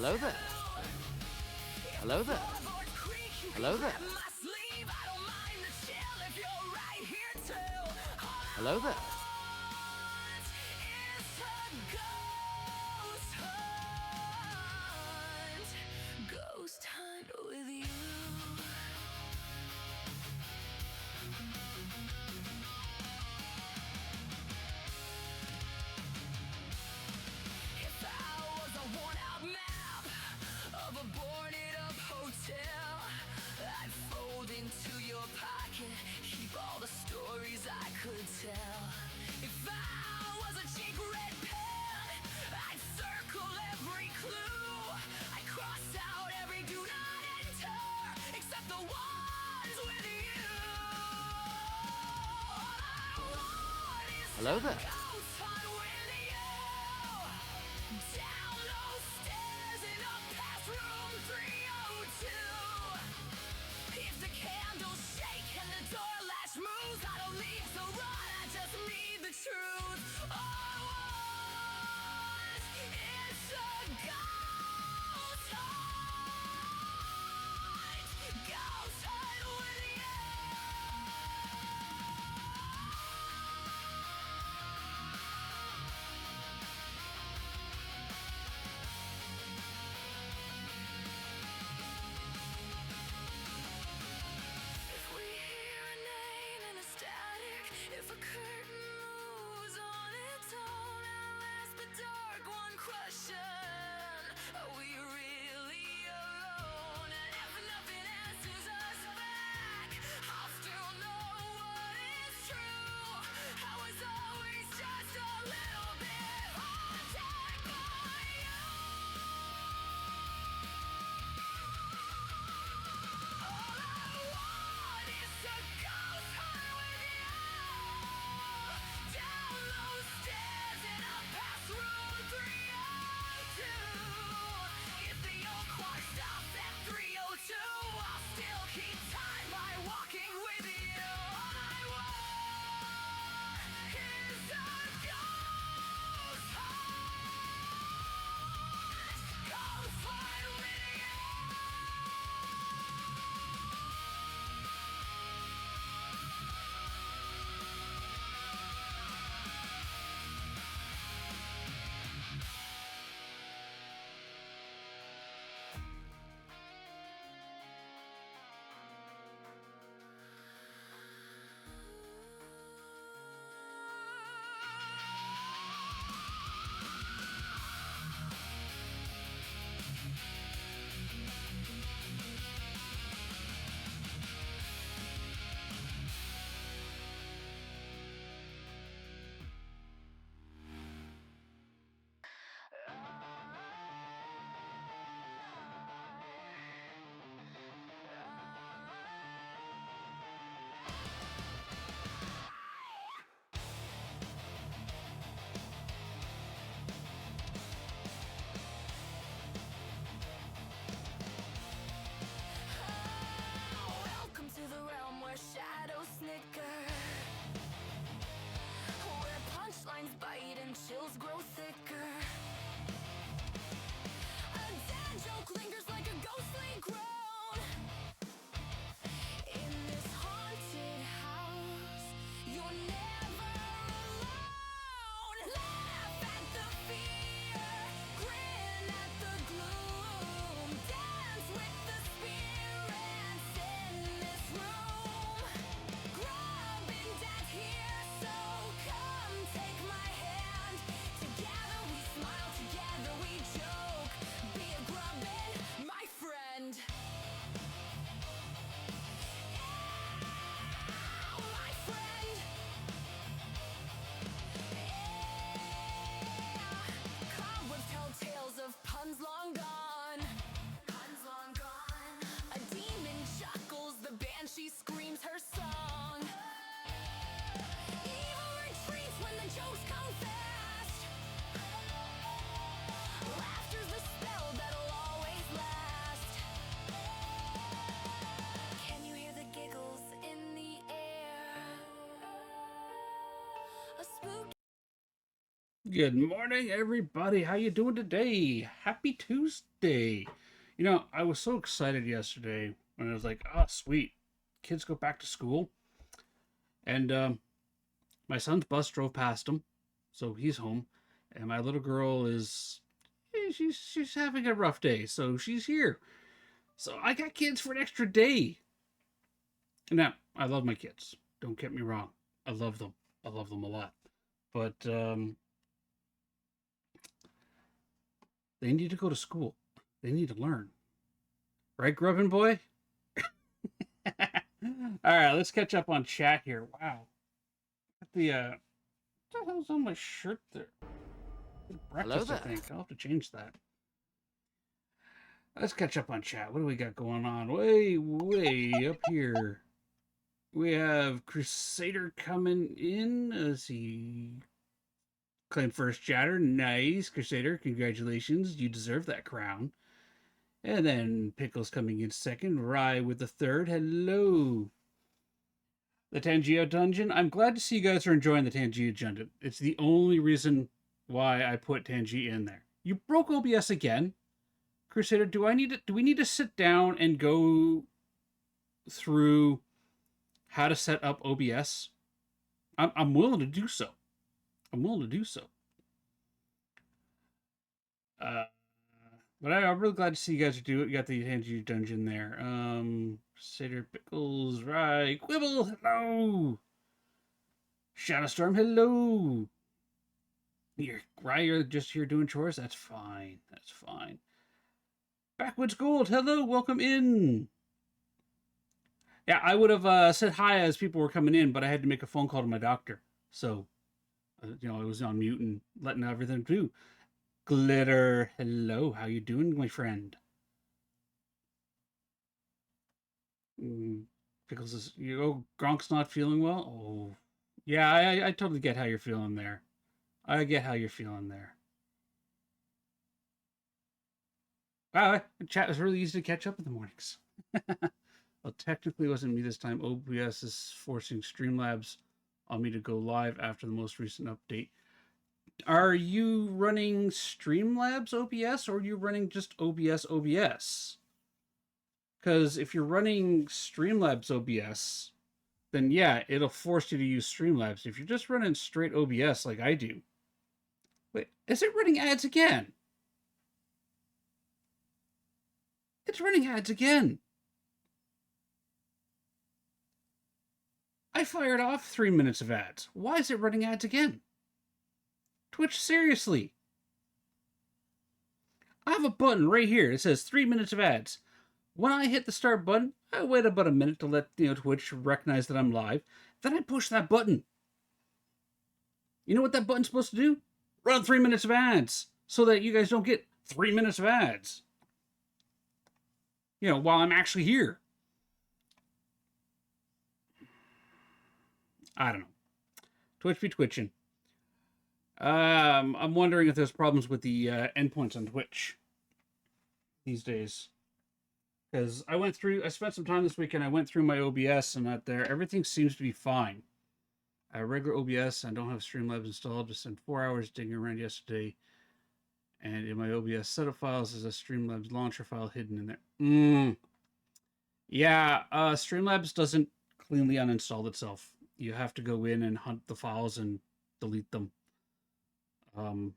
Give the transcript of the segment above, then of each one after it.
Hello there. Hello there. Hello there. Hello there. Ghost hunt with you. If I was a worn-out map of a boarded-up hotel, I'd fold into your pocket, keep all the stories I could tell. If I was a cheap red pen, I'd circle every clue. I'd cross out every do not enter, except the ones with you. All I want is Hello there. ghost hunt with you. Down those stairs and up past room 302. If the candles shake and the door latch moves, I don't need to run, I just need the truth. All I want is a ghost hunt. Ghost hunt with you. Good morning, everybody. How you doing today? Happy Tuesday. You know, I was so excited yesterday when I was like, "Oh, sweet, kids go back to school," and my son's bus drove past him, so he's home, and my little girl is, she's having a rough day, so she's here. So I got kids for an extra day. Now, I love my kids. Don't get me wrong. I love them. I love them a lot, but they need to go to school. They need to learn. Right, Grubbin boy? All right, let's catch up on chat here. Wow. What the hell's on my shirt there? Hello Breakfast, I there. think. I'll have to change that. Let's catch up on chat. What do we got going on? Way up here. We have Crusader coming in. Let's see. Claim first chatter. Nice. Crusader, congratulations. You deserve that crown. And then Pickles coming in second. Rye with the third. Hello. The Tangio Dungeon. I'm glad to see you guys are enjoying the Tangio Dungeon. It's the only reason why I put Tangi in there. You broke OBS again, Crusader. Do we need to sit down and go through how to set up OBS? I'm willing to do so. I'm willing to do so. Uh, but I'm really glad to see you guys do it. You got the Tangi Dungeon there. Crusader Pickles, right? Quibble, hello. Shadowstorm, hello. You're just here doing chores? That's fine. That's fine. Backwoods Gold, hello, welcome in. Yeah, I would have said hi as people were coming in, but I had to make a phone call to my doctor. So, I was on mute and letting everything do. Glitter, hello, how you doing, my friend? Pickles is, Gronk's not feeling well? Oh, yeah, I totally get how you're feeling there. I get how you're feeling there. Wow, chat was really easy to catch up in the mornings. Well, technically it wasn't me this time. OBS is forcing Streamlabs on me to go live after the most recent update. Are you running Streamlabs OBS or are you running just OBS? Because if you're running Streamlabs OBS, then yeah, it'll force you to use Streamlabs. If you're just running straight OBS like I do, wait, is it running ads again? It's running ads again. I fired off 3 minutes of ads. Why is it running ads again? Twitch, seriously. I have a button right here. It says 3 minutes of ads. When I hit the start button, I wait about a minute to let Twitch recognize that I'm live. Then I push that button. You know what that button's supposed to do? Run 3 minutes of ads so that you guys don't get 3 minutes of ads. While I'm actually here. I don't know. Twitch be twitching. I'm wondering if there's problems with the endpoints on Twitch these days. Because I spent some time this weekend. I went through my OBS and that there, everything seems to be fine. I have regular OBS. I don't have Streamlabs installed. Just spent 4 hours digging around yesterday. And in my OBS setup files, there's a Streamlabs launcher file hidden in there. Yeah, Streamlabs doesn't cleanly uninstall itself. You have to go in and hunt the files and delete them. I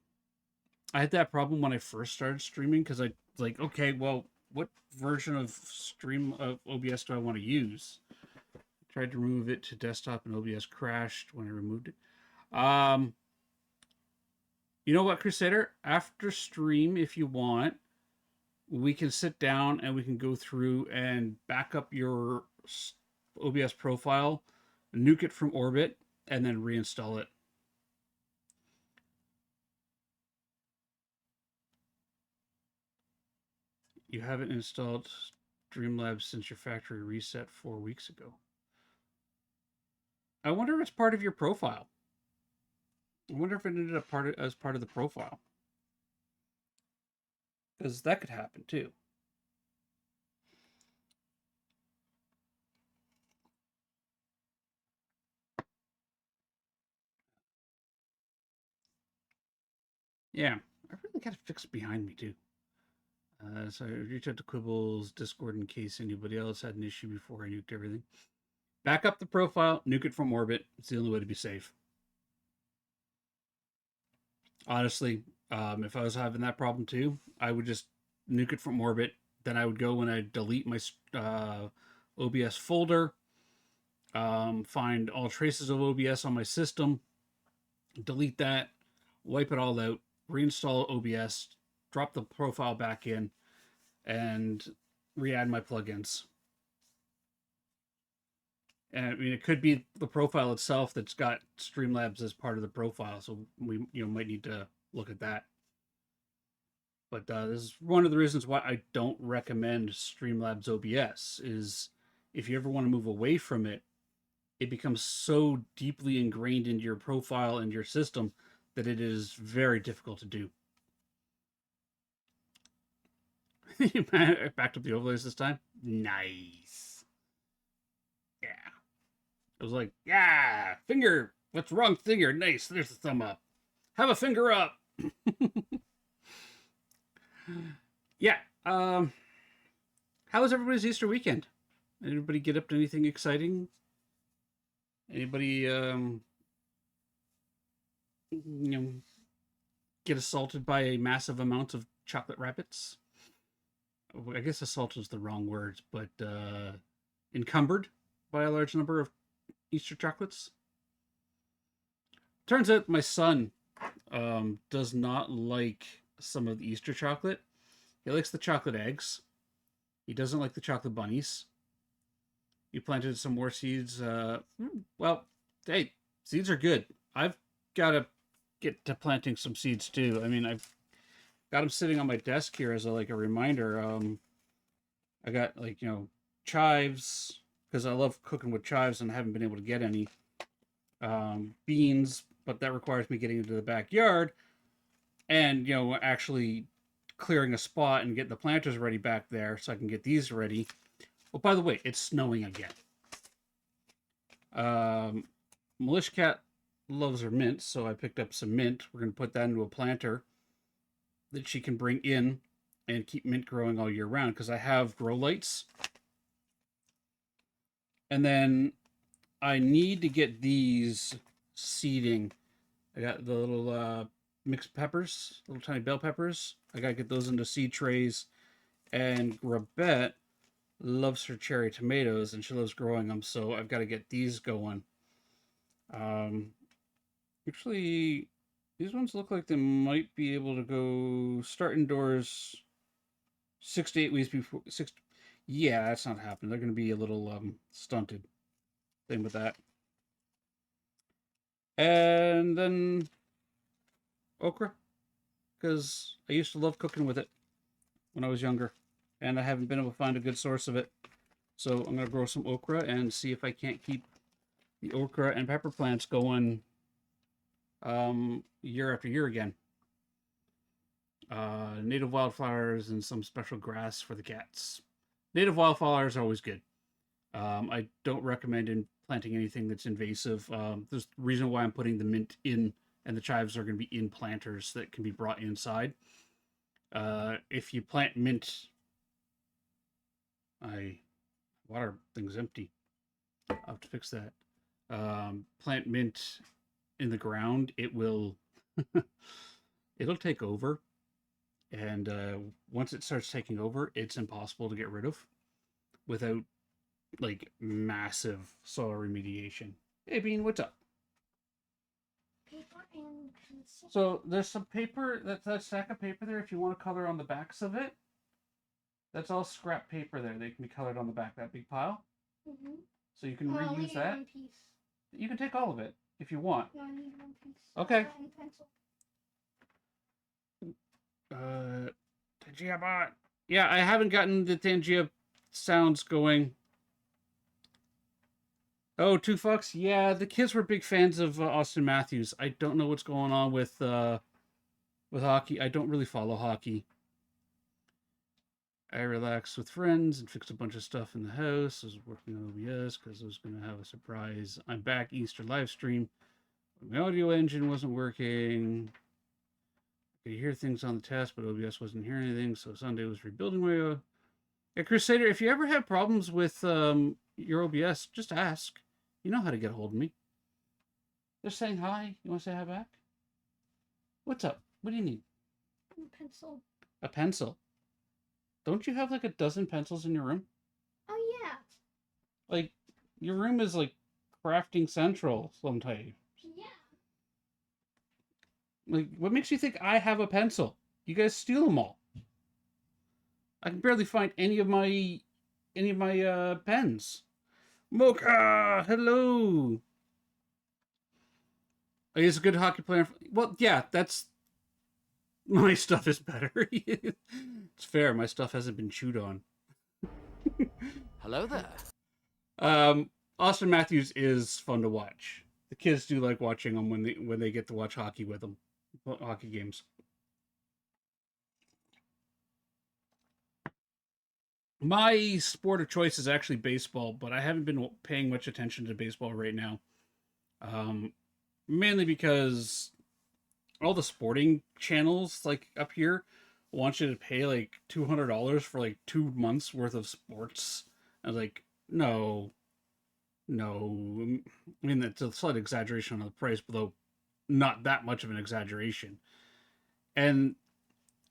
had that problem when I first started streaming because I was like, okay, well, what version of OBS do I want to use? I tried to remove it to desktop and OBS crashed when I removed it. You know what, Crusader? After stream, if you want, we can sit down and we can go through and back up your OBS profile, nuke it from orbit, and then reinstall it. You haven't installed Streamlabs since your factory reset 4 weeks ago. I wonder if it's part of your profile. I wonder if it ended up as part of the profile. Because that could happen too. Yeah, I really got it fixed behind me too. So I reached out to Quibble's Discord in case anybody else had an issue before I nuked everything. Back up the profile, nuke it from orbit. It's the only way to be safe. Honestly, if I was having that problem too, I would just nuke it from orbit. Then I would go and I'd delete my OBS folder, find all traces of OBS on my system, delete that, wipe it all out, reinstall OBS, drop the profile back in, and re-add my plugins. And I mean, it could be the profile itself that's got Streamlabs as part of the profile, so we might need to look at that. But this is one of the reasons why I don't recommend Streamlabs OBS. Is if you ever want to move away from it, it becomes so deeply ingrained into your profile and your system that it is very difficult to do. Backed up the overlays this time. Nice. Yeah. I was like, yeah, finger. What's wrong, finger? Nice. There's the thumb up. Have a finger up. Yeah. How was everybody's Easter weekend? Anybody get up to anything exciting? Anybody get assaulted by a massive amount of chocolate rabbits? I guess assault is the wrong word, but encumbered by a large number of Easter chocolates. Turns out my son does not like some of the Easter chocolate. He likes the chocolate eggs. He doesn't like the chocolate bunnies. You planted some more seeds. Well, hey, seeds are good. I've got to get to planting some seeds too. I mean, I've got them sitting on my desk here as a reminder. I got chives because I love cooking with chives and I haven't been able to get any. Beans, but that requires me getting into the backyard and actually clearing a spot and getting the planters ready back there so I can get these ready. Oh, by the way, it's snowing again. Militia Cat loves her mint, so I picked up some mint. We're going to put that into a planter that she can bring in and keep mint growing all year round because I have grow lights. And then I need to get these seeding. I got the little mixed peppers, little tiny bell peppers. I got to get those into seed trays. And Grabette loves her cherry tomatoes and she loves growing them, so I've got to get these going. Actually, these ones look like they might be able to go start indoors 6 to 8 weeks before. Yeah, that's not happening. They're going to be a little stunted. Same with that. And then okra, because I used to love cooking with it when I was younger, and I haven't been able to find a good source of it. So I'm going to grow some okra and see if I can't keep the okra and pepper plants going year after year again. Native wildflowers and some special grass for the cats. Native wildflowers are always good. I don't recommend planting anything that's invasive. There's the reason why I'm putting the mint in, and the chives are going to be in planters that can be brought inside. If you plant mint, water thing's empty. I'll have to fix that. Plant mint in the ground, it will it'll take over, and once it starts taking over, it's impossible to get rid of without massive soil remediation. Hey Bean, what's up? Paper and pencil. So there's some paper, that's that stack of paper there if you want to color on the backs of it. That's all scrap paper there. They can be colored on the back, that big pile. Mm-hmm. So you can reuse that. One piece. You can take all of it if you want. No, I need one piece. Okay. And pencil. Tangia bot. Yeah, I haven't gotten the Tangia sounds going. Oh, 2 Fucks? Yeah, the kids were big fans of Austin Matthews. I don't know what's going on with hockey. I don't really follow hockey. I relaxed with friends and fixed a bunch of stuff in the house. I was working on OBS because I was going to have a surprise. I'm back Easter live stream. My audio engine wasn't working. could hear things on the test, but OBS wasn't hearing anything, so Sunday was rebuilding my... Yeah, Crusader, if you ever have problems with your OBS, just ask. You know how to get a hold of me. Just saying hi. You want to say hi back? What's up? What do you need? A pencil. A pencil. Don't you have like a dozen pencils in your room? Oh, yeah. Like, your room is like crafting central sometime. Yeah. Like, what makes you think I have a pencil? You guys steal them all. I can barely find any of my pens. Mocha, hello. He's a good hockey player. Well, yeah, that's my stuff is better. It's fair. My stuff hasn't been chewed on. Hello there. Austin Matthews is fun to watch. The kids do like watching him when they get to watch hockey with them, hockey games. My sport of choice is actually baseball, but I haven't been paying much attention to baseball right now. Mainly because all the sporting channels like up here want you to pay like $200 for like 2 months worth of sports. I was like, no. I mean, that's a slight exaggeration on the price, though not that much of an exaggeration. And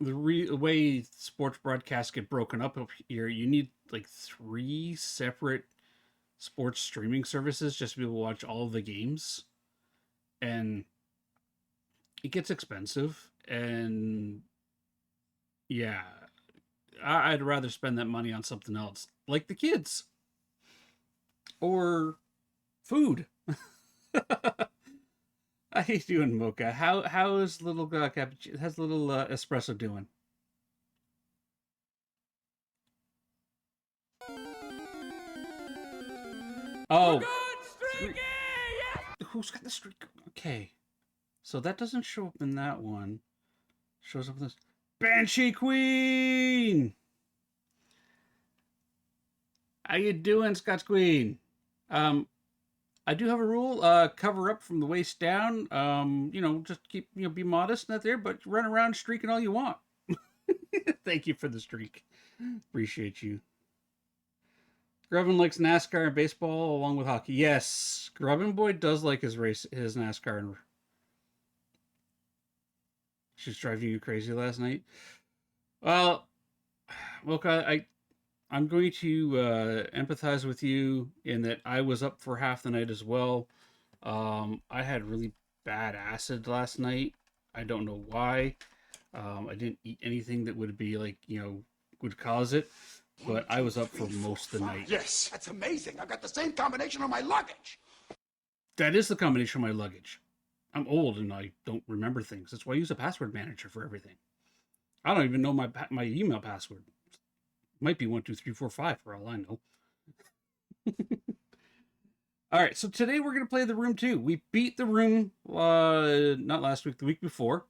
the way sports broadcasts get broken up here, you need like 3 separate sports streaming services just to be able to watch all of the games. And it gets expensive. And yeah, I'd rather spend that money on something else, like the kids or food. How you doing, Mocha? How is little cappuccino? How's little espresso doing? Oh, who's got the streak? Okay, so that doesn't show up in that one. Shows up in this Banshee Queen. How you doing, Scots Queen? I do have a rule, cover up from the waist down. Just keep, be modest, not there, but run around streaking all you want. Thank you for the streak. Appreciate you. Grubbin likes NASCAR and baseball along with hockey. Yes, Grubbin Boy does like his NASCAR. And she's driving you crazy last night. Well, Mocha, I'm going to empathize with you in that I was up for half the night as well. I had really bad acid last night. I don't know why. I didn't eat anything that would be like, would cause it. But I was up for most of the night. Yes, that's amazing. I've got the same combination on my luggage. That is the combination of my luggage. I'm old and I don't remember things. That's why I use a password manager for everything. I don't even know my email password. Might be 12345 for all I know. All right, so today we're going to play The Room 2. We beat The Room, not last week, the week before.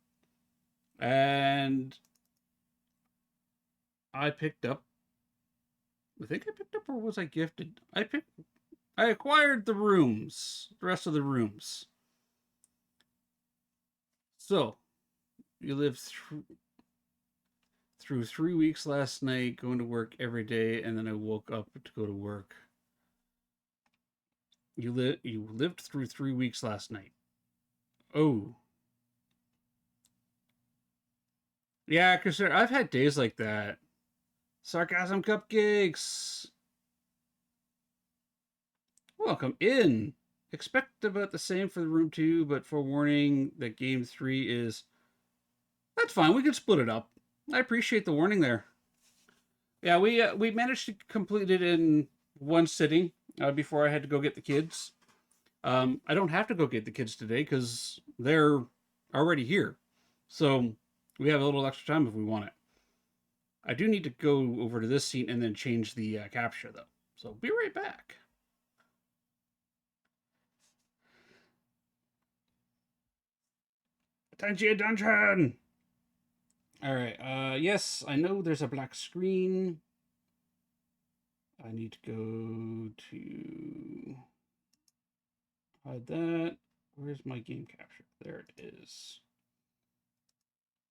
And I picked up, or was I gifted? I acquired the rest of the rooms. So, you lived through 3 weeks last night, going to work every day, and then I woke up to go to work. You lived through 3 weeks last night. Oh. Yeah, because I've had days like that. Sarcasm Cupcakes! Welcome in! Expect about the same for the room 2, but forewarning that game 3 is... That's fine, we can split it up. I appreciate the warning there. Yeah, we managed to complete it in one sitting before I had to go get the kids. I don't have to go get the kids today because they're already here. So we have a little extra time if we want it. I do need to go over to this scene and then change the capture, though. So be right back. Attention! All right. Yes, I know there's a black screen. I need to go to hide that. Where's my game capture? There it is.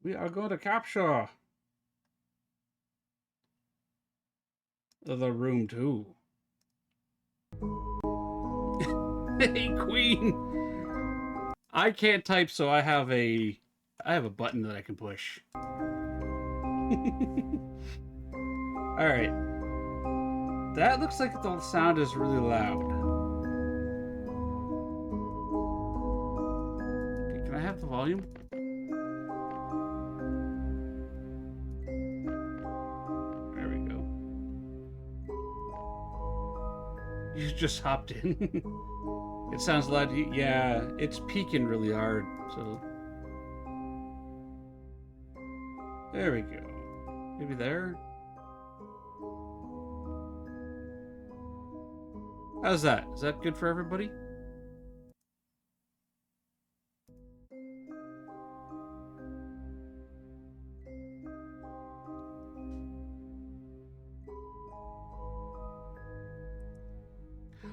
We are going to capture the room too. Hey, Queen. I can't type, so I have a button that I can push. All right. That looks like the sound is really loud. Okay, can I have the volume? There we go. You just hopped in. It sounds loud. Yeah, it's peaking really hard. So there we go. Maybe there. How's that? Is that good for everybody?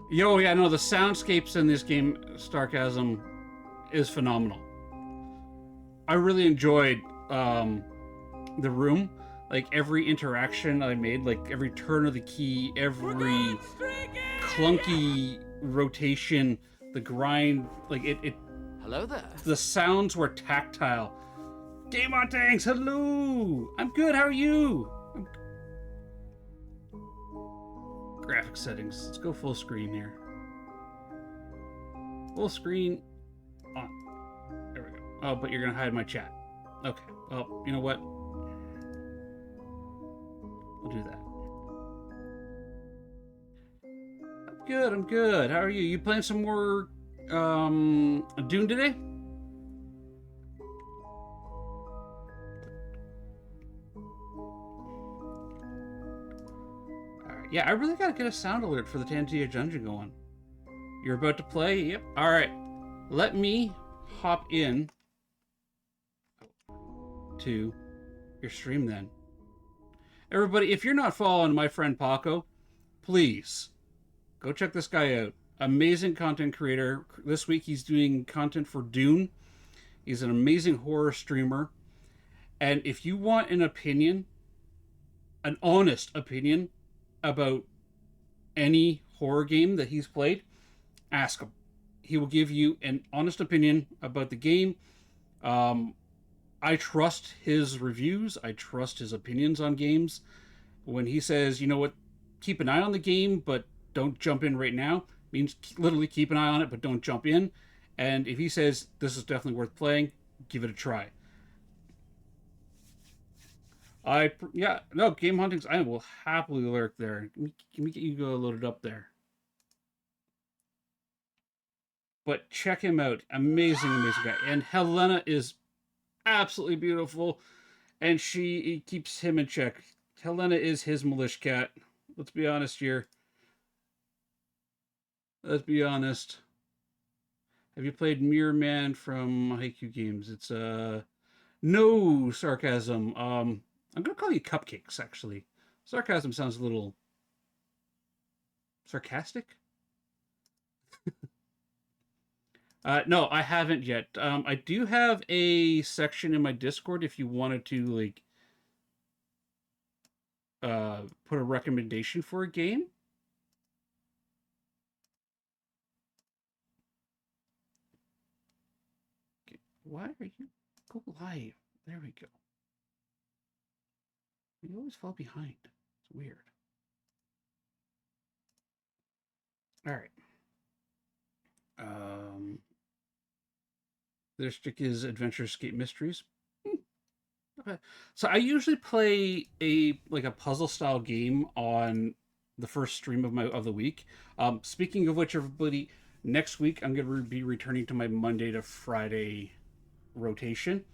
Yo, yeah, no, the soundscapes in this game, Starchasm, is phenomenal. I really enjoyed the room. Like, every interaction I made, like, every turn of the key, every clunky rotation, the grind, like, it Hello there. the sounds were tactile. Game on Tanks, hello! I'm good, how are you? Graphic settings. Let's go full screen here. Full screen on. There we go. Oh, but you're gonna hide my chat. Okay. Well, you know what? I'll do that. I'm good. I'm good. How are you? You playing some more Dune today? Yeah, I really gotta get a sound alert for the Tanzia Dungeon going. You're about to play? Yep. Alright. Let me hop in to your stream then. Everybody, if you're not following my friend Paco, please go check this guy out. Amazing content creator. This week he's doing content for Dune. He's an amazing horror streamer. And if you want an opinion, an honest opinion, about any horror game that he's played, ask him. He will give you an honest opinion about the game. I trust his reviews. I trust his opinions on games. When he says, you know what, keep an eye on the game, but don't jump in right now, means literally keep an eye on it, but don't jump in. And if he says, this is definitely worth playing, give it a try. Game Huntings, I will happily lurk there. Let me get you loaded up there. But check him out. Amazing, amazing guy. And Helena is absolutely beautiful. And he keeps him in check. Helena is his militia cat. Let's be honest here. Let's be honest. Have you played Mirror Man from Haikyuu Games? It's no sarcasm. I'm going to call you Cupcakes, actually. Sarcasm sounds a little sarcastic. No, I haven't yet. I do have a section in my Discord if you wanted to, like, put a recommendation for a game. Okay. Why are you... Go live. There we go. You always fall behind. It's weird. All right. There's Sticky's Adventure Escape Mysteries. Okay. So I usually play a puzzle style game on the first stream of the week. Speaking of which, everybody, next week I'm going to be returning to my Monday to Friday rotation.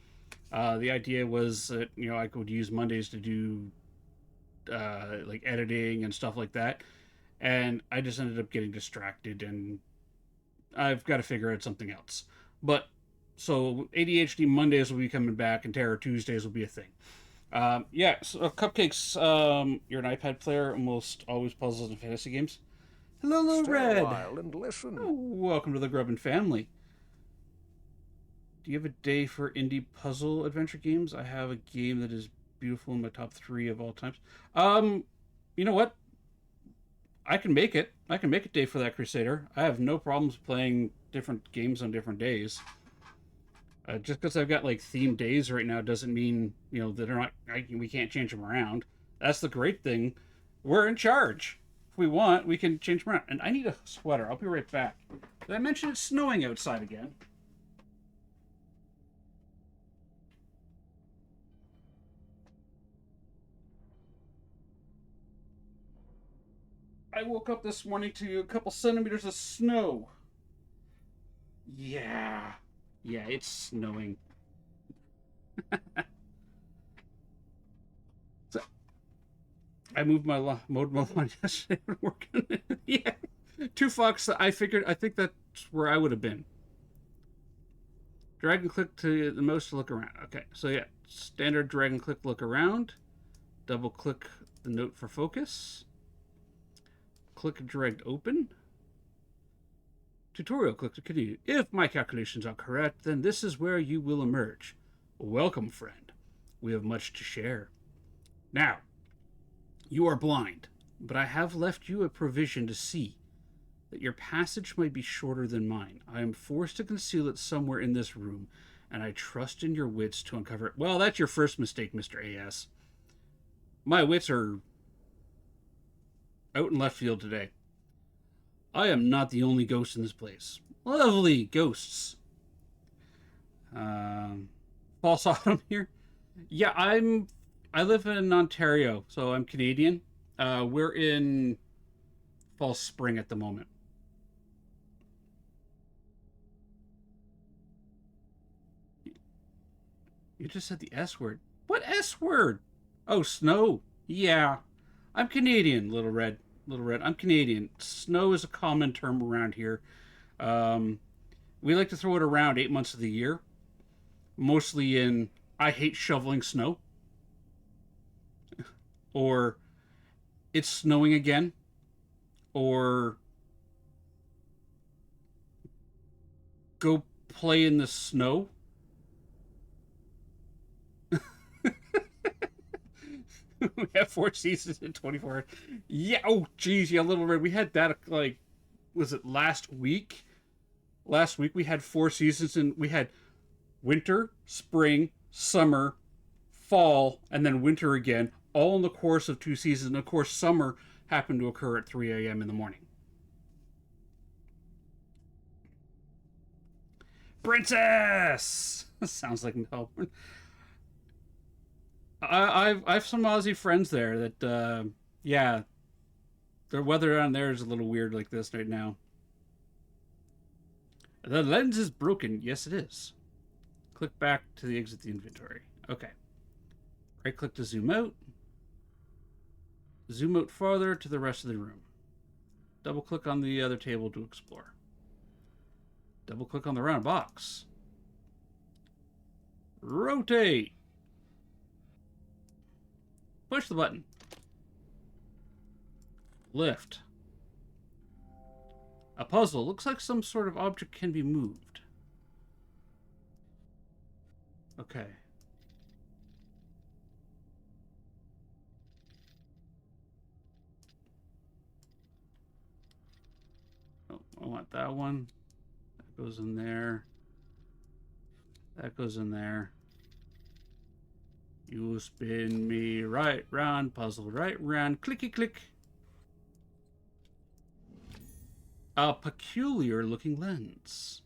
The idea was that, I could use Mondays to do like editing and stuff like that, and I just ended up getting distracted, and I've got to figure out something else. But so ADHD Mondays will be coming back, and Terror Tuesdays will be a thing. So Cupcakes, you're an iPad player, almost always puzzles and fantasy games. Hello, Stay Red. a while and listen. Oh, welcome to the Grubbin family. Do you have a day for indie puzzle adventure games? I have a game that is beautiful in my top 3 of all times. You know what? I can make it. I can make a day for that, Crusader. I have no problems playing different games on different days. Just because I've got like themed days right now doesn't mean that are not. We can't change them around. That's the great thing. We're in charge. If we want, we can change them around. And I need a sweater. I'll be right back. Did I mention it's snowing outside again? I woke up this morning to a couple centimeters of snow. Yeah. Yeah, it's snowing. So, I moved my mowed my lawn yesterday and working. Yeah. 2 Fox, I think that's where I would have been. Drag and click to the mouse to look around. Okay, so yeah, standard drag and click look around. Double click the note for focus. Click and drag to open. Tutorial, click to continue. If my calculations are correct, then this is where you will emerge. Welcome, friend. We have much to share. Now, you are blind, but I have left you a provision to see that your passage might be shorter than mine. I am forced to conceal it somewhere in this room, and I trust in your wits to uncover it. Well, that's your first mistake, Mr. A.S. My wits are out in left field today. I am not the only ghost in this place. Lovely ghosts. False autumn here. Yeah, I live in Ontario, so I'm Canadian. We're in false spring at the moment. You just said the S word. What S word? Oh, snow. Yeah. I'm Canadian, Little Red. Little Red. I'm Canadian. Snow is a common term around here. We like to throw it around 8 months of the year. Mostly in, I hate shoveling snow. Or, it's snowing again. Or, go play in the snow. We have 4 seasons in 24 hours. Yeah, oh, geez, yeah, Little Red. We had that, like, was it last week? Last week we had 4 seasons, and we had winter, spring, summer, fall, and then winter again, all in the course of 2 seasons. And, of course, summer happened to occur at 3 a.m. in the morning. Princess! Sounds like Melbourne. I've some Aussie friends there that, yeah, their weather down there is a little weird like this right now. The lens is broken. Yes, it is. Click back to the exit the inventory. Okay. Right click to zoom out. Zoom out farther to the rest of the room. Double click on the other table to explore. Double click on the round box. Rotate. Push the button. Lift. A puzzle. Looks like some sort of object can be moved. Okay. Oh, I want that one. That goes in there. That goes in there. You spin me right round, puzzle right round, clicky click. A peculiar looking lens.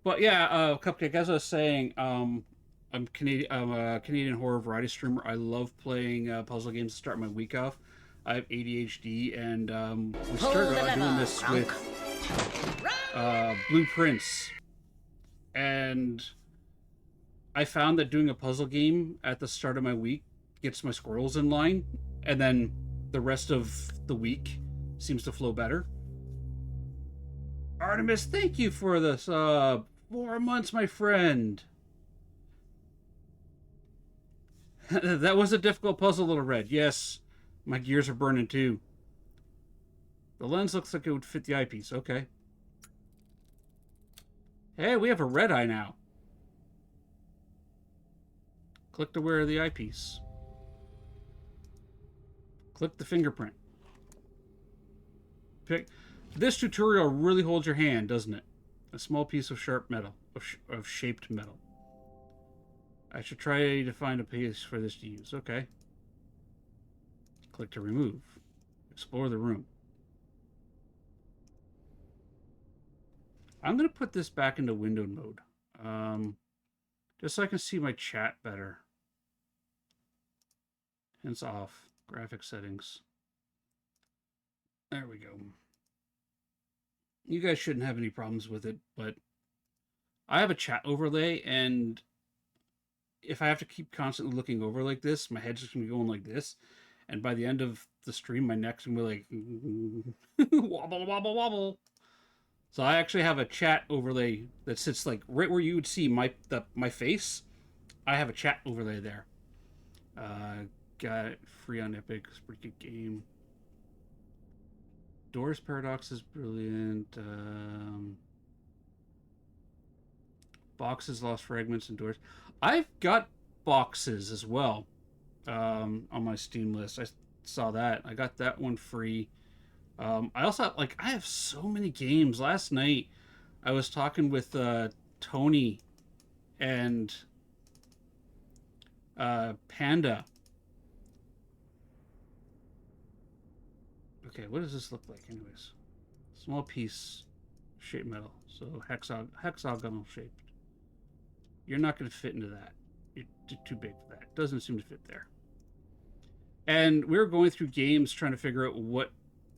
But yeah, Cupcake, as I was saying, I'm a Canadian horror variety streamer. I love playing puzzle games to start my week off. I have ADHD, and we started out doing this with Blueprints. And I found that doing a puzzle game at the start of my week gets my squirrels in line, and then the rest of the week seems to flow better. Artemis, thank you for this 4 months, my friend. That was a difficult puzzle, Little Red. Yes, my gears are burning too. The lens looks like it would fit the eyepiece. Okay. Hey, we have a red eye now. Click to wear the eyepiece. Click the fingerprint. Pick. This tutorial really holds your hand, doesn't it? A small piece of sharp metal, of shaped metal. I should try to find a piece for this to use. Okay. Click to remove. Explore the room. I'm going to put this back into windowed mode. Just so I can see my chat better. Hence off. Graphic settings. There we go. You guys shouldn't have any problems with it, but I have a chat overlay, and if I have to keep constantly looking over like this, my head's just going to be going like this, and by the end of the stream, my neck's going to be like, wobble, wobble, wobble. So I actually have a chat overlay that sits like right where you would see my face. I have a chat overlay there. Got it free on Epic. It's a pretty good game. Doors Paradox is brilliant. Boxes, Lost Fragments, and Doors. I've got boxes as well on my Steam list. I saw that. I got that one free. I also have, I have so many games. Last night I was talking with Tony and Panda. Okay, what does this look like anyways? Small piece, shaped metal. So hexagonal shaped. You're not going to fit into that. You're too big for that. Doesn't seem to fit there. And we were going through games trying to figure out what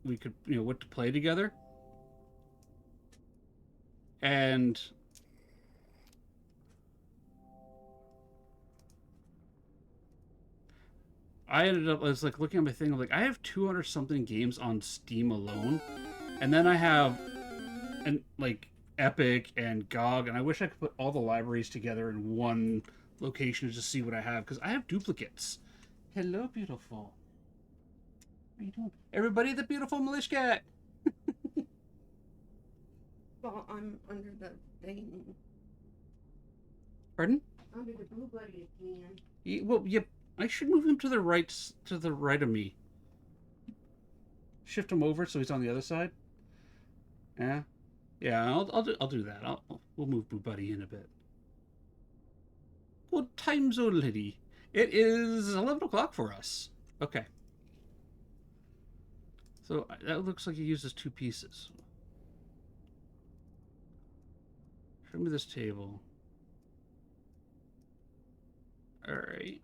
we could, what to play together. And I ended up, I was looking at my thing, I'm like, I have 200 something games on Steam alone. And then I have Epic and GOG, and I wish I could put all the libraries together in one location to see what I have, because I have duplicates. Hello, beautiful. What are you doing? Everybody, the beautiful Milish cat! Well, I'm under the thing. Pardon? Under the blue buddy again. I should move him to the right of me. Shift him over so he's on the other side. Yeah, I'll do that. We'll move Boo Buddy in a bit. Good times, old lady. It is 11 o'clock for us. Okay. So that looks like he uses two pieces. Show me this table. All right.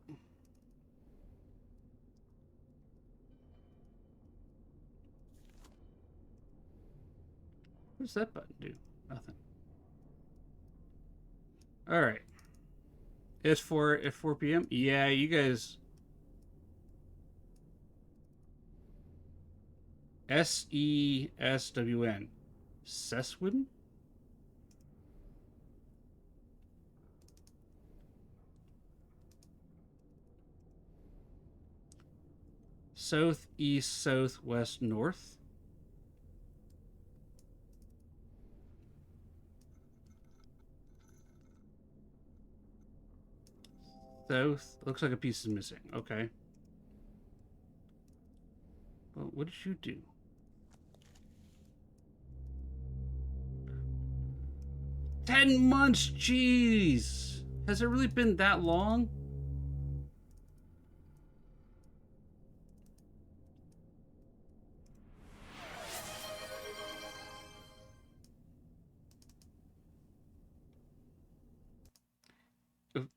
What does that button do? Nothing. All right. It's 4 p.m. Yeah, you guys. SESWN. Seswin? South, east, southwest, north. South. Looks like a piece is missing. Okay. Well, what did you do? 10 months? Jeez. Has it really been that long?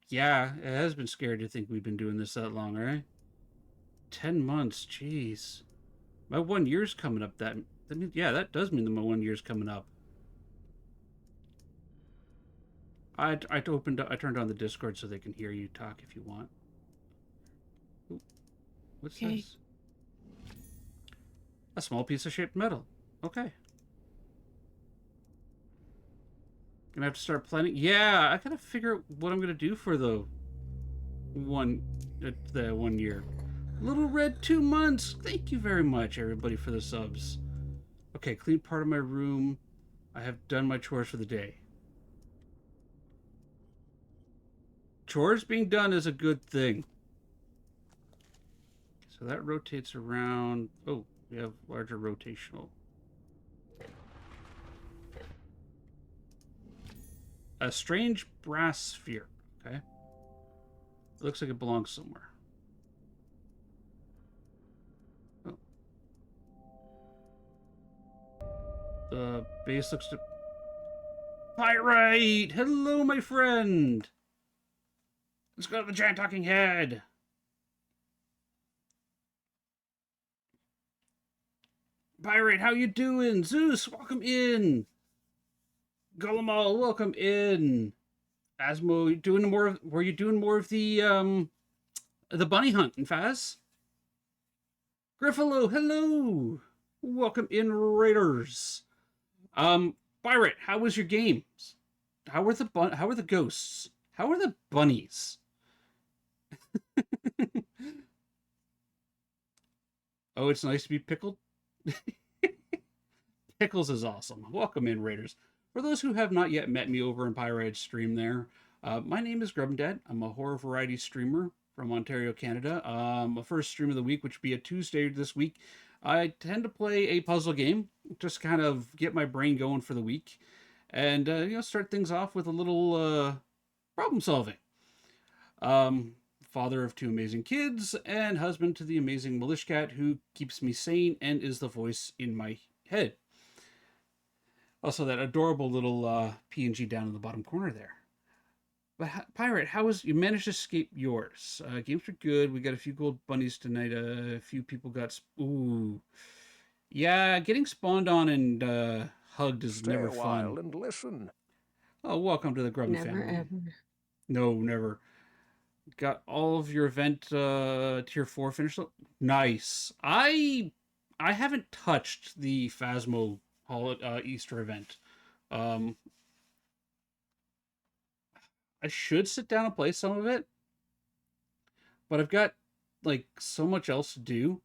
Yeah, it has been scary to think we've been doing this that long, right? 10 months, jeez. My 1 year's coming up. That means, yeah, that does mean that my 1 year's coming up. I turned on the Discord so they can hear you talk if you want. Ooh, what's this? A small piece of shaped metal. Okay. Gonna have to start planning. Yeah, I gotta figure out what I'm gonna do for the 1 year. Little Red 2 months. Thank you very much, everybody, for the subs. Okay, clean part of my room. I have done my chores for the day. chores being done is a good thing. So that rotates around. Oh, we have larger rotational. A strange brass sphere. Okay. Looks like it belongs somewhere. Oh. The base looks to... Pyrite! Hello, my friend! Let's go to the giant talking head! Pyrite, how you doing? Zeus, welcome in! Gullimal, welcome in! Asmo, were you doing more of the bunny hunt in Faz? Griffalo, hello! Welcome in, Raiders! Pirate, how was your games? How were the ghosts? How are the bunnies? Oh, it's nice to be pickled. Pickles is awesome. Welcome in, Raiders. For those who have not yet met me over in Pyrite's stream there, my name is Grubdad. I'm a horror variety streamer from Ontario, Canada. My first stream of the week, which will be a Tuesday this week, I tend to play a puzzle game, just kind of get my brain going for the week, and start things off with a little problem solving. Father of 2 amazing kids, and husband to the amazing Milish cat who keeps me sane and is the voice in my head. Also, that adorable little PNG down in the bottom corner there. But Pirate, you managed to escape yours? Games are good. We got a few gold bunnies tonight. A few people got... Ooh. Yeah, getting spawned on and hugged is Stay never a while fun. and listen. Oh, welcome to the Grubby Never family. ever. No, never. Got all of your event tier 4 finished. Nice. I haven't touched the Phasmo Easter event. I should sit down and play some of it, but I've got like so much else to do.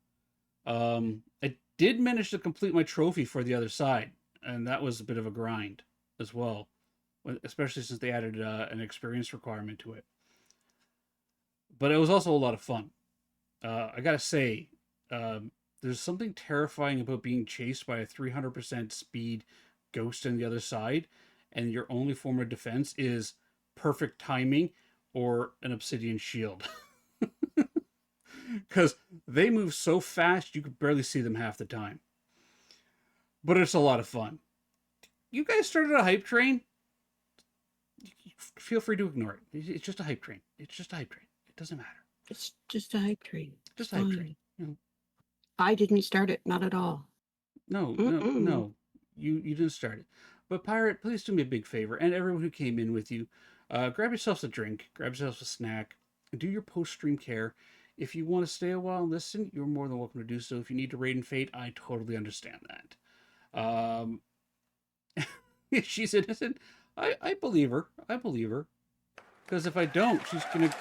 I did manage to complete my trophy for the other side, and that was a bit of a grind as well, especially since they added an experience requirement to it. But it was also a lot of fun. I gotta say, there's something terrifying about being chased by a 300% speed ghost on the other side, and your only form of defense is perfect timing or an obsidian shield. Because they move so fast, you could barely see them half the time. But it's a lot of fun. You guys started a hype train? Feel free to ignore it. It's just a hype train. It's just a hype train. It doesn't matter. It's just a hype train. Just a hype train. You know. I didn't start it, not at all. No. You didn't start it. But Pirate, please do me a big favor, and everyone who came in with you, grab yourselves a drink, grab yourselves a snack, do your post-stream care. If you want to stay a while and listen, you're more than welcome to do so. If you need to raid and fate, I totally understand that. She's innocent. I believe her. I believe her. Because if I don't, she's going to...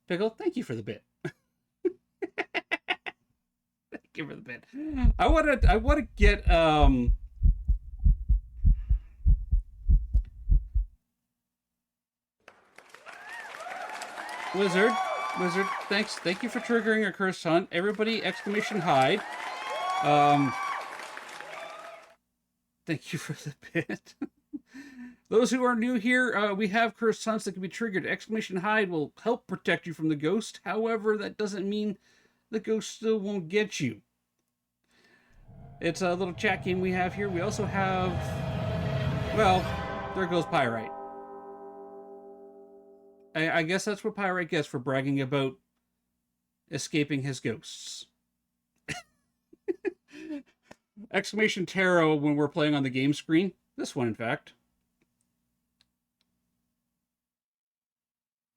Pickle, thank you for the bit. Thank you for the bit. I want to get... Wizard, thank you for triggering a cursed hunt. Everybody, exclamation hide. Thank you for the bit. Those who are new here, we have cursed hunts that can be triggered. Exclamation hide will help protect you from the ghost. However, that doesn't mean the ghost still won't get you. It's a little chat game we have here. We also have, well, there goes Pyrite. I guess that's what Pyrite gets for bragging about escaping his ghosts. Exclamation tarot when we're playing on the game screen. This one, in fact.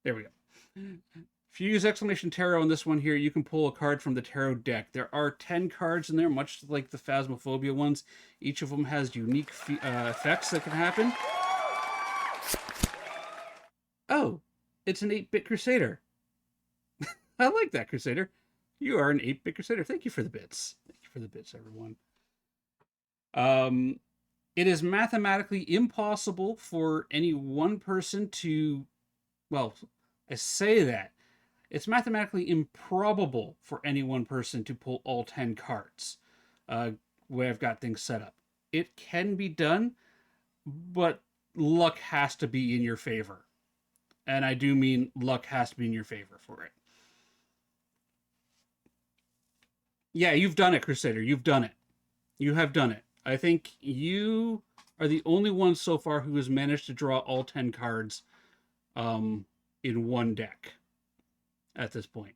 There we go. If you use exclamation tarot on this one here, you can pull a card from the tarot deck. There are 10 cards in there, much like the Phasmophobia ones. Each of them has unique effects that can happen. Oh, it's an 8-bit Crusader. I like that, Crusader. You are an 8-bit Crusader. Thank you for the bits. Thank you for the bits, everyone. It is mathematically impossible for any one person to, well, I say that. It's mathematically improbable for any one person to pull all 10 cards where I've got things set up. It can be done, but luck has to be in your favor. And I do mean luck has to be in your favor for it. Yeah, you've done it, Crusader. You've done it. You have done it. I think you are the only one so far who has managed to draw all 10 cards in one deck at this point.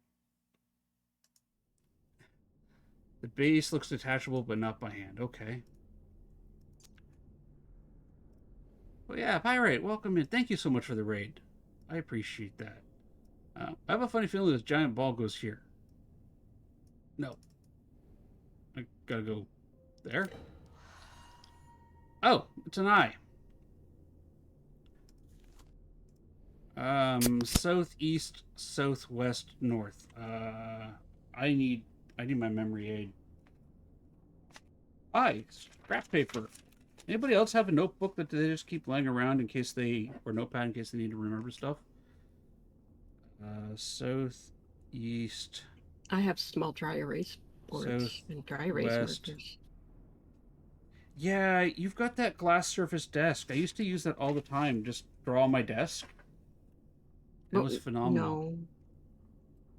The base looks detachable, but not by hand. Okay. Well, yeah, Pyrite, welcome in. Thank you so much for the raid. I appreciate that. I have a funny feeling this giant ball goes here. No. I gotta go there. Oh, it's an eye. Southeast, southwest, north. I need my memory aid. Scrap paper. Anybody else have a notebook that they just keep laying around in case they, or notepad in case they need to remember stuff? Southeast. I have small dry erase boards and dry erase West. markers. Yeah, you've got that glass surface desk. I used to use that all the time, just draw on my desk. It was phenomenal. No,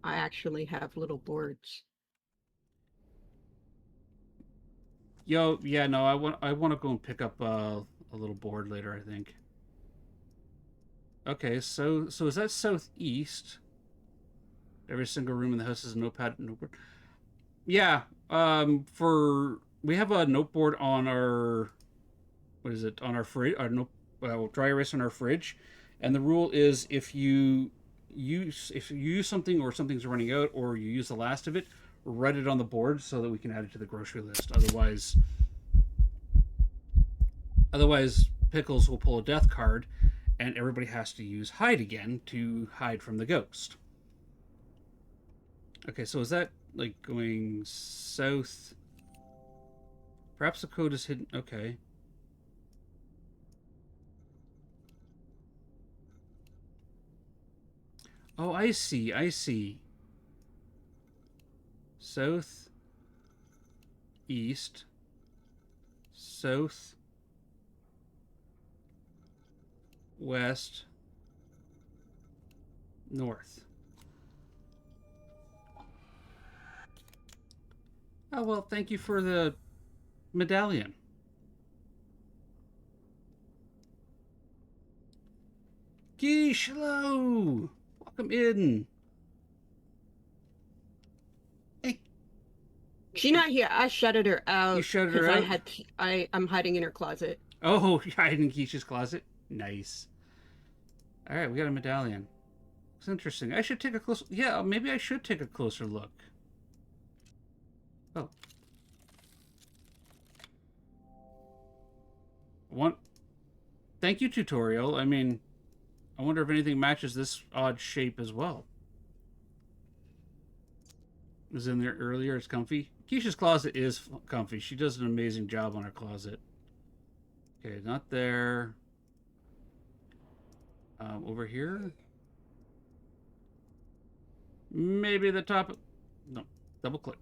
I actually have little boards. Yo, yeah, no, I want to go and pick up a little board later, I think. Okay, so is that southeast? Every single room in the house is a notepad and noteboard. Yeah, we have a noteboard on our, what is it, on our fridge, dry erase on our fridge, and the rule is if you use something or something's running out or you use the last of it, write it on the board so that we can add it to the grocery list. Otherwise Pickles will pull a death card and everybody has to use hide again to hide from the ghost. Okay, so is that like going south? Perhaps the code is hidden. Okay. Oh, I see. South, east, south, west, north. Oh, well, thank you for the medallion. Geesh, hello! Welcome in. Hey. She's not here. I shutted her out. You shutted her out? I'm hiding in her closet. Oh, you're hiding in Keisha's closet? Nice. Alright, we got a medallion. It's interesting. I should take a closer... Yeah, maybe I should take a closer look. Oh. Thank you, tutorial. I mean, I wonder if anything matches this odd shape as well. It was in there earlier. It's comfy. Keisha's closet is comfy. She does an amazing job on her closet. Okay, not there. Over here? Maybe the top... No, double click.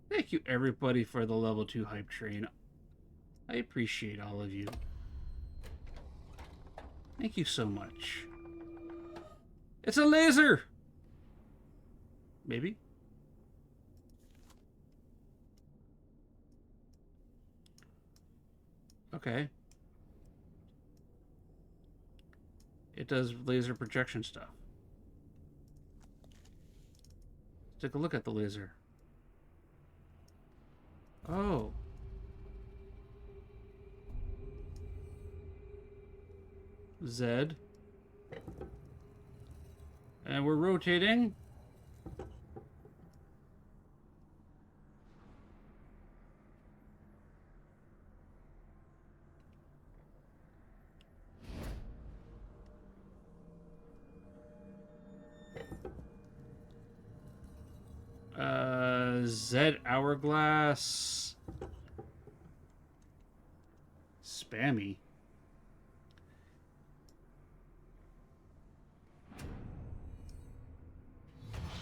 Thank you, everybody, for the level 2 hype train. I appreciate all of you. Thank you so much. It's a laser! Maybe? Okay. It does laser projection stuff. Take a look at the laser. Oh. Z. And we're rotating. Z hourglass. spammy.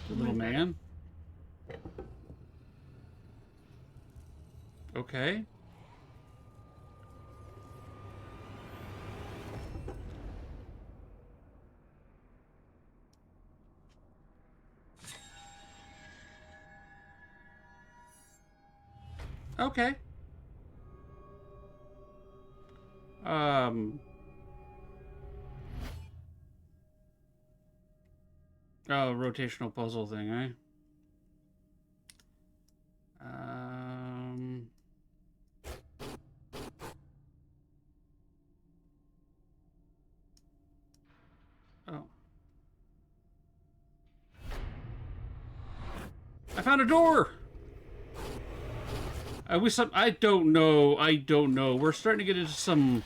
The little man. Okay. Okay. Oh, rotational puzzle thing, eh? Oh. I found a door! I don't know. I don't know. We're starting to get into some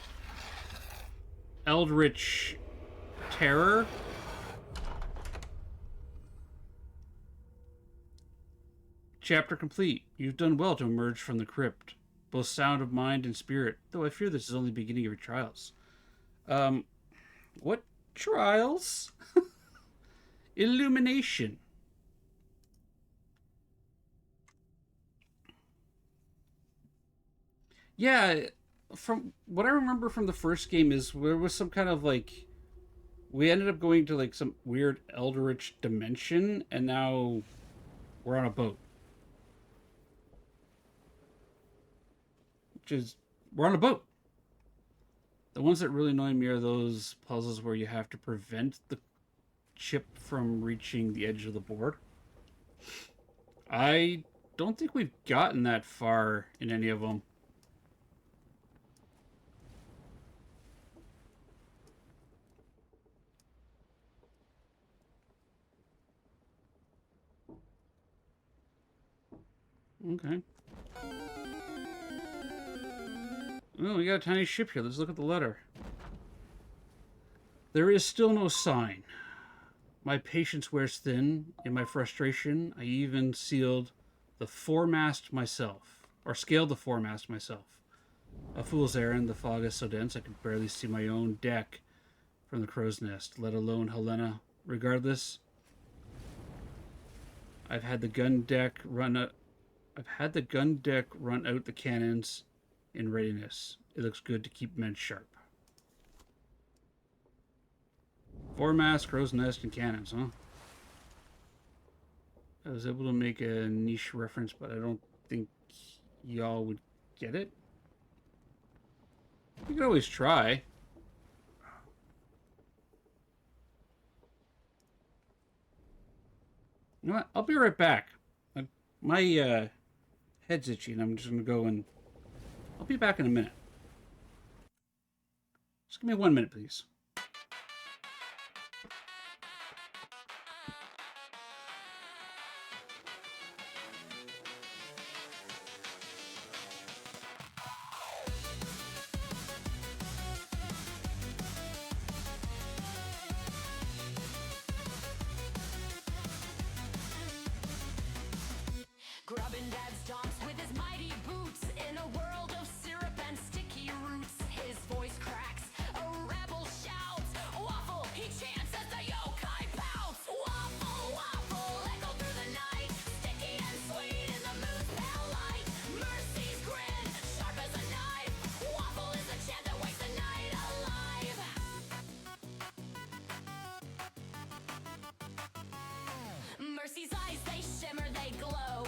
eldritch terror. Chapter complete. You've done well to emerge from the crypt, both sound of mind and spirit, though I fear this is only the beginning of your trials. What trials? Illumination. Yeah, from what I remember from the first game is there was some kind of like we ended up going to like some weird eldritch dimension, and now we're on a boat. Which is we're on a boat. The ones that really annoy me are those puzzles where you have to prevent the chip from reaching the edge of the board. I don't think we've gotten that far in any of them. Okay. Oh, we got a tiny ship here. Let's look at the letter. There is still no sign. My patience wears thin. In my frustration, I even sealed the foremast myself. Or scaled the foremast myself. A fool's errand. The fog is so dense I could barely see my own deck from the crow's nest, let alone Helena. Regardless, I've had the gun deck run out the cannons in readiness. It looks good to keep men sharp. Foremast, crow's nest, and cannons, huh? I was able to make a niche reference, but I don't think y'all would get it. You could always try. You know what? I'll be right back. My head's itchy, and I'm just going to go and... I'll be back in a minute. Just give me 1 minute, please. Grubbin' Dad's stomps with his mighty boots in a world of syrup and sticky roots. His voice cracks, a rebel shouts. Waffle, he chants as the yokai pouts. Waffle, waffle, echo through the night. Sticky and sweet in the moon's pale light. Mercy's grin, sharp as a knife. Waffle is the chant that wakes the night alive. Mercy's eyes, they shimmer, they glow.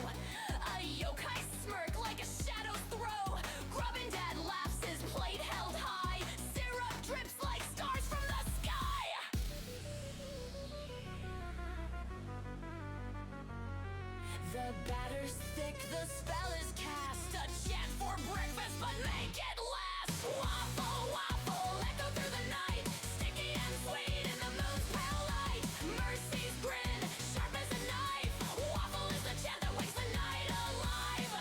A yokai smirk like a shadow's throw. Grubbin' Dad laughs, his plate held high. Syrup drips like stars from the sky. The batter's thick, the spell is cast. A chant for breakfast, but make it last. Waffle, waffle, echo through the night. Sticky and sweet in the moon's pale light. Mercy's grin, sharp as a knife. Waffle is the chant that wakes the night alive.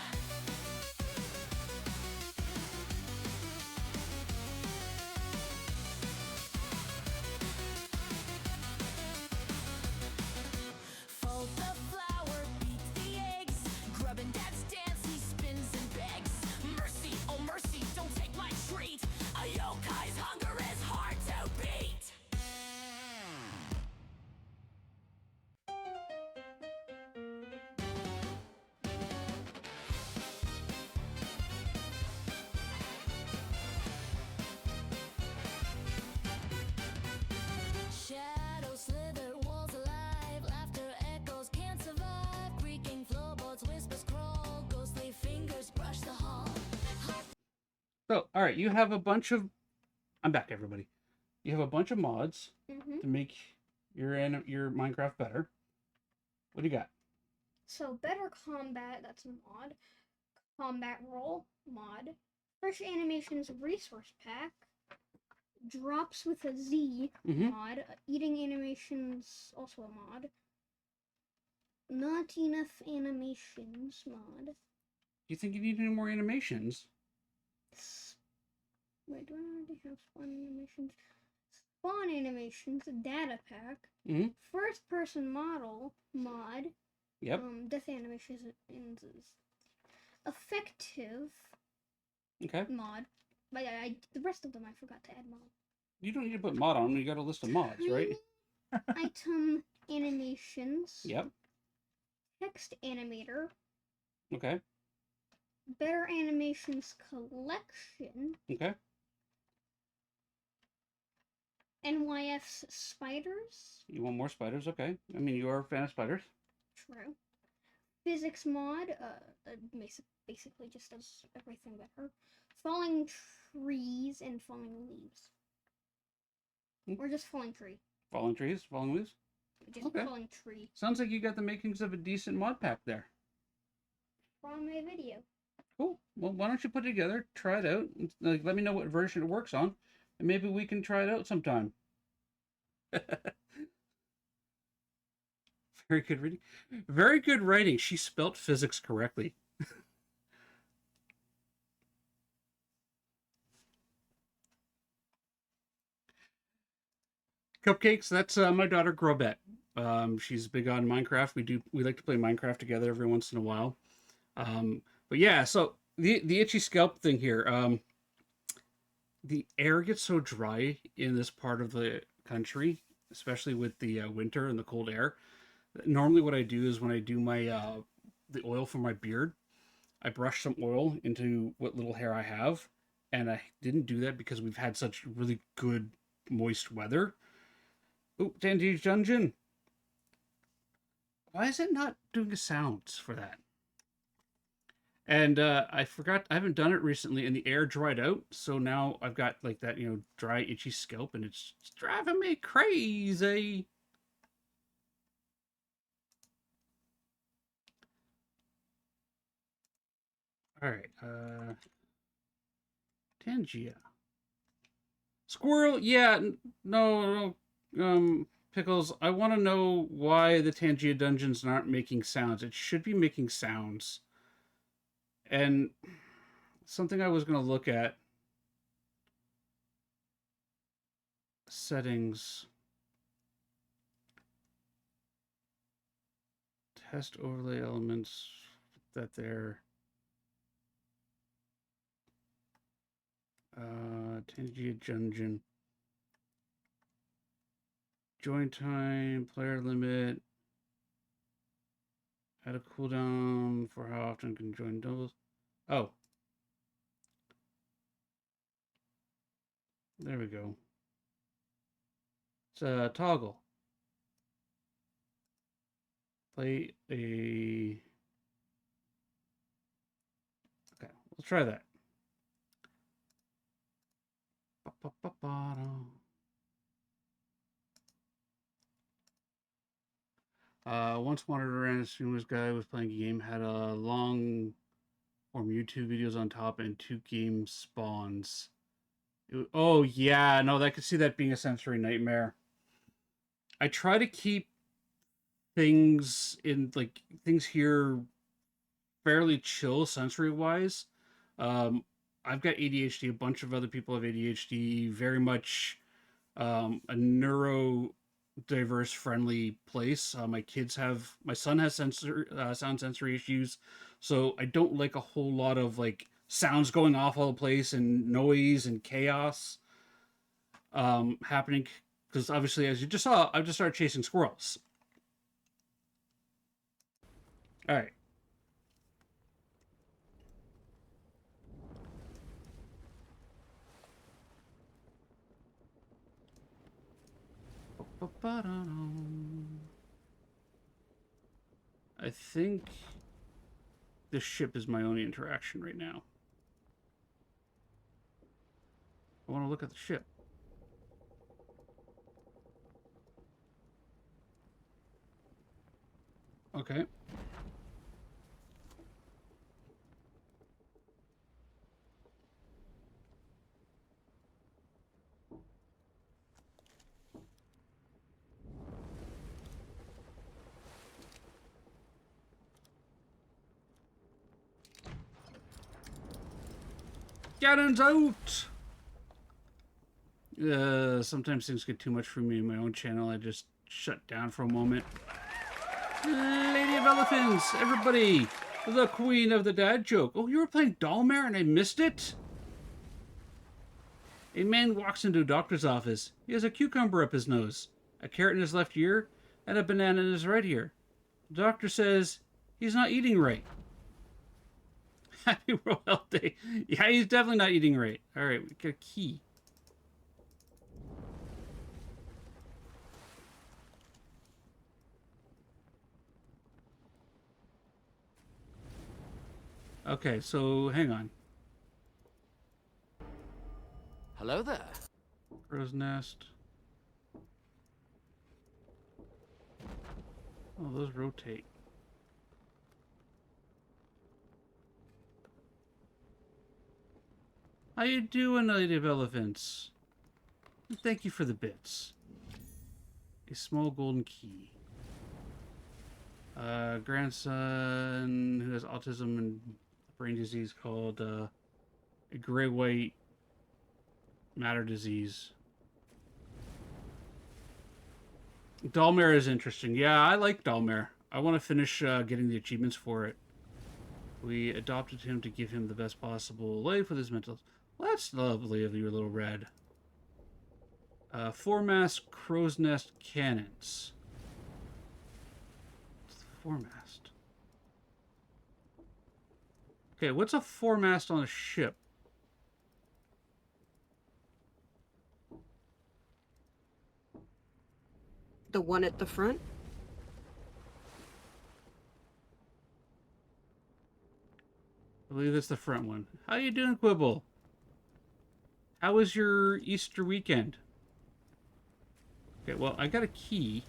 Fold the flour, beat the eggs. Grubbin' Dad's dance, he spins and begs. Mercy, oh mercy, don't take my treat. So, all right, you have a bunch of. I'm back, everybody. You have a bunch of mods Mm-hmm. to make your Minecraft better. What do you got? So better combat, that's a mod. Combat roll, mod. Fresh animations resource pack. Drops with a Z, Mm-hmm. mod. Eating animations, also a mod. Not enough animations, mod. Do you think you need any more animations? Wait, do I already have spawn animations? Spawn animations, data pack. Mm-hmm. First person model, mod. Yep. Death animations is effective Okay. mod. But the rest of them I forgot to add mod. You don't need to put mod on them. You got a list of mods, right? Item animations. Yep. Text animator. Okay. Better animations collection. Okay. NYF's spiders. You want more spiders? Okay. I mean, you are a fan of spiders. True. Physics mod. Basically just does everything better. Falling trees and falling leaves. Or just falling tree. Falling trees, falling leaves. Just Okay. falling tree. Sounds like you got the makings of a decent mod pack there. From a video. Cool. Well, why don't you put it together, try it out, and, like, let me know what version it works on, and maybe we can try it out sometime. Very good reading. Very good writing. She spelt physics correctly. Cupcakes, that's my daughter Grobet. She's big on Minecraft. We like to play Minecraft together every once in a while. But yeah, so the itchy scalp thing here. The air gets so dry in this part of the country, especially with the winter and the cold air. Normally, what I do is when I do my the oil for my beard, I brush some oil into what little hair I have, and I didn't do that because we've had such really good moist weather. Oh, Dandy's Dungeon. Why is it not doing a sounds for that? And I forgot, I haven't done it recently, and the air dried out, so now I've got like that, dry, itchy scalp, and it's driving me crazy. All right, Tangia. Squirrel, yeah, no, Pickles, I want to know why the Tangia dungeons aren't making sounds. It should be making sounds. And something I was going to look at, settings, test overlay elements, put that there. Tangia dungeon. Join time, player limit. Add a cooldown for how often can join doubles. Oh. There we go. It's a toggle. Play a... Okay, let's try that. Once wandered around as soon as guy was playing a game, had a long form YouTube videos on top and 2 game spawns. Oh yeah, no, I could see that being a sensory nightmare. I try to keep things here fairly chill sensory wise. I've got ADHD. A bunch of other people have ADHD. Very much a neurodiverse friendly place. My son has sound sensory issues, so I don't like a whole lot of like sounds going off all the place and noise and chaos happening. Because obviously, as you just saw, I've just started chasing squirrels. All right. I think the ship is my only interaction right now. I want to look at the ship. Okay. Cannons out! Sometimes things get too much for me in my own channel. I just shut down for a moment. Lady of Elephants, everybody! The queen of the dad joke. Oh, you were playing Dollmare and I missed it? A man walks into a doctor's office. He has a cucumber up his nose, a carrot in his left ear, and a banana in his right ear. The doctor says he's not eating right. Happy World Health Day. Yeah, he's definitely not eating right. All right, we got a key. Okay, so hang on. Hello there. Crow's nest. Oh, those rotate. How you doing, Lady of Elephants? Thank you for the bits. A small golden key. Grandson who has autism and brain disease called a gray-white matter disease. Dollmare is interesting. Yeah, I like Dollmare. I want to finish getting the achievements for it. We adopted him to give him the best possible life with his mental... Well, that's lovely of your little red. 4-mast crow's nest cannons. What's the 4-mast? Okay, what's a 4-mast on a ship? The one at the front? I believe that's the front one. How you doing, Quibble? How was your Easter weekend? Okay, well, I got a key,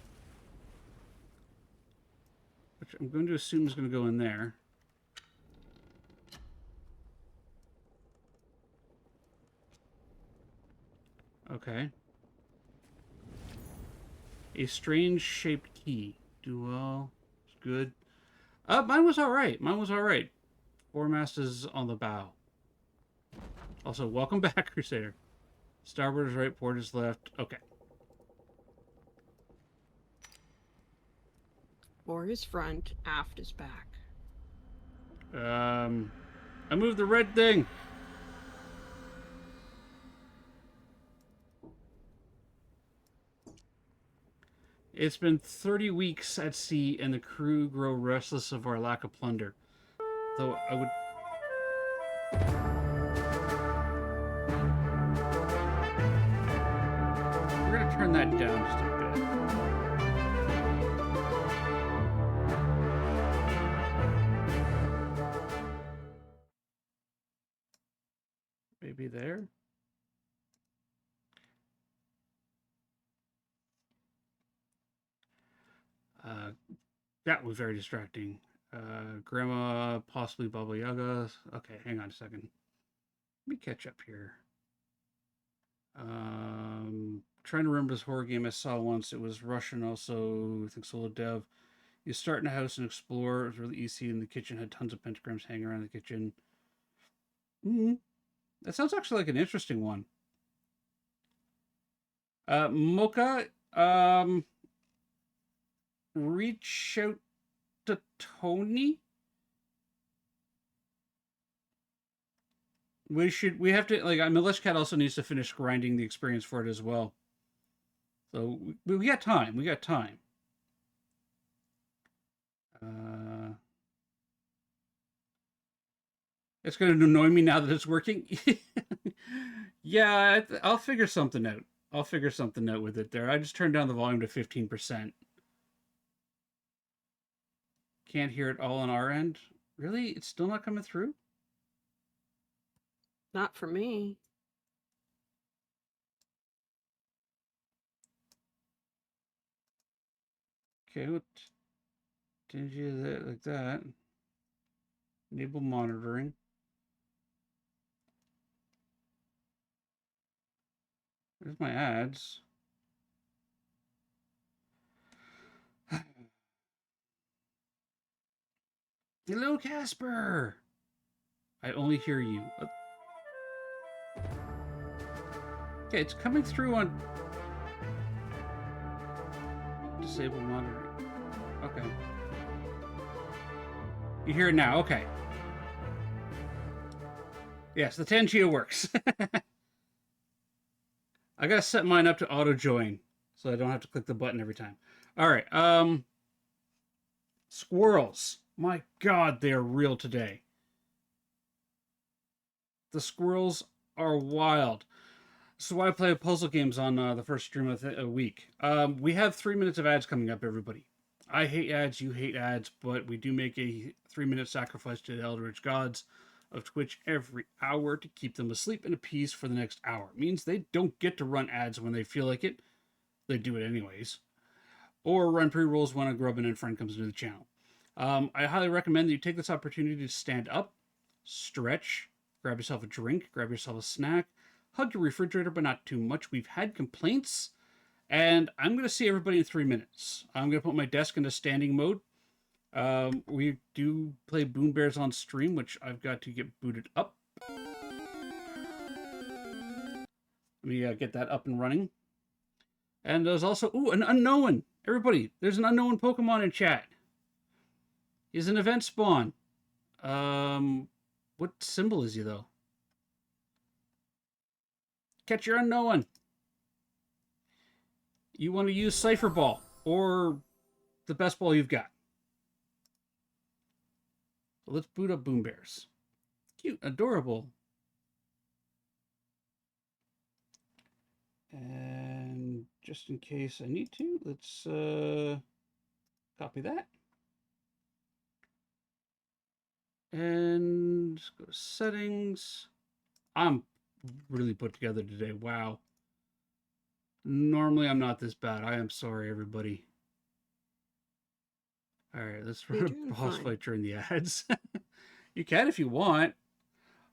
which I'm going to assume is going to go in there. Okay. A strange shaped key. Do well. It's good. Mine was alright. Mine was alright. 4-mast is on the bow. Also, welcome back, Crusader. Starboard is right, port is left. Okay. Fore is front, aft is back. I moved the red thing. It's been 30 weeks at sea, and the crew grow restless of our lack of plunder. Though I would... We're going to turn that down just a bit. Maybe there? That was very distracting. Grandma, possibly Baba Yaga. Okay, hang on a second. Let me catch up here. Trying to remember this horror game I saw once. It was Russian also, I think solo dev. You start in a house and explore. It was really easy, and the kitchen had tons of pentagrams hanging around the kitchen. That sounds actually like an interesting one. Mocha, reach out to Tony. We have to, like, Milish Cat also needs to finish grinding the experience for it as well. So we got time. We got time. It's going to annoy me now that it's working. Yeah, I'll figure something out. I'll figure something out with it there. I just turned down the volume to 15%. Can't hear it all on our end. Really? It's still not coming through? Not for me. Okay, what? Did you that like that? Enable monitoring. There's my ads. Hello, Casper. I only hear you. Okay, it's coming through on disable monitoring. Okay. You hear it now. Okay. Yes, the Tangio works. I gotta set mine up to auto join so I don't have to click the button every time. All right. Squirrels. My God, they are real today. The squirrels are wild. So why I play puzzle games on the first stream of the week. We have 3 minutes of ads coming up, everybody. I hate ads, you hate ads, but we do make a 3-minute sacrifice to the Eldritch Gods of Twitch every hour to keep them asleep and appeased for the next hour. It means they don't get to run ads when they feel like it. They do it anyways. Or run pre-rolls when a grubbin and friend comes into the channel. I highly recommend that you take this opportunity to stand up, stretch, grab yourself a drink, grab yourself a snack, hug your refrigerator, but not too much. We've had complaints, and I'm going to see everybody in 3 minutes. I'm going to put my desk into standing mode. We do play Boom Bears on stream, which I've got to get booted up. Let me get that up and running. And there's also, an unknown. Everybody, there's an unknown Pokemon in chat. He's an event spawn. What symbol is he, though? Catch your unknown. You want to use Cypher Ball or the best ball you've got. So let's boot up Boom Bears. Cute, adorable. And just in case I need to, let's copy that. And go to settings. I'm really put together today. Wow. Normally I'm not this bad. I am sorry, everybody. All right, let's run a boss fight during the ads. You can if you want.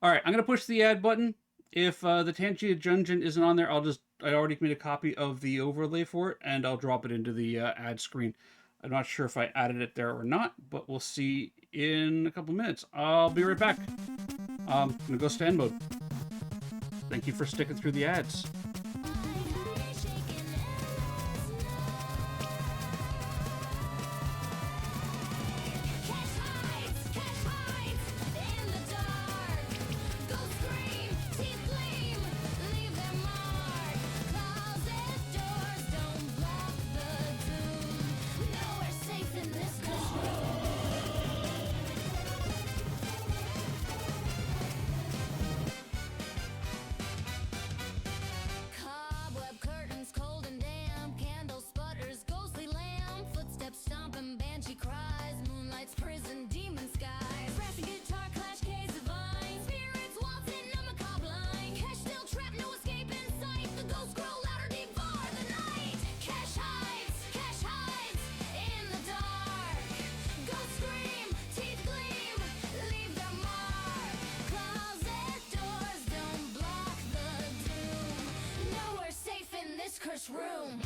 All right, I'm going to push the ad button. If the Tangia Dungeon isn't on there, I already made a copy of the overlay for it, and I'll drop it into the ad screen. I'm not sure if I added it there or not, but we'll see in a couple minutes. I'll be right back. I'm going to go stand mode. Thank you for sticking through the ads. Room.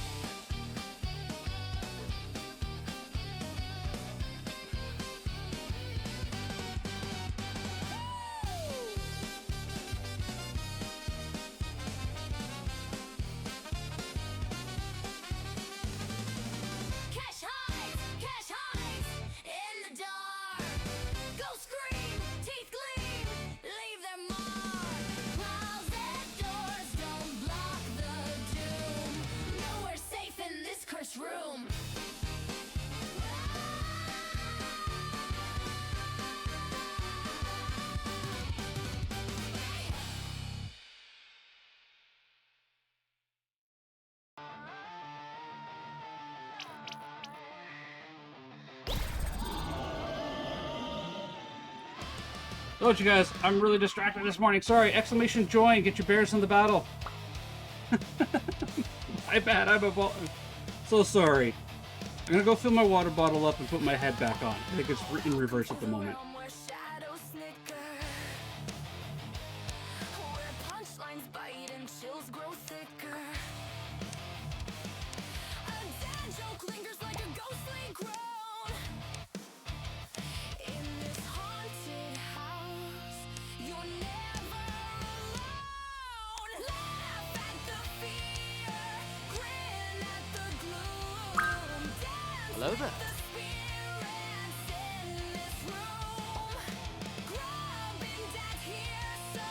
Cash hides in the dark. Go scream, teeth gleam, leave their mark. Closet doors don't block the doom. Nowhere safe in this cursed room. Oh, you guys, I'm really distracted this morning. Sorry, exclamation join, get your bears in the battle. My bad, I'm so sorry. I'm gonna go fill my water bottle up and put my head back on. I think it's in reverse at the moment. Where shadows snicker, where punchlines bite and chills grow thicker. A dad joke lingers like a ghostly groan. In this haunted house, you're never alone. Laugh at the fear, grin at the gloom. Dance Hello there. the spirits in this room. Grubbing death here, so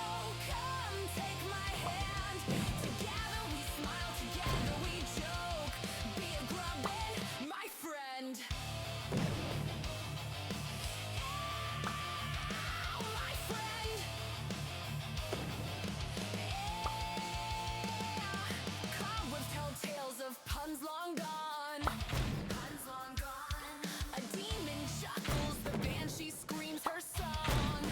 come take my hand. Together we smile, together we joke. Be a grubbin', my friend. My friend. Cobwebs tell tales of puns long gone. Puns long gone. A demon chuckles, the banshee screams her song.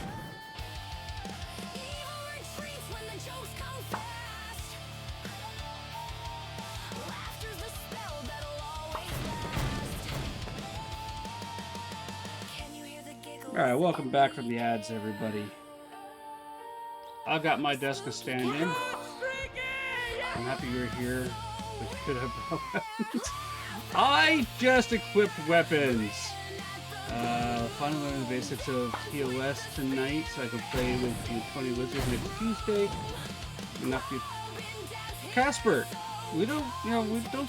Evil retreats when the jokes come fast. Laughter's the spell that'll always last. Can you hear the giggle? All right, welcome back from the ads, everybody. I've got my desk to stand in. I'm happy you're here. We should have brought weapons. I just equipped weapons. Finally learning the basics of TOS tonight, so I can play with E149 Wizards next Tuesday. Enough you, Casper. We don't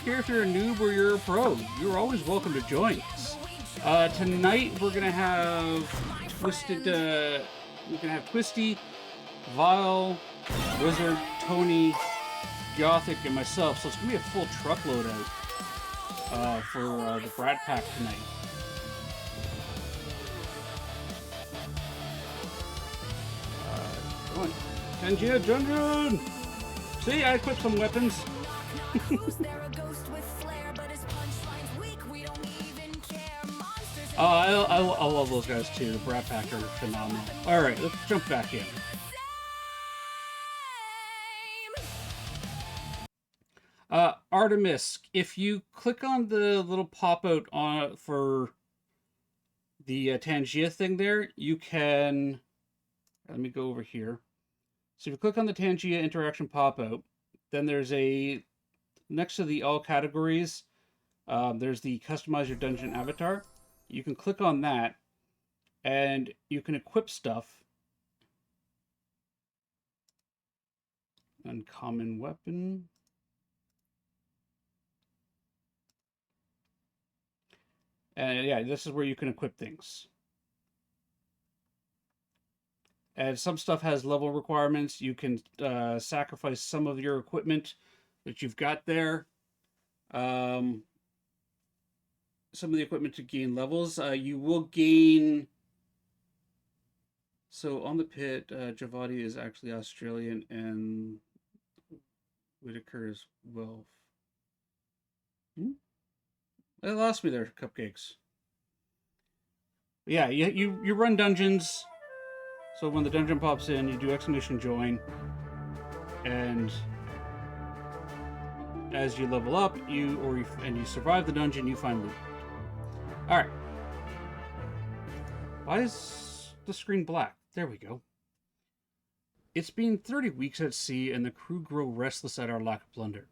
care if you're a noob or you're a pro. You're always welcome to join us. Tonight we're gonna have Twisted. We can have Twisty, Vile, Wizard, Tony, Gothic, and myself. So it's gonna be a full truckload out for the Brat Pack tonight. Come on, Tangia Dungeon. See, I equipped some weapons. I love those guys too. The Brat Pack are phenomenal. All right, let's jump back in. Artemis, if you click on the little pop-out on for the Tangia thing there, you can... Let me go over here. So if you click on the Tangia interaction pop-out, then there's a... Next to the all categories, there's the customize your dungeon avatar. You can click on that, and you can equip stuff. Uncommon weapon. And yeah, this is where you can equip things. And some stuff has level requirements. You can sacrifice some of your equipment that you've got there. Some of the equipment to gain levels. You will gain... So on the pit, Javadi is actually Australian and Whitaker is Welsh. They lost me there, cupcakes. Yeah, you run dungeons. So when the dungeon pops in, you do exclamation join, and as you level up, you survive the dungeon, you find loot. All right. Why is the screen black? There we go. It's been 30 weeks at sea, and the crew grow restless at our lack of plunder.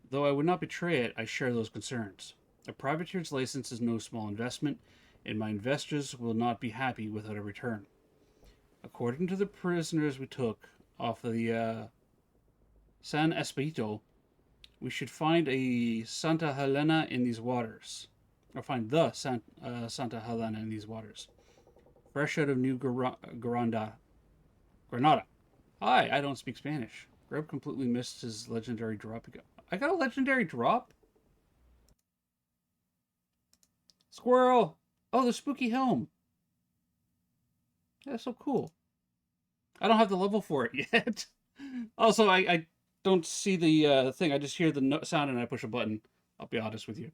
Though I would not betray it, I share those concerns. A privateer's license is no small investment, and my investors will not be happy without a return. According to the prisoners we took off of the San Espirito, we should find a Santa Helena in these waters. Or find the Santa Helena in these waters. Fresh out of New Granada. Hi, I don't speak Spanish. Grub completely missed his legendary drop. I got a legendary drop? Squirrel! Oh, the spooky helm. That's so cool. I don't have the level for it yet. Also, I don't see the thing. I just hear the sound and I push a button. I'll be honest with you.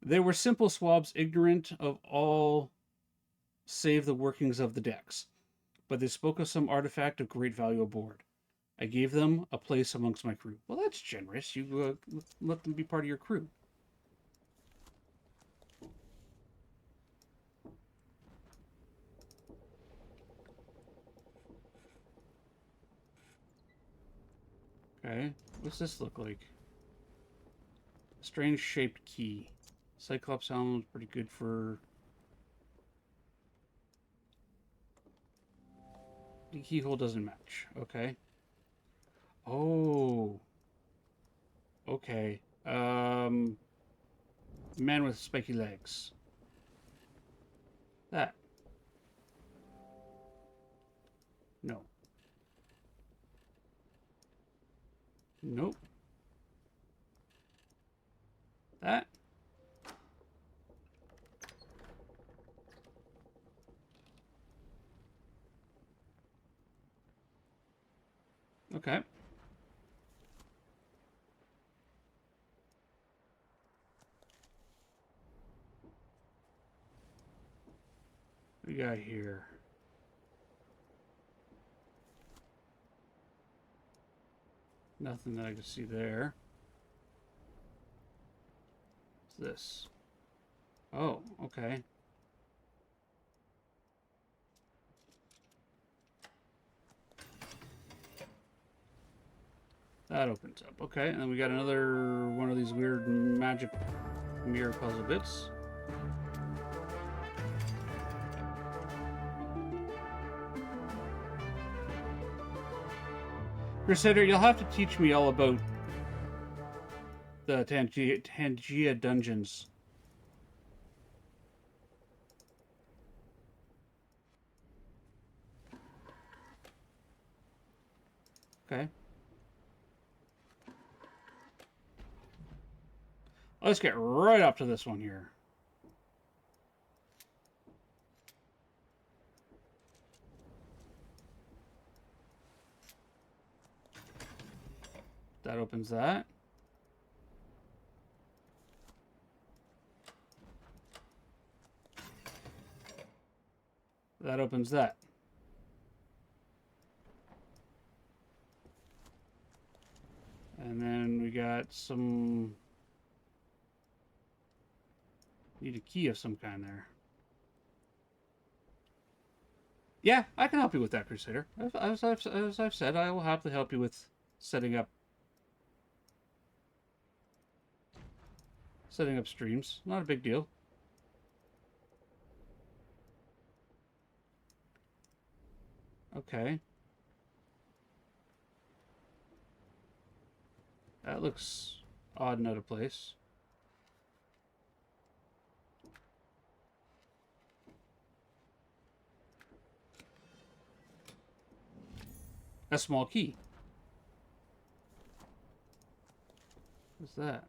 They were simple swabs, ignorant of all save the workings of the decks. But they spoke of some artifact of great value aboard. I gave them a place amongst my crew. Well, that's generous. You let them be part of your crew. Okay, what's this look like? A strange shaped key. Cyclops helm is pretty good for... The keyhole doesn't match. Okay. Oh. Okay. Man with spiky legs. That. No. Nope. That. Okay. What do we got here? Nothing that I can see there. What's this? Oh, okay. That opens up. Okay, and then we got another one of these weird magic mirror puzzle bits. Crusader, you'll have to teach me all about the Tangia dungeons. Okay. Let's get right up to this one here. That opens that. That opens that. And then we got some... Need a key of some kind there. Yeah, I can help you with that, Crusader. As I've said, I will happily help you with setting up streams. Not a big deal. Okay. That looks odd and out of place. A small key. What's that?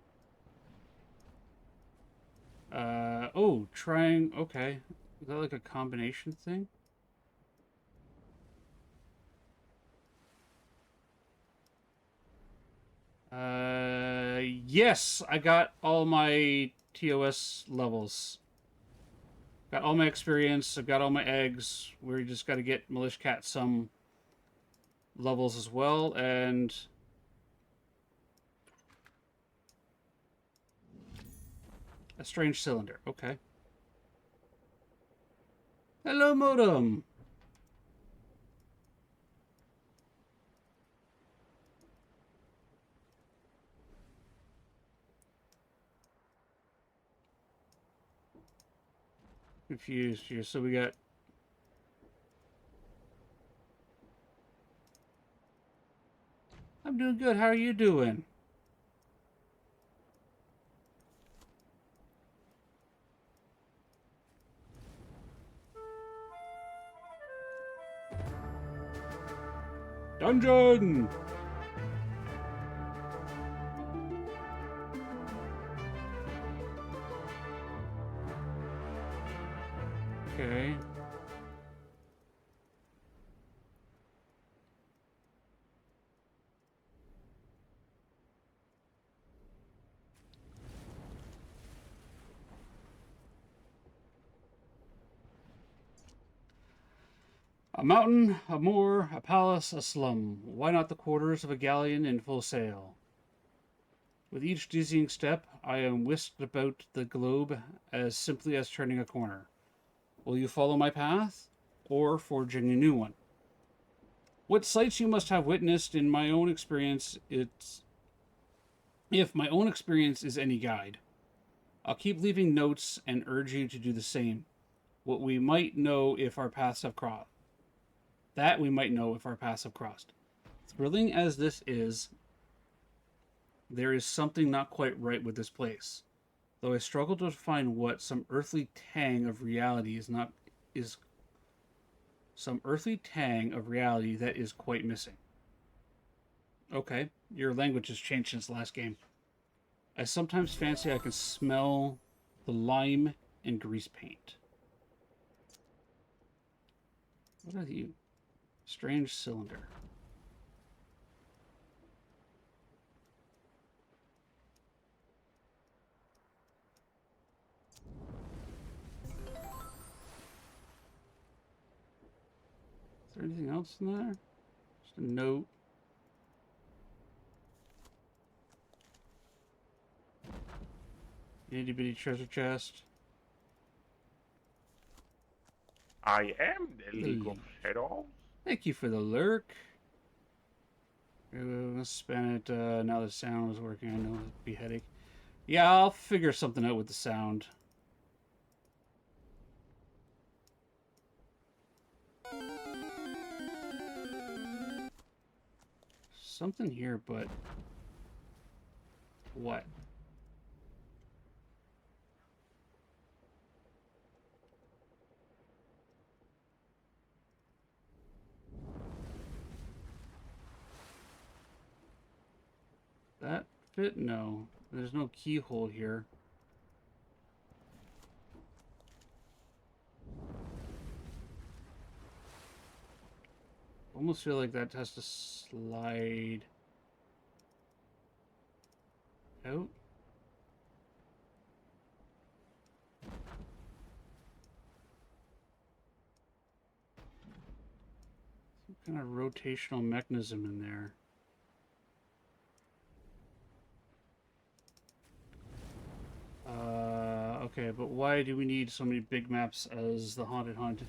Oh, trying... Okay. Is that like a combination thing? Yes! I got all my TOS levels. Got all my experience. I've got all my eggs. We just got to get Militia Cat some levels as well, and... A strange cylinder. Okay. Hello, modem! Confused here. So we got... I'm doing good. How are you doing? Dungeon! Okay. A mountain, a moor, a palace, a slum. Why not the quarters of a galleon in full sail? With each dizzying step, I am whisked about the globe as simply as turning a corner. Will you follow my path, or forge a new one? What sights you must have witnessed in my own experience, if my own experience is any guide. I'll keep leaving notes and urge you to do the same. What we might know if our paths have crossed. That we might know if our paths have crossed. Thrilling as this is, there is something not quite right with this place. Though I struggle to find what some earthly tang of reality that is quite missing. Okay, your language has changed since the last game. I sometimes fancy I can smell the lime and grease paint. What are you? Strange cylinder. Is there anything else in there? Just a note. Itty bitty treasure chest. I am the League of Hey. Shadows. Thank you for the lurk. Let's spin it. Now the sound is working. I know it'd be a headache. Yeah, I'll figure something out with the sound. Something here, but what? That fit? No. There's no keyhole here. Almost feel like that has to slide out. Some kind of rotational mechanism in there. Okay, but why do we need so many big maps as the Haunted Hunt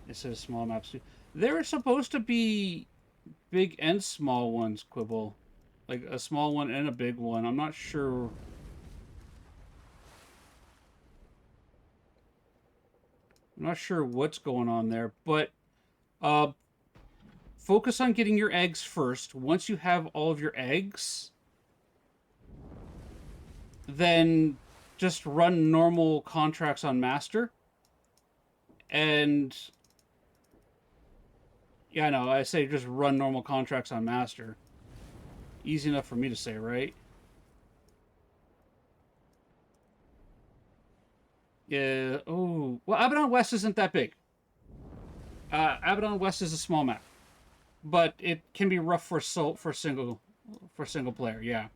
instead of small maps too? There are supposed to be big and small ones, Quibble. Like a small one and a big one. I'm not sure. I'm not sure what's going on there, but focus on getting your eggs first. Once you have all of your eggs, then just run normal contracts on Master. And yeah, no, I say just run normal contracts on Master. Easy enough for me to say, right? Yeah. Oh, well, Abaddon West isn't that big. Abaddon West is a small map, but it can be rough for single player. Yeah.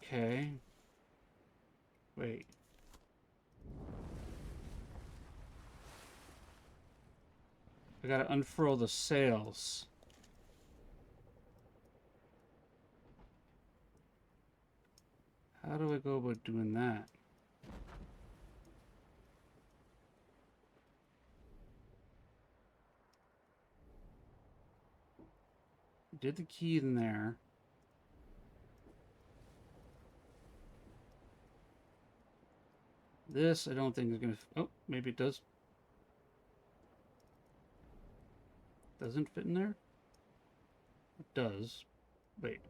Okay. Wait. I gotta unfurl the sails. How do I go about doing that? Did the key in there. This, I don't think is gonna... Oh, maybe it does. Doesn't fit in there? It does. Wait.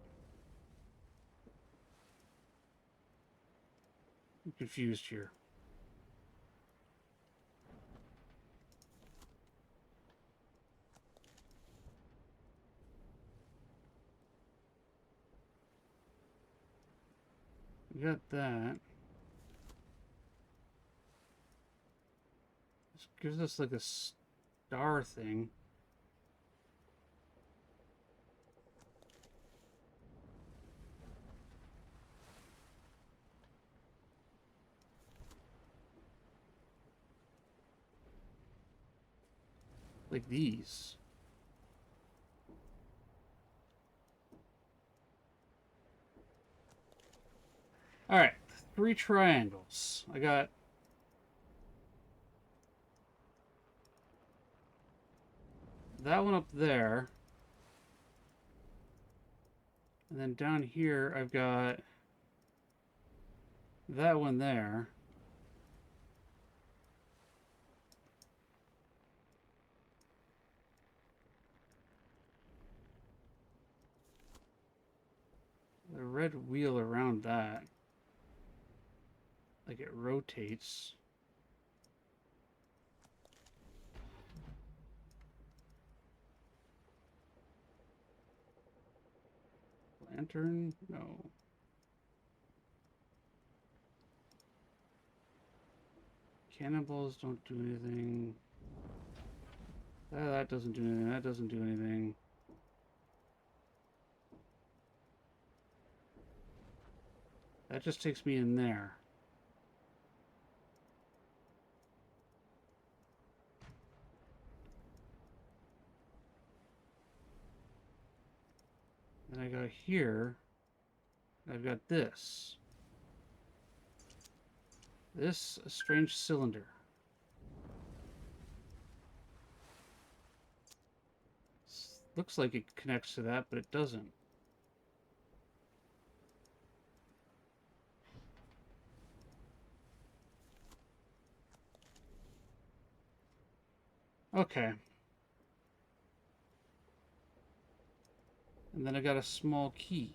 I'm confused here. We got that. This gives us like a star thing. like these. All right, 3 triangles. I got that one up there. And then down here, I've got that one there. The red wheel around that. Like it rotates. Lantern? No. Cannonballs don't do anything. That doesn't do anything. That doesn't do anything. That just takes me in there. Then I go here. I've got this. This strange cylinder. Looks like it connects to that, but it doesn't. Okay. And then I got a small key.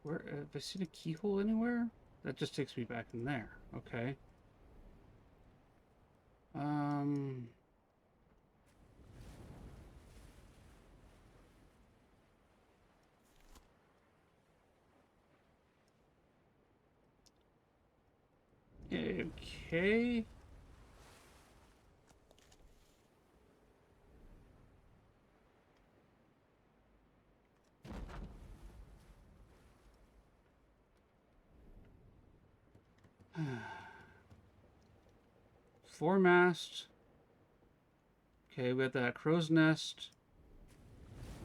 Where have I seen a keyhole anywhere? That just takes me back in there. Okay. Okay. Foremast. Okay, we got that crow's nest,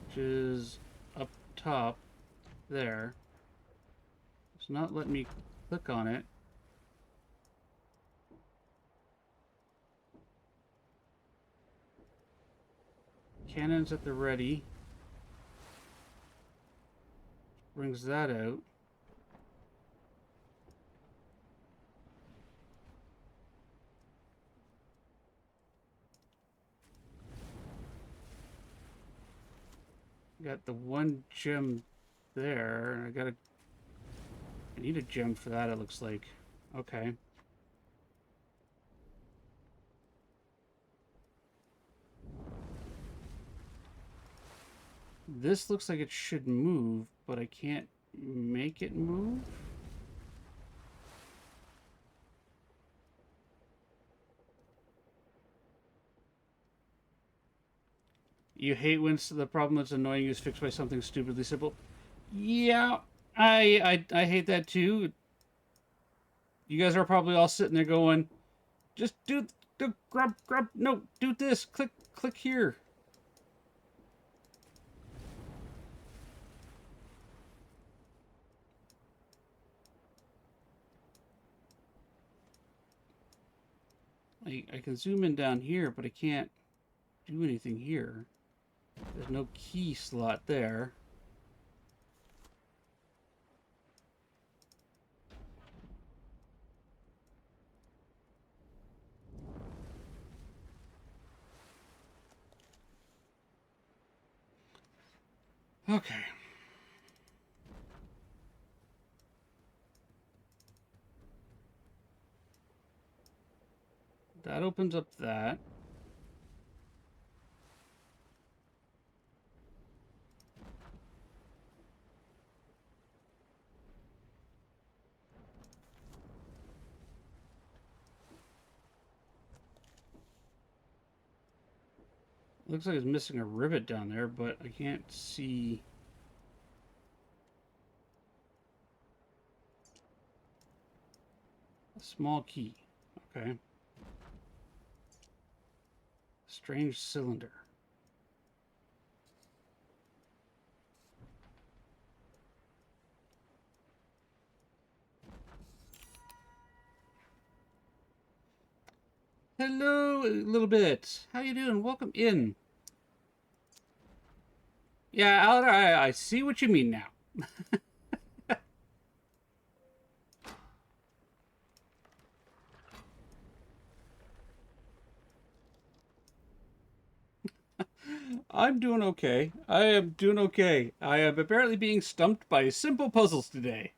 which is up top there. It's not letting me click on it. Cannons at the ready. Brings that out. Got the one gem there. I need a gem for that, it looks like. Okay. This looks like it should move, but I can't make it move. You hate when the problem that's annoying you is fixed by something stupidly simple. Yeah, I hate that too. You guys are probably all sitting there going, just do grab, no, do this, click here. I can zoom in down here, but I can't do anything here. There's no key slot there. Okay. That opens up that. Looks like it's missing a rivet down there, but I can't see. A small key. Okay. Strange cylinder. Hello, a little bit. How you doing? Welcome in. Yeah, I see what you mean now. I'm doing okay. I am doing okay. I am apparently being stumped by simple puzzles today.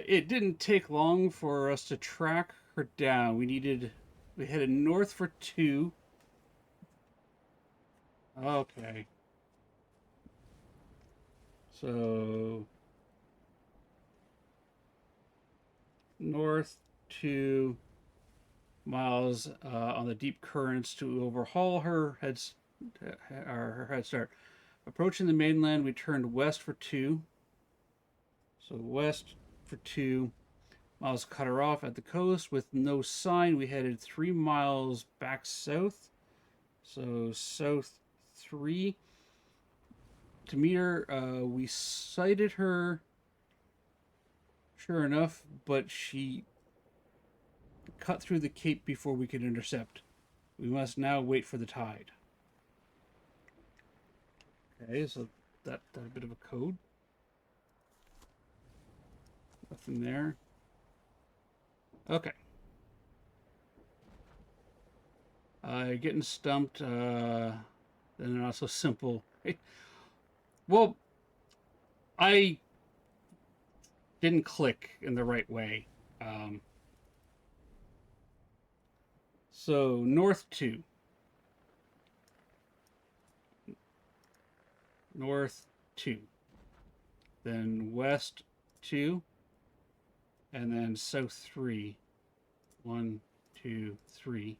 It didn't take long for us to track her down. We headed north for 2. Okay. So, north 2 miles on the deep currents to overhaul her her head start. Approaching the mainland, we turned west for 2. So west for 2 miles, cut her off at the coast with no sign. We headed 3 miles back south. So south 3. To meet her, we sighted her. Sure enough, but she cut through the cape before we could intercept. We must now wait for the tide. Okay, so that a bit of a code. Nothing there. Okay. Getting stumped. Then not so simple. Well, I didn't click in the right way. So north 2. North 2. Then west 2. And then south 3. 1, 2, 3.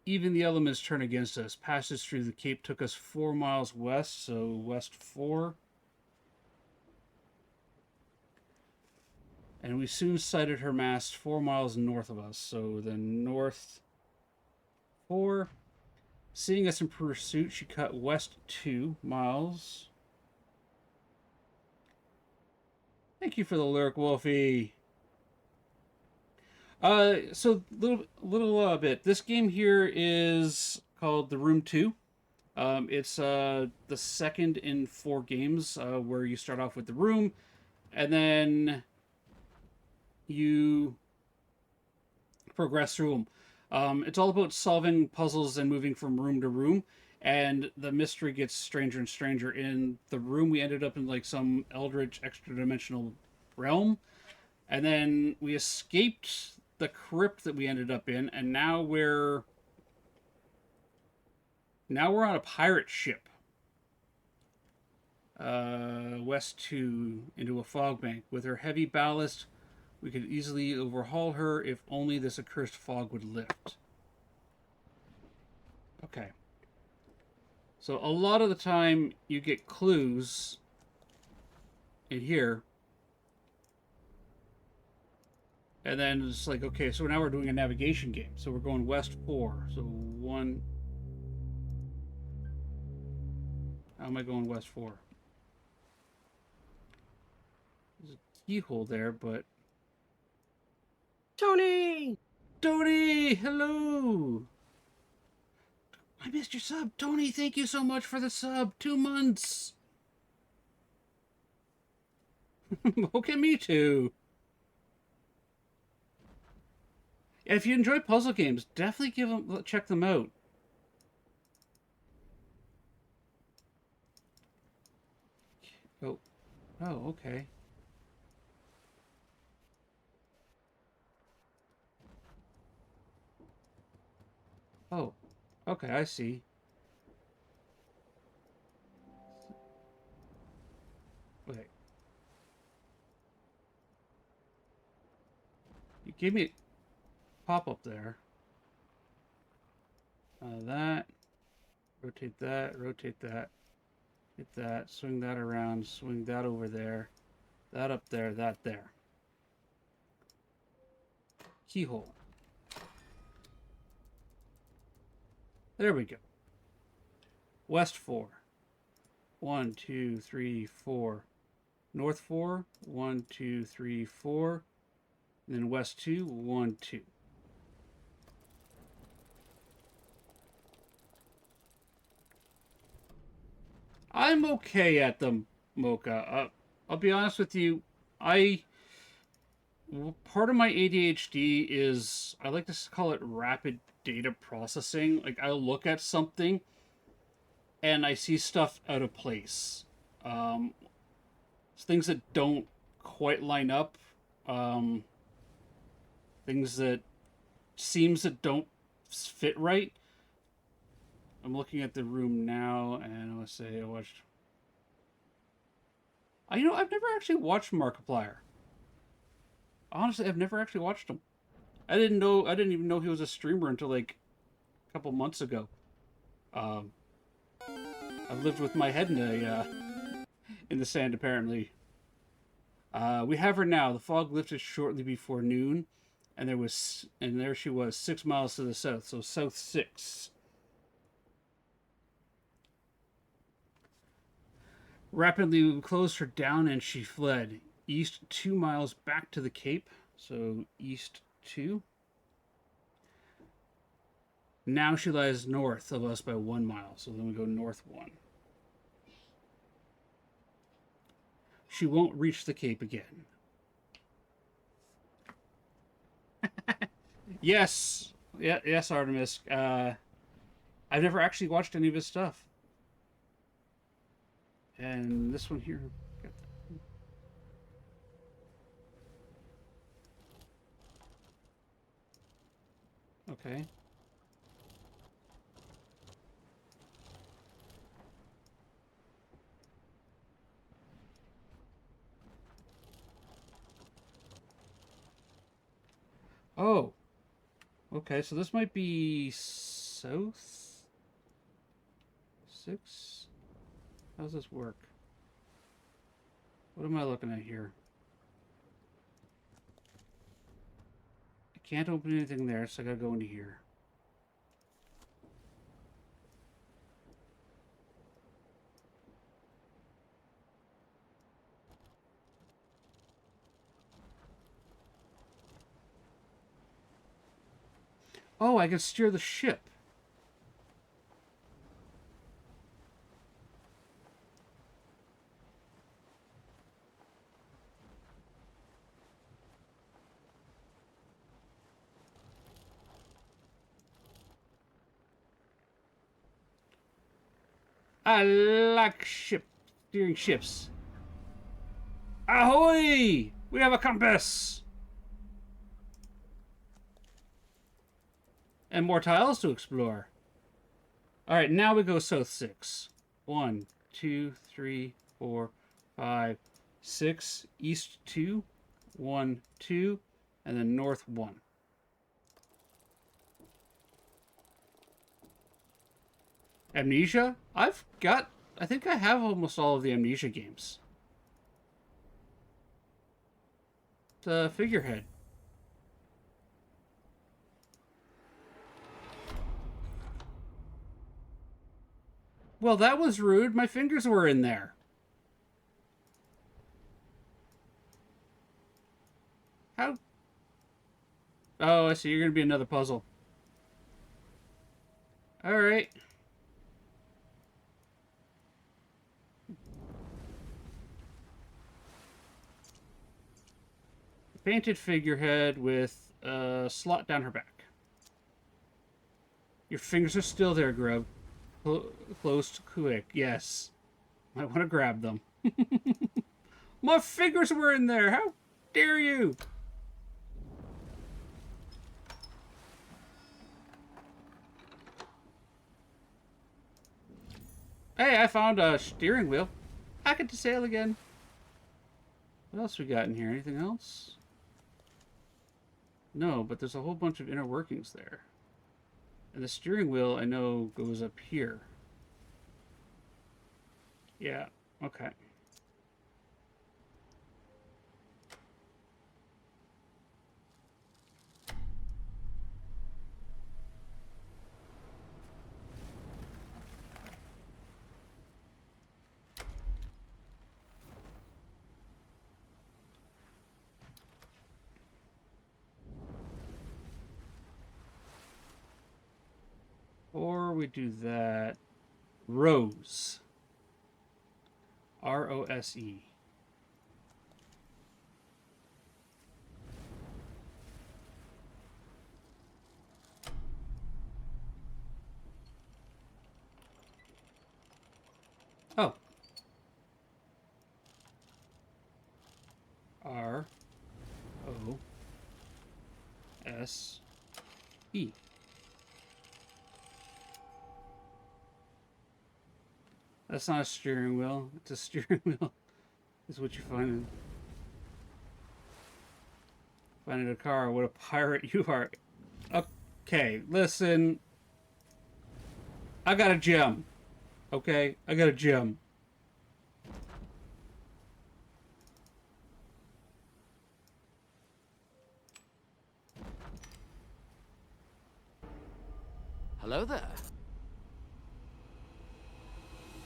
Even the elements turn against us. Passage through the Cape took us 4 miles west, so west 4. And we soon sighted her mast 4 miles north of us, so then north 4. Seeing us in pursuit, she cut west 2 miles. Thank you for the lyric, Wolfie. So little bit. This game here is called The Room 2. It's the second in 4 games where you start off with the room, and then you progress through them. It's all about solving puzzles and moving from room to room, and the mystery gets stranger and stranger. In the room, we ended up in like some eldritch extra-dimensional realm, and then we escaped the crypt that we ended up in, and now we're on a pirate ship. West 2 into a fog bank. With her heavy ballast, we could easily overhaul her if only this accursed fog would lift. Okay. So a lot of the time you get clues in here. And then it's like, okay, so now we're doing a navigation game. So we're going west 4. So 1. How am I going west 4? There's a keyhole there, but... Tony! Tony! Hello! I missed your sub. Tony, thank you so much for the sub. 2 months. Okay, me too. If you enjoy puzzle games, definitely check them out. Oh, okay. Oh, okay, I see. You gave me a pop-up there. That. Rotate that. Rotate that. Hit that. Swing that around. Swing that over there. That up there. That there. Keyhole. There we go. West 4. 1, 2, 3, 4. North 4. 1, 2, 3, 4. And then west 2. 1, 2. I'm okay at them, Mocha. I'll be honest with you. Part of my ADHD is, I like to call it rapid data processing. Like, I look at something and I see stuff out of place. Things that don't quite line up. Things that don't fit right. I'm looking at the room now, and I want to say I watched. I've never actually watched Markiplier. Honestly, I've never actually watched him. I didn't even know he was a streamer until like a couple months ago. I've lived with my head in the sand apparently. We have her now. The fog lifted shortly before noon, and there she was, 6 miles to the south, so south 6. Rapidly we closed her down and she fled. East 2 miles back to the Cape. So east 2. Now she lies north of us by 1 mile. So then we go north 1. She won't reach the Cape again. Yes. Yeah, yes, Artemis. I've never actually watched any of his stuff. And this one here. Okay. Oh. Okay, so this might be south 6. How does this work? What am I looking at here? I can't open anything there, so I gotta go into here. Oh, I can steer the ship. I like steering ships. Ahoy! We have a compass! And more tiles to explore. Alright, now we go south 6. 1, 2, 3, 4, 5, 6. East 2. 1, 2. And then north 1. Amnesia? I think I have almost all of the Amnesia games. The figurehead. Well, that was rude. My fingers were in there. How? Oh, I see. You're going to be another puzzle. All right. Painted figurehead with a slot down her back. Your fingers are still there, Grub. Close to quick. Yes. I want to grab them. My fingers were in there. How dare you? Hey, I found a steering wheel. I get to sail again. What else we got in here? Anything else? No, but there's a whole bunch of inner workings there. And the steering wheel, I know, goes up here. Yeah, okay. Or we do that. Rose. R-O-S-E. Oh. R-O-S-E. That's not a steering wheel. It's a steering wheel. Is what you find in a car. What a pirate you are. Okay, listen. I got a gem. Okay? I got a gem. Hello there.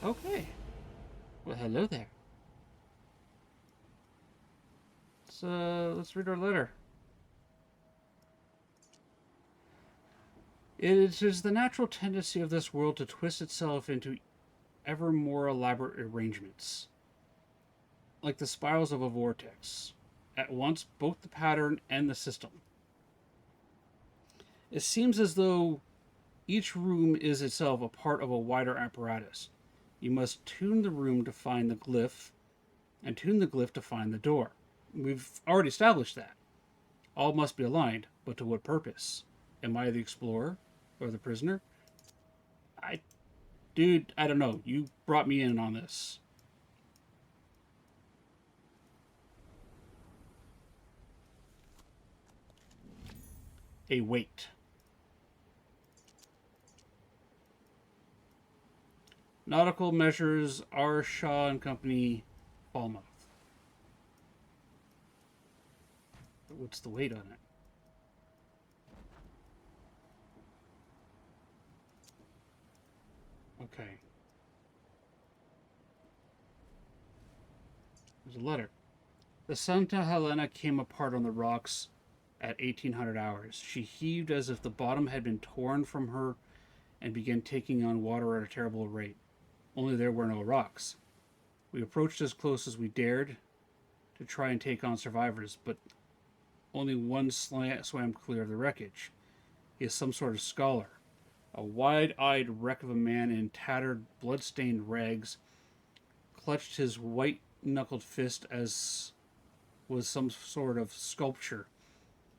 Okay. Well, hello there. Let's read our letter. It is the natural tendency of this world to twist itself into ever more elaborate arrangements, like the spirals of a vortex, at once both the pattern and the system. It seems as though each room is itself a part of a wider apparatus. You must tune the room to find the glyph, and tune the glyph to find the door. We've already established that. All must be aligned, but to what purpose? Am I the explorer? Or the prisoner? Dude, I don't know. You brought me in on this. A weight. Nautical measures R. Shaw and Company, Falmouth. What's the weight on it? Okay. There's a letter. The Santa Helena came apart on the rocks at 1800 hours. She heaved as if the bottom had been torn from her and began taking on water at a terrible rate. Only there were no rocks. We approached as close as we dared to try and take on survivors, but only one swam clear of the wreckage. He is some sort of scholar. A wide-eyed wreck of a man in tattered, blood-stained rags clutched his white-knuckled fist as was some sort of sculpture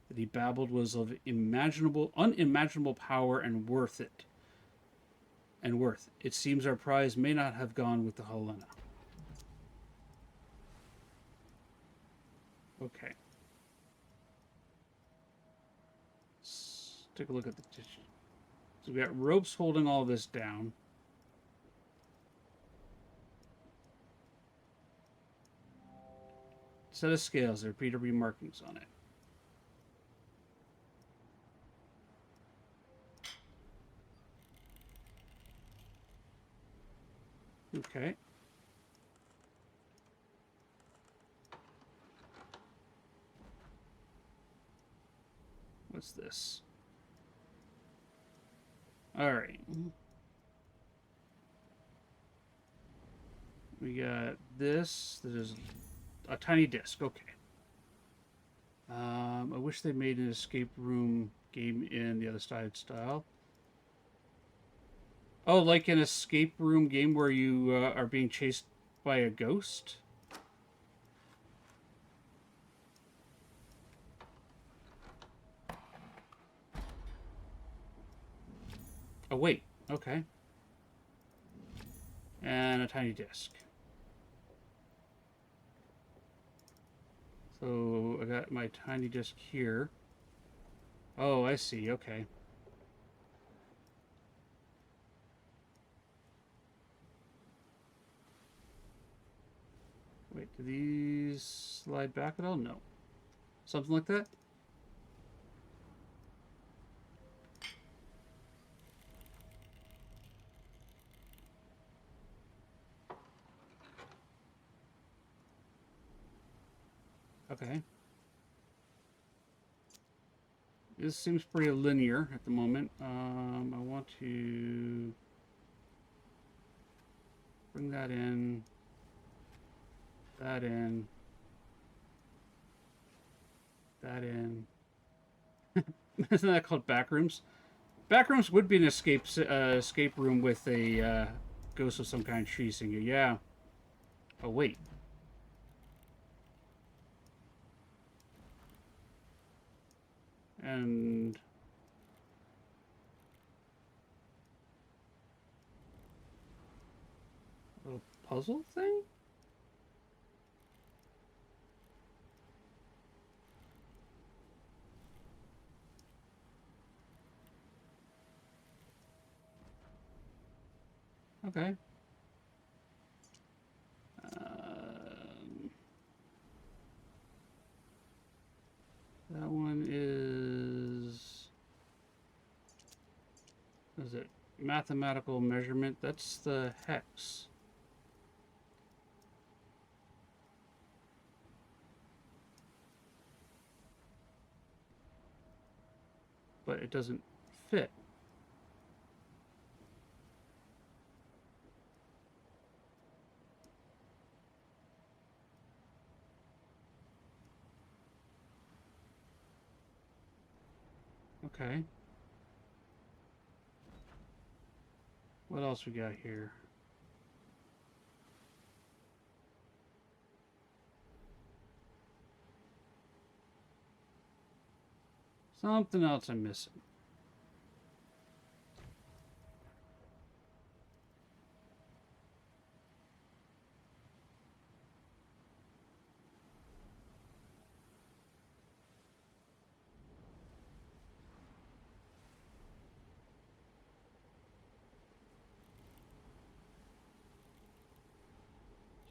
that he babbled was of unimaginable power and worth. It seems our prize may not have gone with the Helena. Okay. Let's take a look at the tissue. So we got ropes holding all this down. Set of scales. There are PW markings on it. Okay. What's this? All right. We got this. There's a tiny disc. Okay. I wish they made an escape room game in the other side style. Oh, like an escape room game where you are being chased by a ghost? Oh, wait. Okay. And a tiny disc. So I got my tiny disc here. Oh, I see. Okay. Wait, do these slide back at all? No. Something like that? Okay. This seems pretty linear at the moment. I want to bring that in, that in, that in. Isn't that called backrooms? Backrooms would be an escape room with a ghost of some kind chasing you. Yeah. Oh wait. And a little puzzle thing? Okay. That one is... What is it? Mathematical measurement. That's the hex. But it doesn't fit. Okay. What else we got here? Something else I'm missing.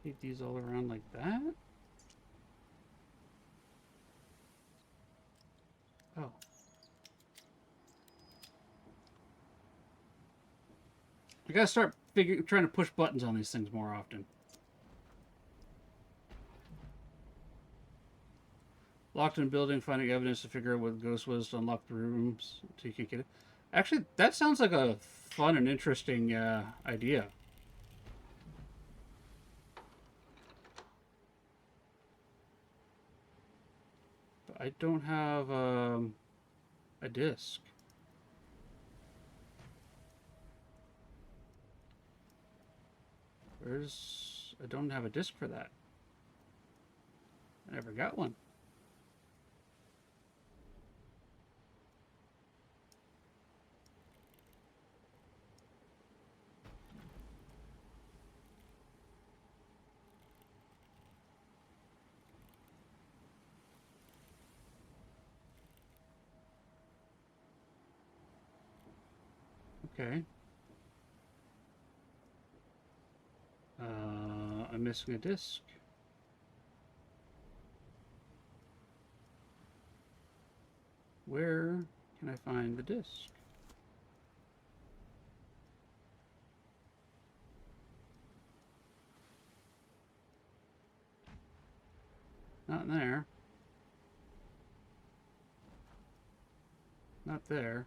Keep these all around like that? Oh. I gotta start trying to push buttons on these things more often. Locked in a building, finding evidence to figure out what the ghost was to unlock the rooms so you can get it. Actually, that sounds like a fun and interesting idea. But I don't have a disc. I don't have a disc for that. I never got one. Okay. I'm missing a disc. Where can I find the disc? Not in there. Not there.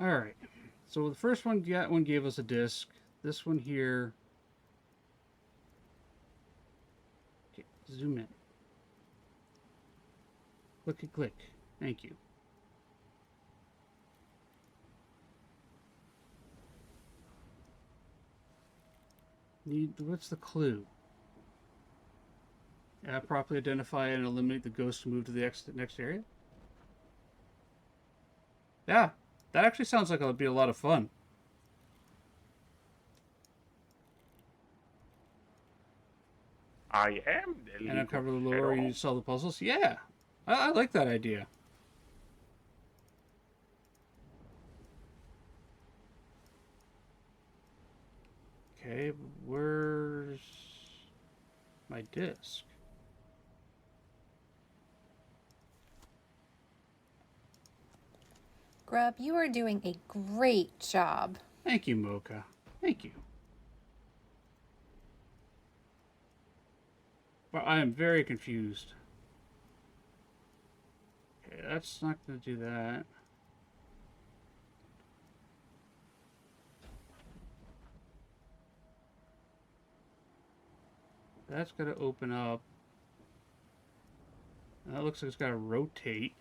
Alright. So the first one gave us a disc. This one here. Okay, zoom in. Clicky click. Thank you. What's the clue? Properly identify and eliminate the ghost to move to the next area? Yeah, that actually sounds like it'll be a lot of fun. I am the And League uncover the of lore, you Shadow. solve the puzzles. Yeah, I like that idea. Okay, where's my disc? Grub, you are doing a great job. Thank you, Mocha. Thank you. But I am very confused. Okay, that's not going to do that. That's got to open up. And that looks like it's got to rotate.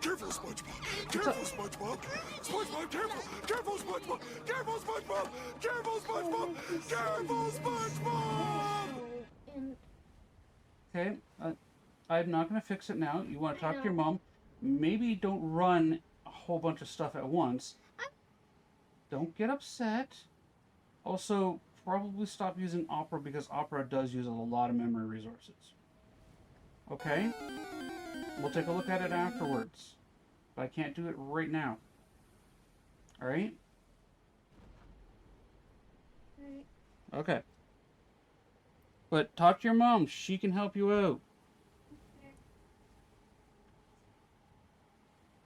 Careful, SpongeBob! Careful, SpongeBob! SpongeBob, careful! Careful, SpongeBob! Careful, SpongeBob! Careful, SpongeBob! Careful, SpongeBob! And Okay, I'm not going to fix it now. You want to talk to your No. mom. Maybe don't run a whole bunch of stuff at once. Don't get upset. Also, probably stop using Opera because Opera does use a lot of memory resources. Okay? We'll take a look at it afterwards. But I can't do it right now. Alright? Right. Okay. But talk to your mom. She can help you out.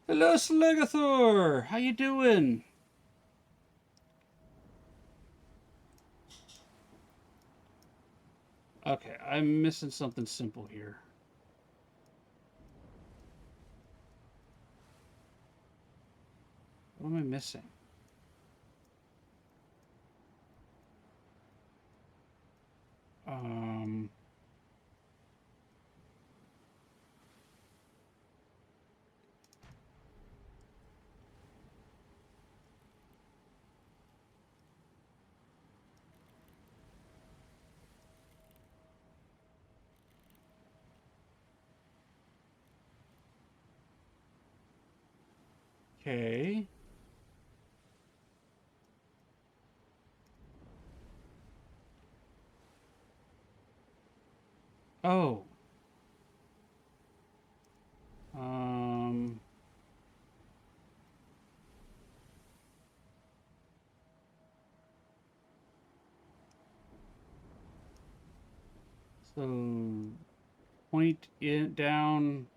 Hello, Slegathor! How you doing? Okay, I'm missing something simple here. What am I missing? Um... Okay. Oh. Um... So... Point it down,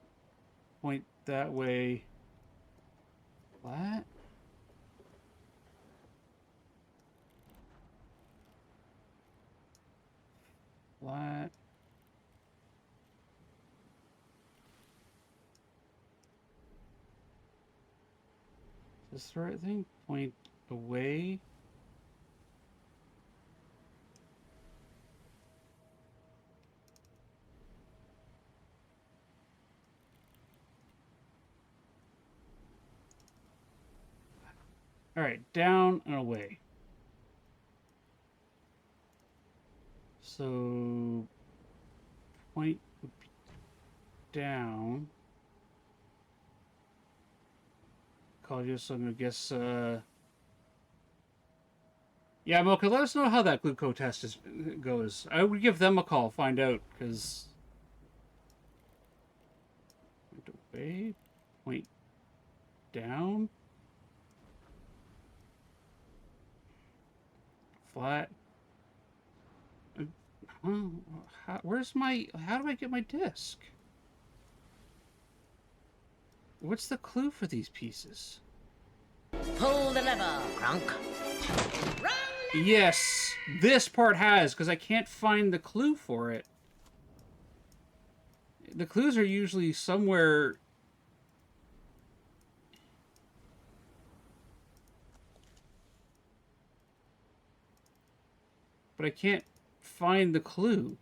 point that way. Flat? Flat. Is this the right thing? Point away. Alright, down and away. So point would be down. Call you, so I'm gonna guess yeah, Mocha, let us know how that glucose test goes. I would give them a call, find out, because point away, point down, flat. Where's my? How do I get my disc? What's the clue for these pieces? Pull the lever, Kronk. Yes, this part has, because I can't find the clue for it. The clues are usually somewhere. But I can't find the clue.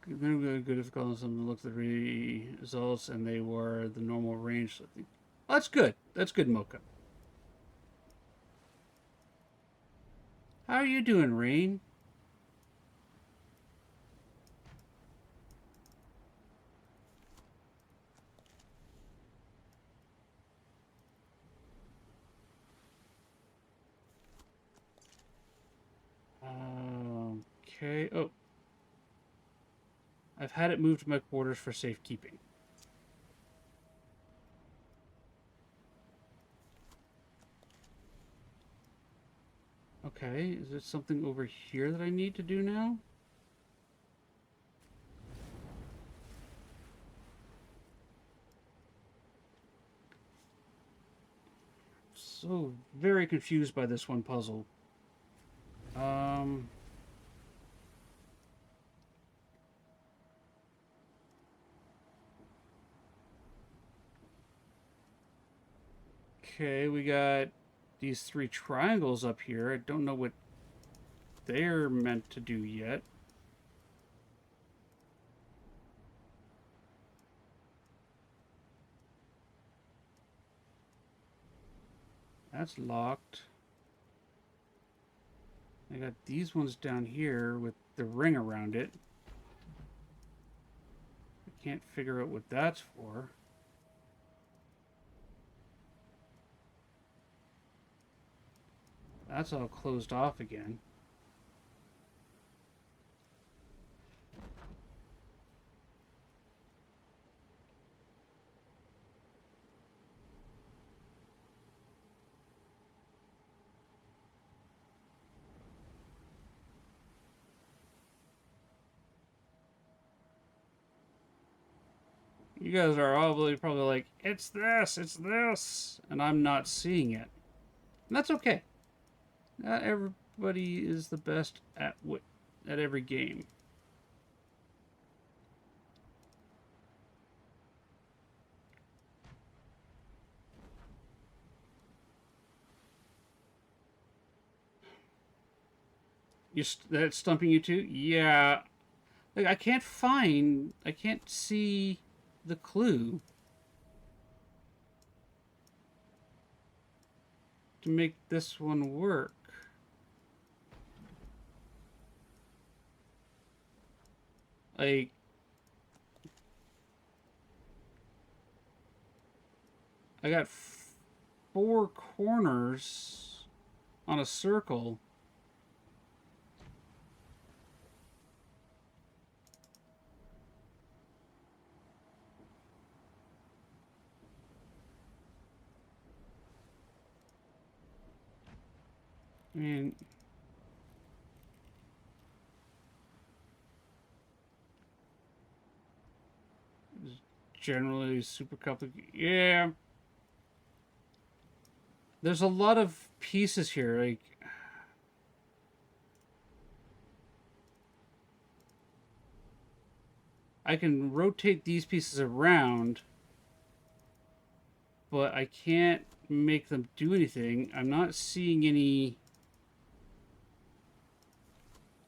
Good if calling something to look at the results and they were the normal range. So I think that's good. That's good, Mocha. How are you doing, Rain? Okay. Oh. I've had it moved to my quarters for safekeeping. Okay, is there something over here that I need to do now? So very confused by this one puzzle. Okay, we got these 3 triangles up here. I don't know what they're meant to do yet. That's locked. I got these ones down here with the ring around it. I can't figure out what that's for. That's all closed off again. You guys are probably like, it's this, and I'm not seeing it. And that's okay. Not everybody is the best at every game. That's stumping you too? Yeah. Like, I can't see the clue to make this one work. Like, I got 4 corners on a circle. I mean, it's generally super complicated. Yeah. There's a lot of pieces here. Like, I can rotate these pieces around, but I can't make them do anything. I'm not seeing any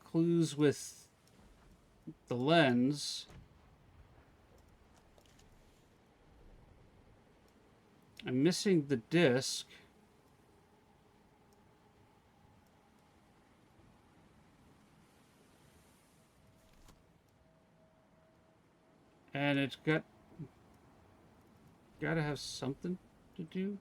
clues with the lens. I'm missing the disc. And it's gotta have something to do.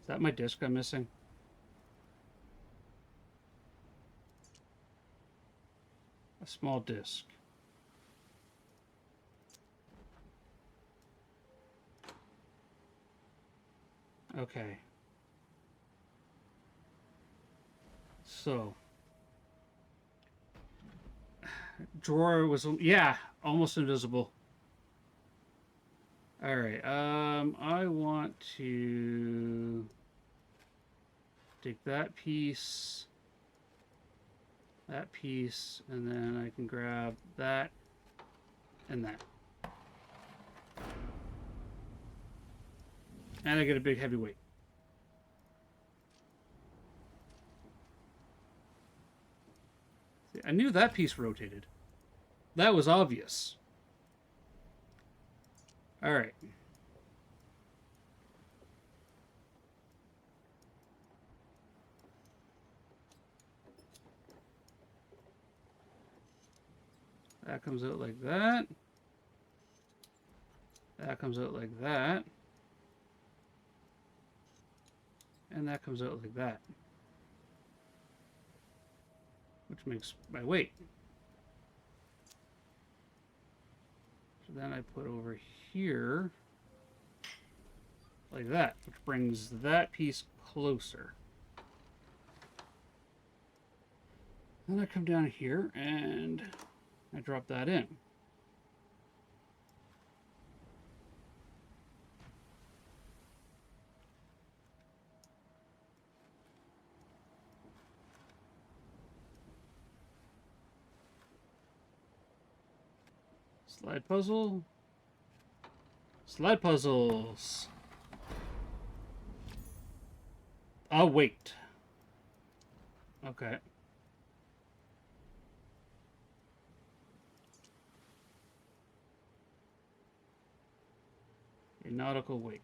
Is that my disc I'm missing? A small disc. Okay. So. Drawer was, yeah, almost invisible. Alright, I want to take that piece, and then I can grab that and that. And I get a big heavy weight. See, I knew that piece rotated. That was obvious. All right. That comes out like that. That comes out like that. And that comes out like that. Which makes my weight. So then I put over here like that, which brings that piece closer. Then I come down here and I drop that in. Slide puzzle. Slide puzzles. Oh, wait. Okay. A nautical weight.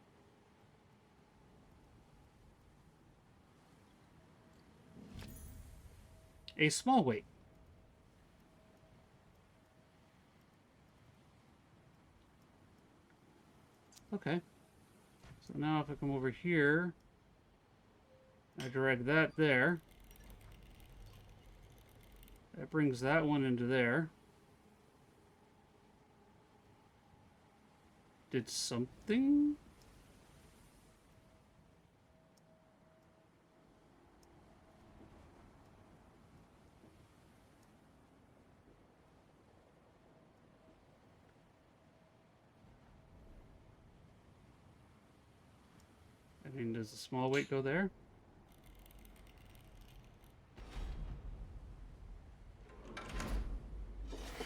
A small weight. Okay. So now if I come over here, I drag that there. That brings that one into there. Did something? I mean, does the small weight go there?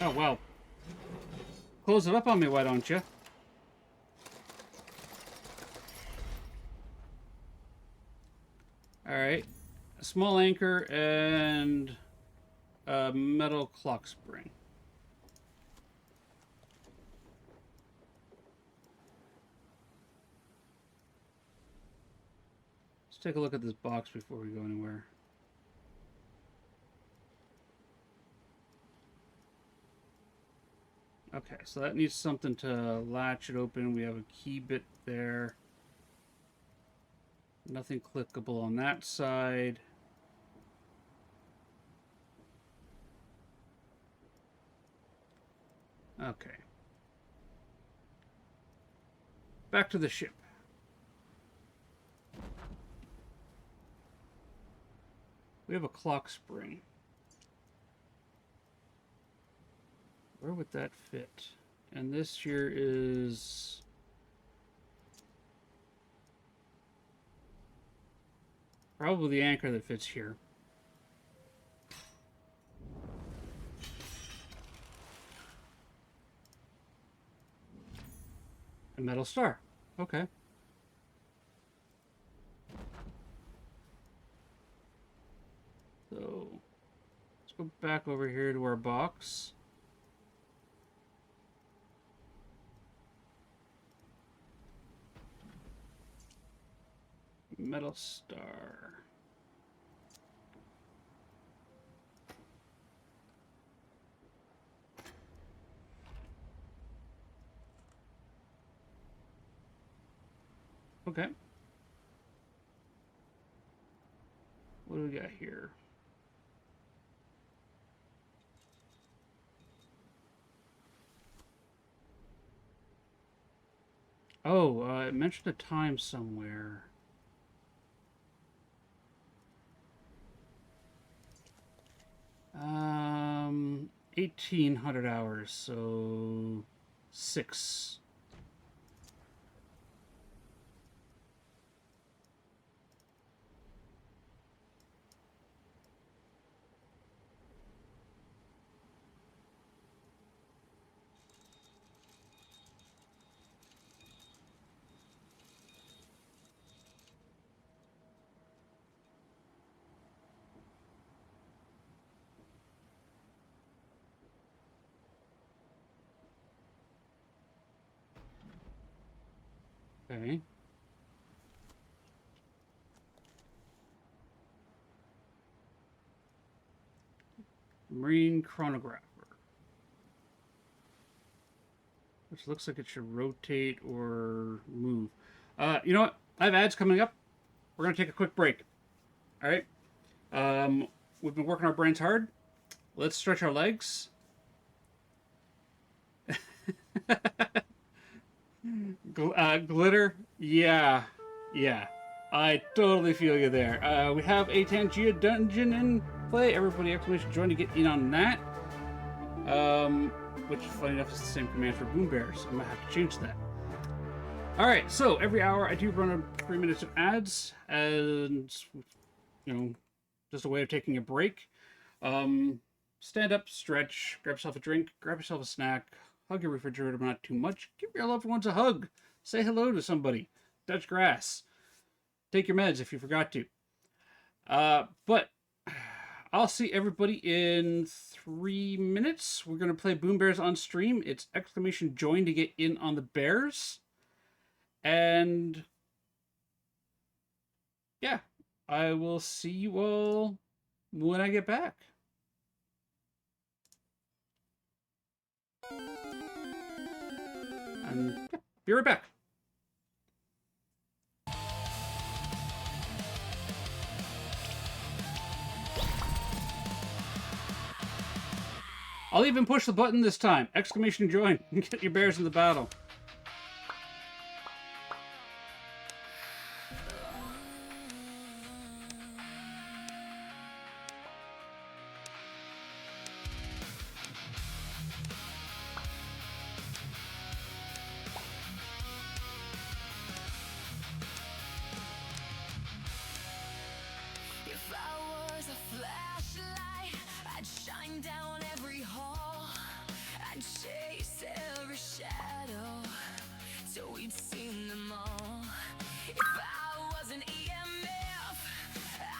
Oh, well. Close it up on me, why don't you? Alright. A small anchor and a metal clock spring. Let's take a look at this box before we go anywhere. Okay, so that needs something to latch it open. We have a key bit there. Nothing clickable on that side. Okay. Back to the ship. We have a clock spring. Where would that fit? And this here is... probably the anchor that fits here. A metal star. Okay. So, let's go back over here to our box. Metal star. Okay. What do we got here? Oh, it mentioned a time somewhere. 1800 hours, so 6. Okay. Marine chronographer. Which looks like it should rotate or move. You know what? I have ads coming up we're going to take a quick break. All right? We've been working our brains hard. Let's stretch our legs. Glitter, yeah. I totally feel you there. We have a Tangia dungeon in play. Everybody exclamation join to get in on that. Which, funny enough, is the same command for Boom Bears. I'm gonna have to change that. Alright, so every hour I do run 3 minutes of ads, and, you know, just a way of taking a break. Stand up, stretch, grab yourself a drink, grab yourself a snack, hug your refrigerator, but not too much. Give your loved ones a hug. Say hello to somebody. Touch grass. Take your meds if you forgot to. But I'll see everybody in 3 minutes. We're going to play Boom Bears on stream. It's exclamation join to get in on the bears. And yeah, I will see you all when I get back. And yeah, be right back. I'll even push the button this time. Exclamation join. Get your bears in the battle. If I was a flashlight, I'd shine down every hall. I'd chase every shadow till we'd seen them all. If I was an EMF,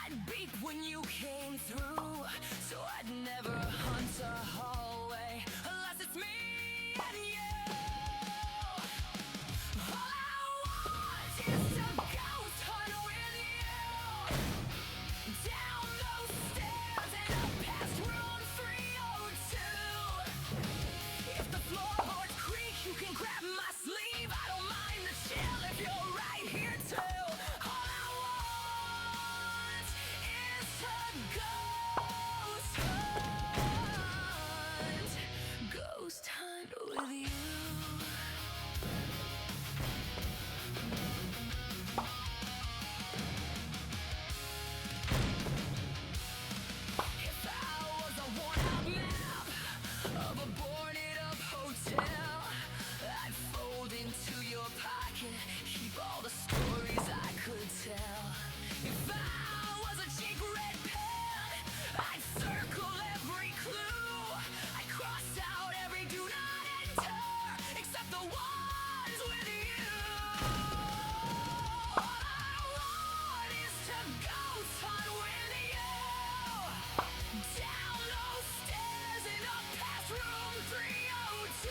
I'd beep when you came through. So I'd never hunt a hallway unless it's me and you. All I want is to ghost hunt with you. Down those stairs and up past room 302. If the floorboards creak, you can grab my sleeve. I don't mind the chill if you're right here too. All I want is to ghost hunt with you. If I was a worn-out map of a boarded-up hotel, I'd fold into your pocket, keep all the stories I could tell. If I was a cheap red pen, I'd circle every clue. I'd cross out every do not enter, except the ones with you. All I want is to ghost hunt with you. Down those stairs and up past room 302.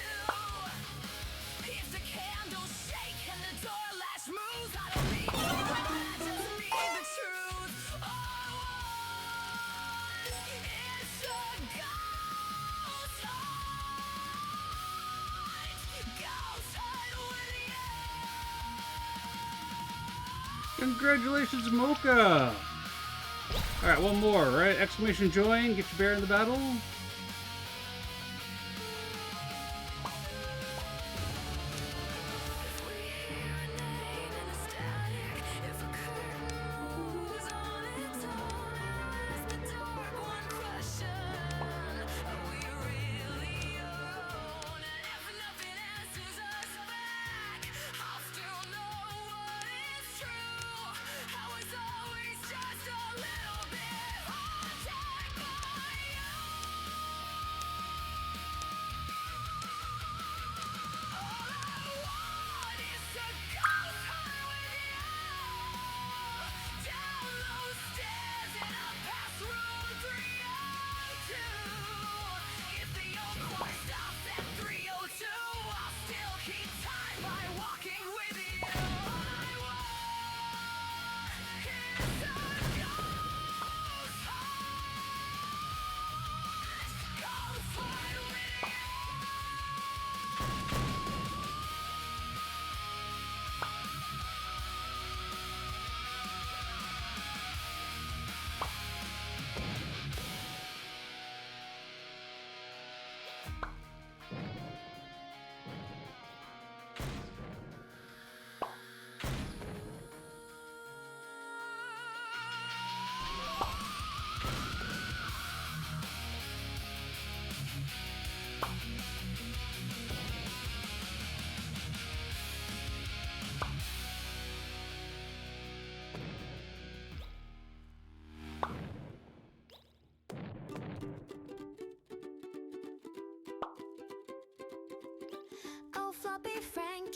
If the candles shake and the door latch moves, I don't need you, I just need the truth. All I want is to ghost hunt with you. Congratulations, Mocha! Alright, one more, right? Exclamation join, get your bear in the battle. If we hear a name in the static, if a curtain moves on its own, I'll ask the dark one question: are we really alone? And if nothing answers us back, I'll still know what is true. I was always just a little bit haunted by you.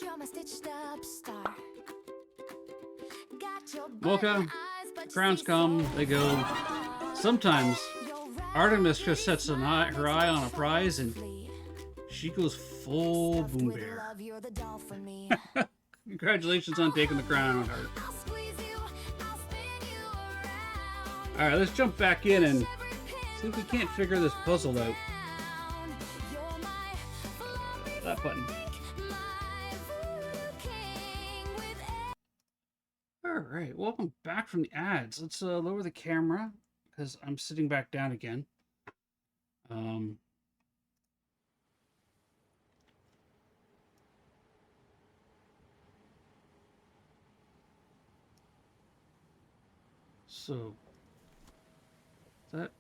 You're my stitched up star. Got your Mocha, eyes, but you crowns see come, so they go. far. Sometimes You're Artemis right, just sets her eye on a prize and she goes full stuffed boom with bear. love, you're the doll for me. Congratulations on taking the crown, Heart. I'll squeeze you, I'll spin you around. Alright, let's jump back in and Every pin see if we can't figure this puzzle out. down. You're my flowery That button. my voodoo king with Alright, welcome back from the ads. Let's lower the camera because I'm sitting back down again. So that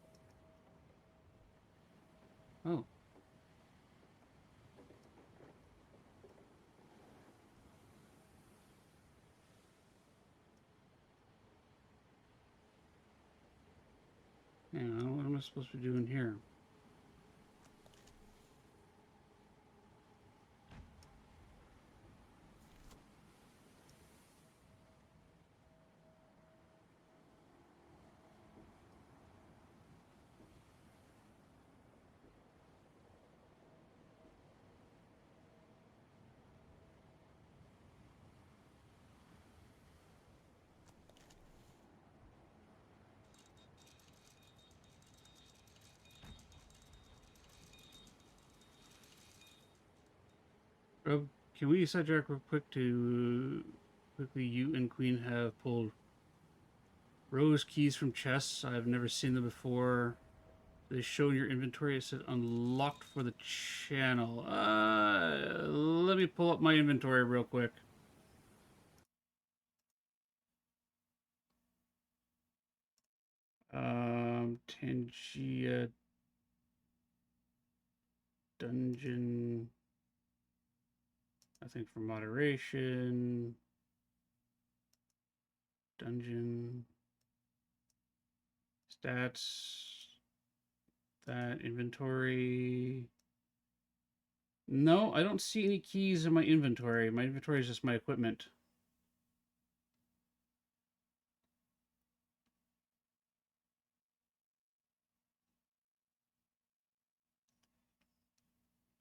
oh. Hang on, what am I supposed to be doing here? Rob, can we sidetrack real quick to quickly? You and Queen have pulled rose keys from chests. I've never seen them before. They show in your inventory. It said unlocked for the channel. Let me pull up my inventory real quick. Tangia dungeon. I think for moderation. Dungeon. Stats. That inventory. No, I don't see any keys in my inventory. My inventory is just my equipment.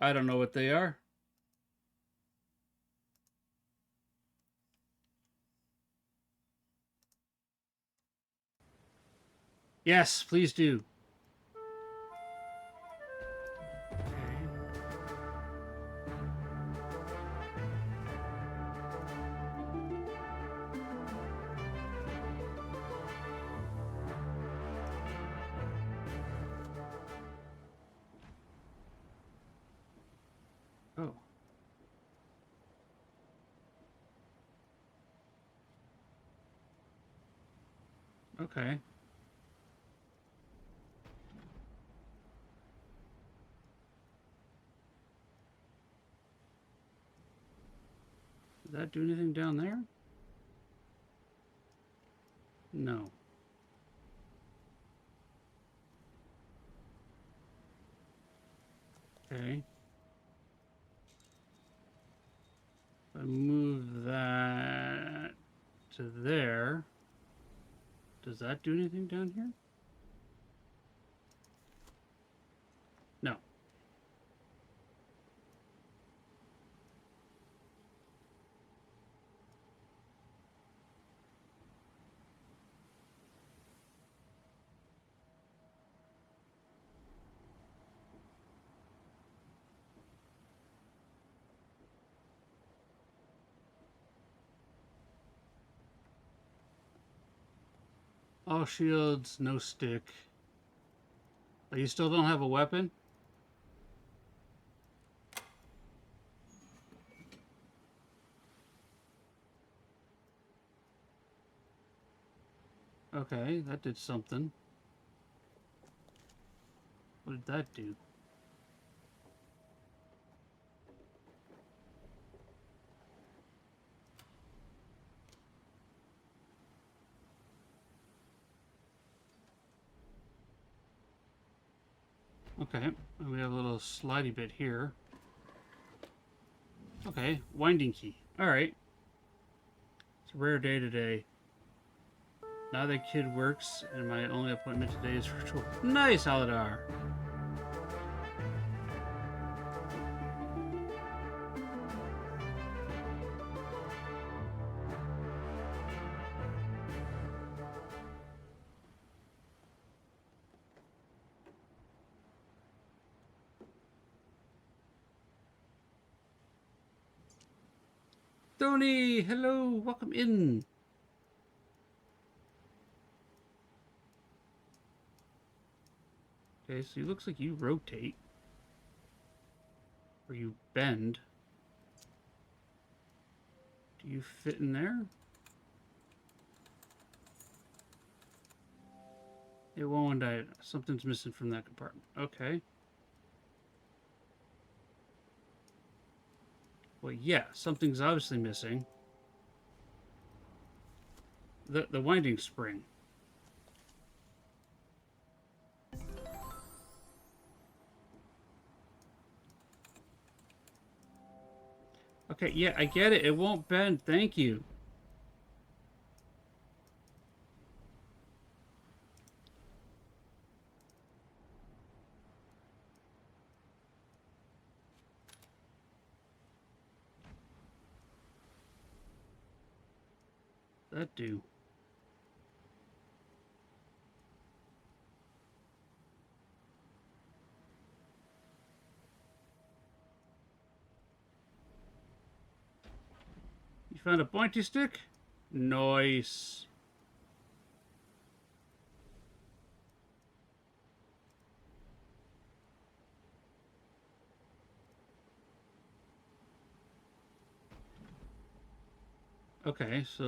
I don't know what they are. Yes, please do. Oh. Okay. Did that do anything down there? No. Okay. If I move that to there, does that do anything down here? No. All shields, no stick. But you still don't have a weapon? Okay, that did something. What did that do? Okay, and we have a little slidey bit here. Okay, winding key. Alright. It's a rare day today. Now that kid works, and my only appointment today is virtual. Nice, Aladar! Tony, hello, welcome in. Okay, so it looks like you rotate. Or you bend. Do you fit in there? It won't die. Something's missing from that compartment. Okay. Well, yeah, something's obviously missing. The winding spring. Okay, yeah, I get it. It won't bend. Thank you. That do. You found a pointy stick? Nice. Okay, so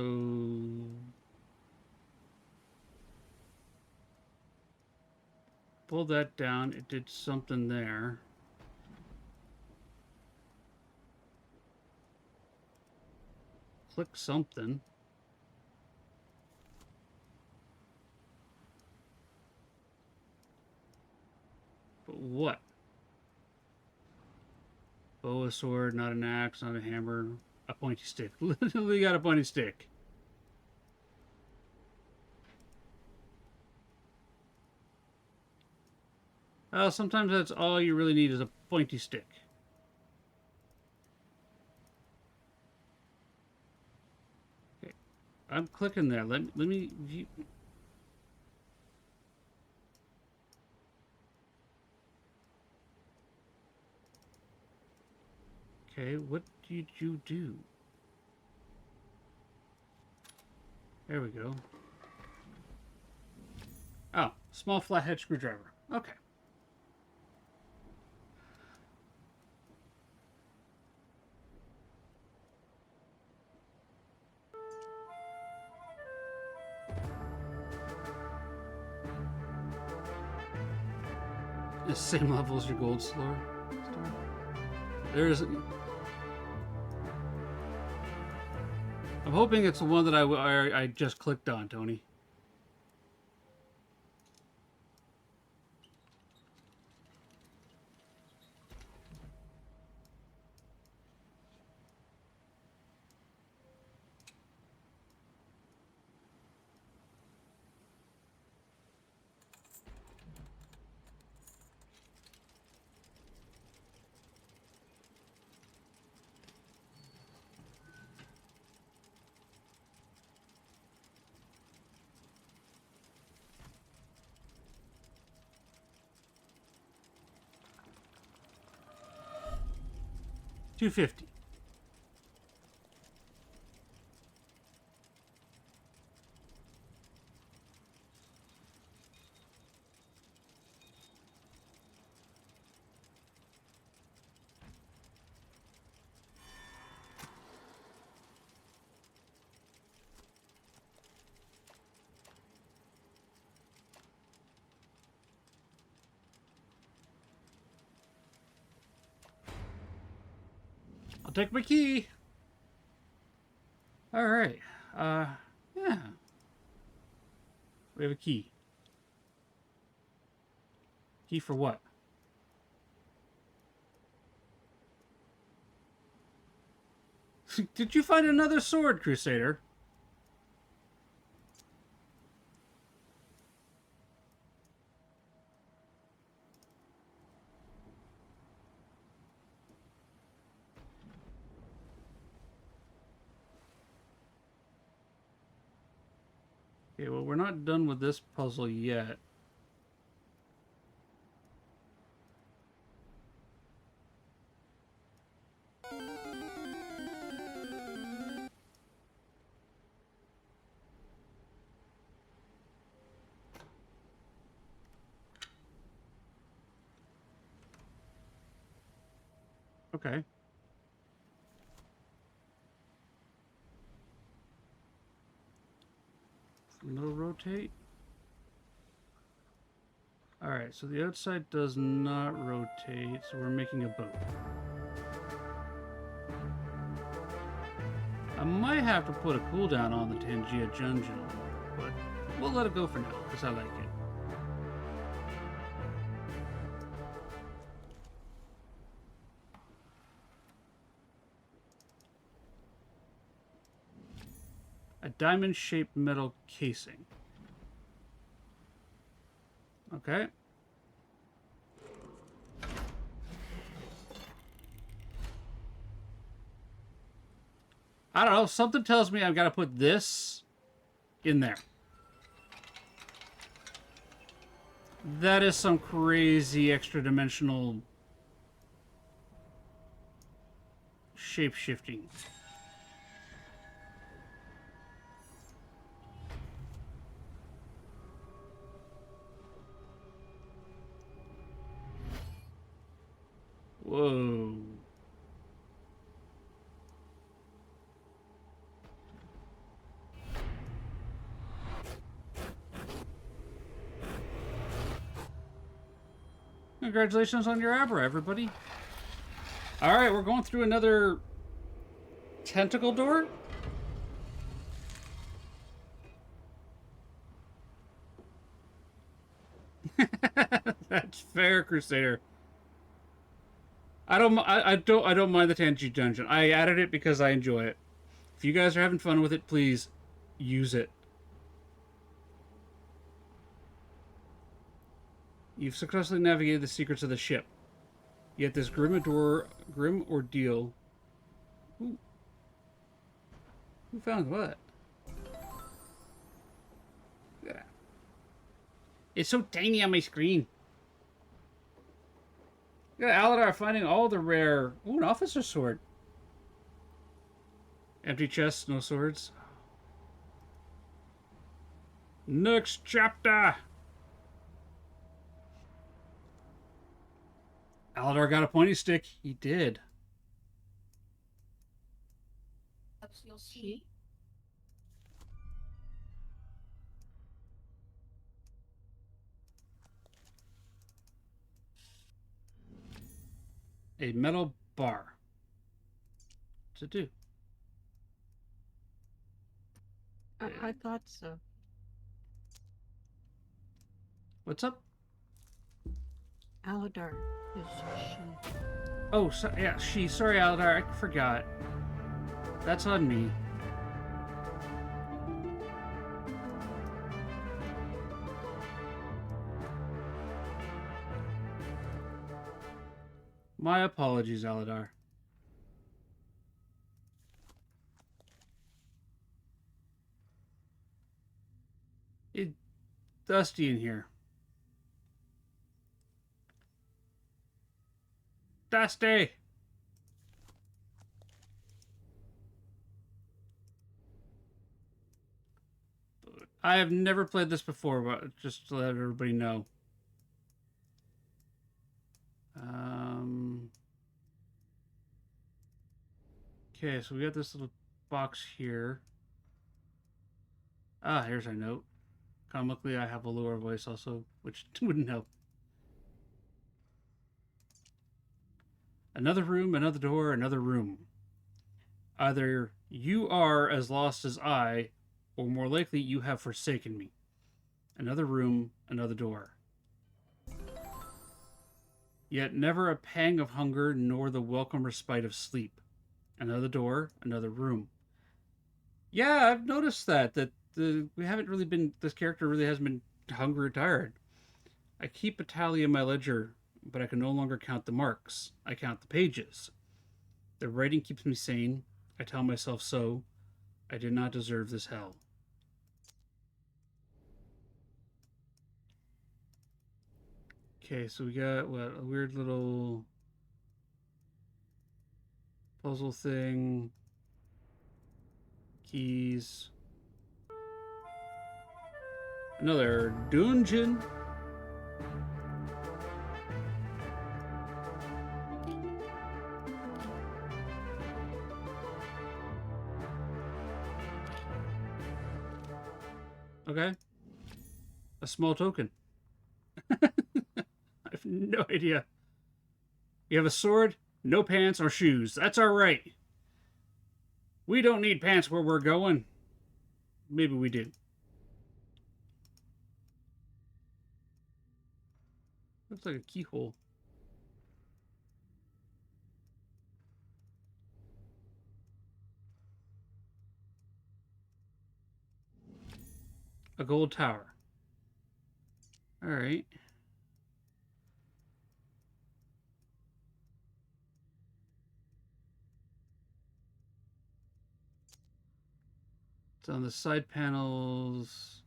pull that down. It did something there. Click something. But what? Bow, a sword, not an axe, not a hammer. A pointy stick. Literally got a pointy stick. Well, sometimes that's all you really need is a pointy stick. Okay, I'm clicking there. Let me view. Okay, what did you do? There we go. Oh, small flathead screwdriver. Okay. The same level as your gold star. There's. I'm hoping it's the one that I just clicked on, Tony. $250. I'll take my key. All right. Yeah. We have a key. Key for what? Did you find another sword, Crusader? Okay, well, we're not done with this puzzle yet. Okay. No rotate. Alright, so the outside does not rotate, so we're making a boat. I might have to put a cooldown on the Tangia Jungeon, but we'll let it go for now, because I like it. A diamond-shaped metal casing. Okay. I don't know. Something tells me I've got to put this in there. That is some crazy extra-dimensional shape-shifting. Whoa. Congratulations on your Abra, everybody. Alright, we're going through another tentacle door? That's fair, Crusader. I don't mind the Tangia Dungeon. I added it because I enjoy it. If you guys are having fun with it, please use it. You've successfully navigated the secrets of the ship. Yet this grim ordeal... Who found what? Yeah. It's so tiny on my screen. Yeah, Aladar finding all the rare... Ooh, an officer sword. Empty chests, no swords. Next chapter! Aladar got a pointy stick. He did. You'll see. A metal bar. What's it do? I thought so. What's up? Aladar is she. Oh, so, yeah, she. Sorry, Aladar. I forgot. That's on me. My apologies, Aladar. It's dusty in here. Dusty! I have never played this before, but just to let everybody know. Okay, so we got this little box here. Ah, here's our note. Comically, I have a lower voice also, which wouldn't help. Another room, another door, another room. Either you are as lost as I, or more likely you have forsaken me. Another room, another door. Yet never a pang of hunger, nor the welcome respite of sleep. Another door, another room. Yeah, I've noticed that we haven't really been. This character really hasn't been hungry or tired. I keep a tally in my ledger, but I can no longer count the marks. I count the pages. The writing keeps me sane. I tell myself so. I did not deserve this hell. Okay, so we got what, a weird little puzzle thing. Keys. Another dungeon. Okay. A small token. I have no idea. You have a sword, no pants or shoes. That's all right. We don't need pants where we're going. Maybe we do. Looks like a keyhole. A gold tower. All right. It's on the side panels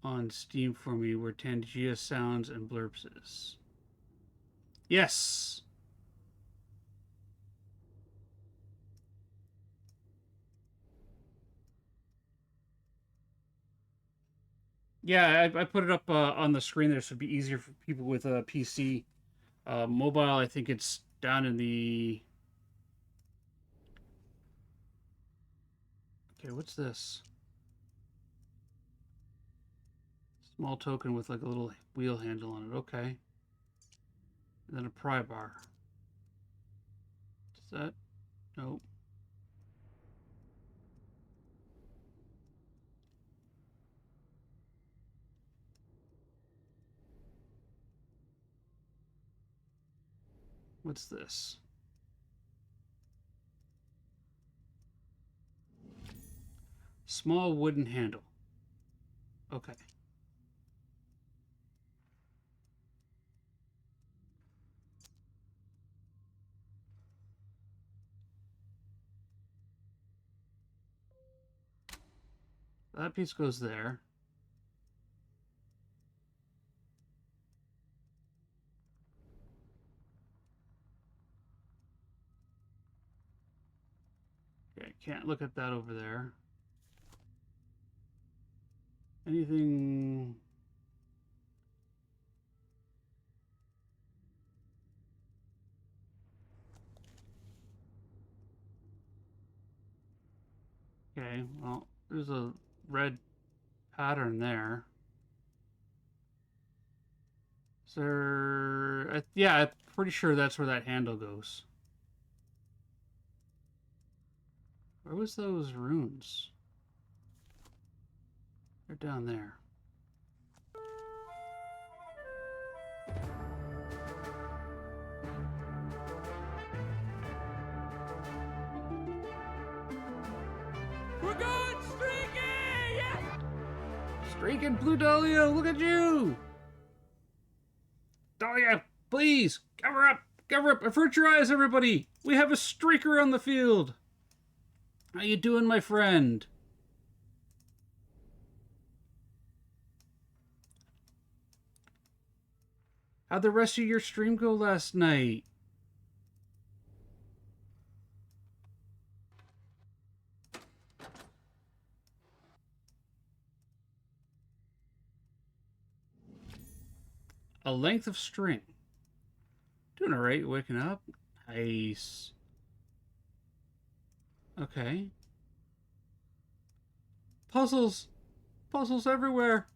on Steam for me where Tangia Sounds and Blurps is. Yes! Yeah, I put it up on the screen there so it'd be easier for people with a PC. Mobile, I think it's down in the... Okay, what's this? Small token with like a little wheel handle on it. Okay. And then a pry bar. Is that? Nope. What's this? Small wooden handle. Okay. That piece goes there. Okay, can't look at that over there. Anything... Okay, well, there's a red pattern there. Is there... yeah, I'm pretty sure that's where that handle goes. Where was those runes? They're down there. We're going streaking! Yeah! Streaking Blue Dahlia, look at you! Dahlia, please, cover up! Cover up! Avert your eyes, everybody! We have a streaker on the field! How you doing, my friend? How'd the rest of your stream go last night? A length of string. Doing alright, waking up. Nice. Okay. Puzzles. Puzzles everywhere.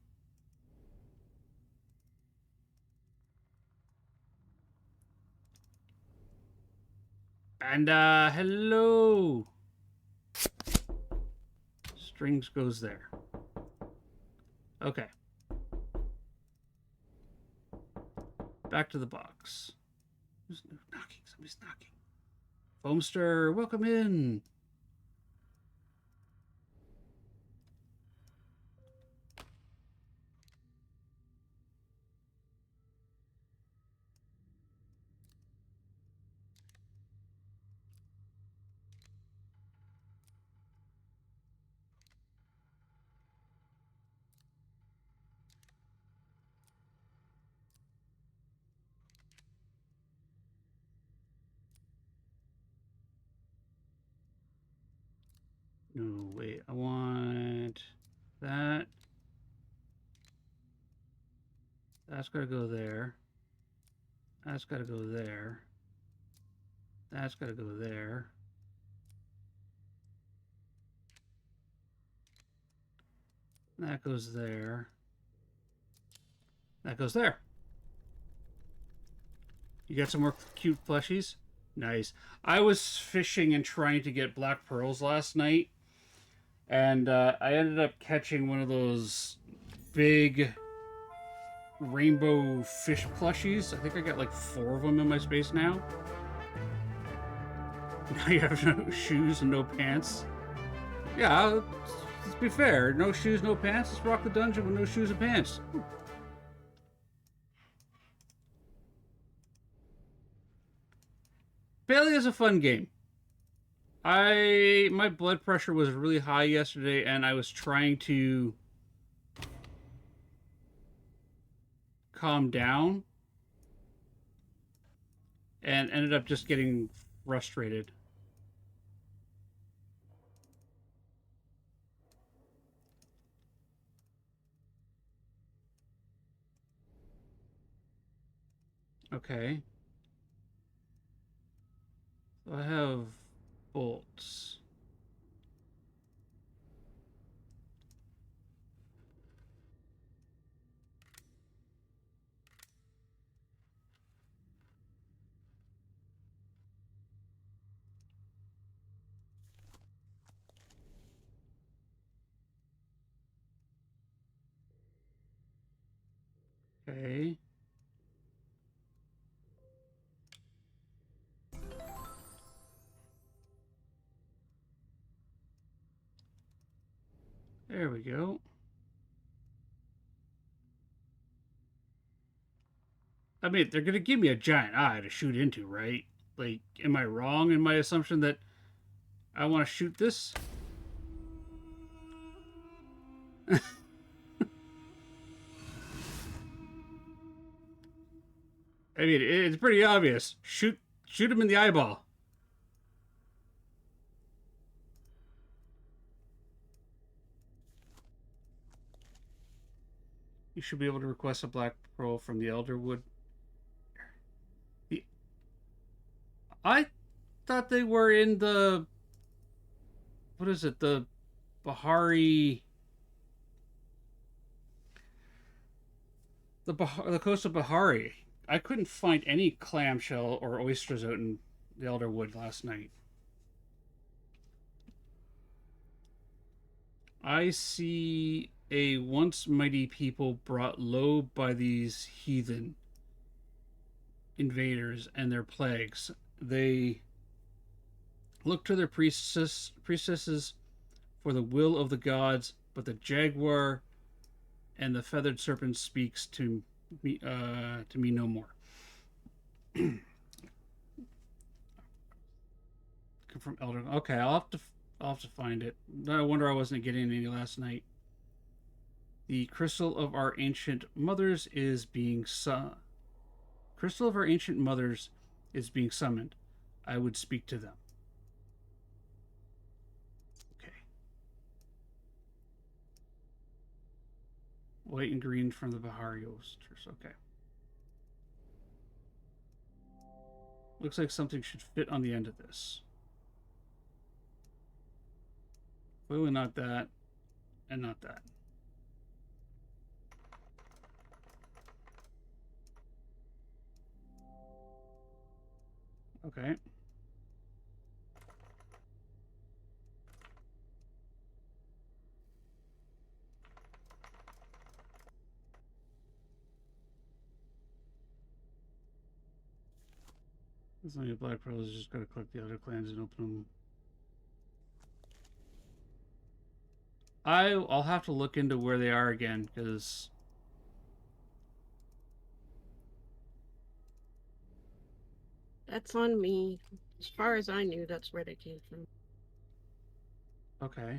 And, hello. Strings goes there. Okay. Back to the box. Who's knocking? Somebody's knocking. Foamster, welcome in. No, wait, I want that. That's got to go there. That's got to go there. That's got to go there. That goes there. That goes there. You got some more cute plushies? Nice. I was fishing and trying to get black pearls last night, and I ended up catching one of those big rainbow fish plushies. I think I got like 4 of them in my space now. Now you have no shoes and no pants. Yeah, let's be fair. No shoes, no pants. Let's rock the dungeon with no shoes and pants. Bailey is a fun game. My blood pressure was really high yesterday, and I was trying to calm down, and ended up just getting frustrated. Okay. So I have bolts. Okay. There we go. I mean, they're going to give me a giant eye to shoot into, right? Like, am I wrong in my assumption that I want to shoot this? I mean, it's pretty obvious. Shoot him in the eyeball. You should be able to request a black pearl from the Elderwood. I thought they were in the... What is it? The Bahari... The coast of Bahari. I couldn't find any clamshell or oysters out in the Elderwood last night. I see a once mighty people brought low by these heathen invaders and their plagues. They look to their priestesses for the will of the gods, but the jaguar and the feathered serpent speaks to me no more. From Elder. Okay, I'll have to find it. No wonder I wasn't getting any last night. The crystal of our ancient mothers is being Crystal of our ancient mothers is being summoned. I would speak to them. Okay. White and green from the Bahari oysters. Okay. Looks like something should fit on the end of this. Clearly not that, and not that. Okay. It's only Black Pearls. Just gotta collect the other clans and open them. I'll have to look into where they are again, because That's on me. As far as I knew, that's where they came from. okay.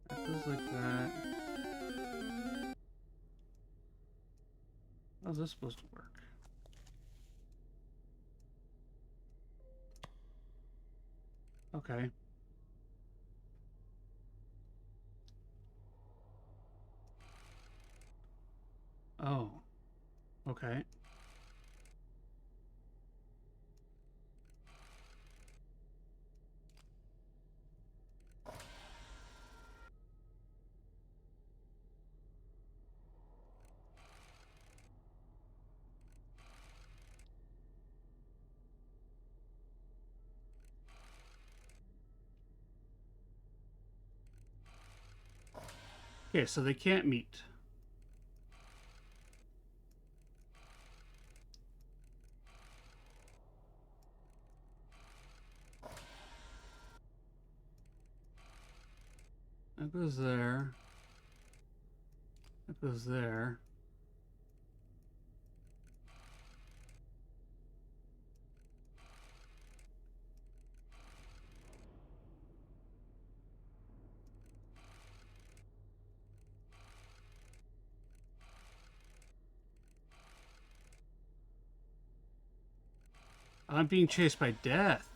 That goes like that. How's this supposed to work? Okay. Oh. Okay. Okay, so they can't meet. That goes there. That goes there. I'm being chased by death.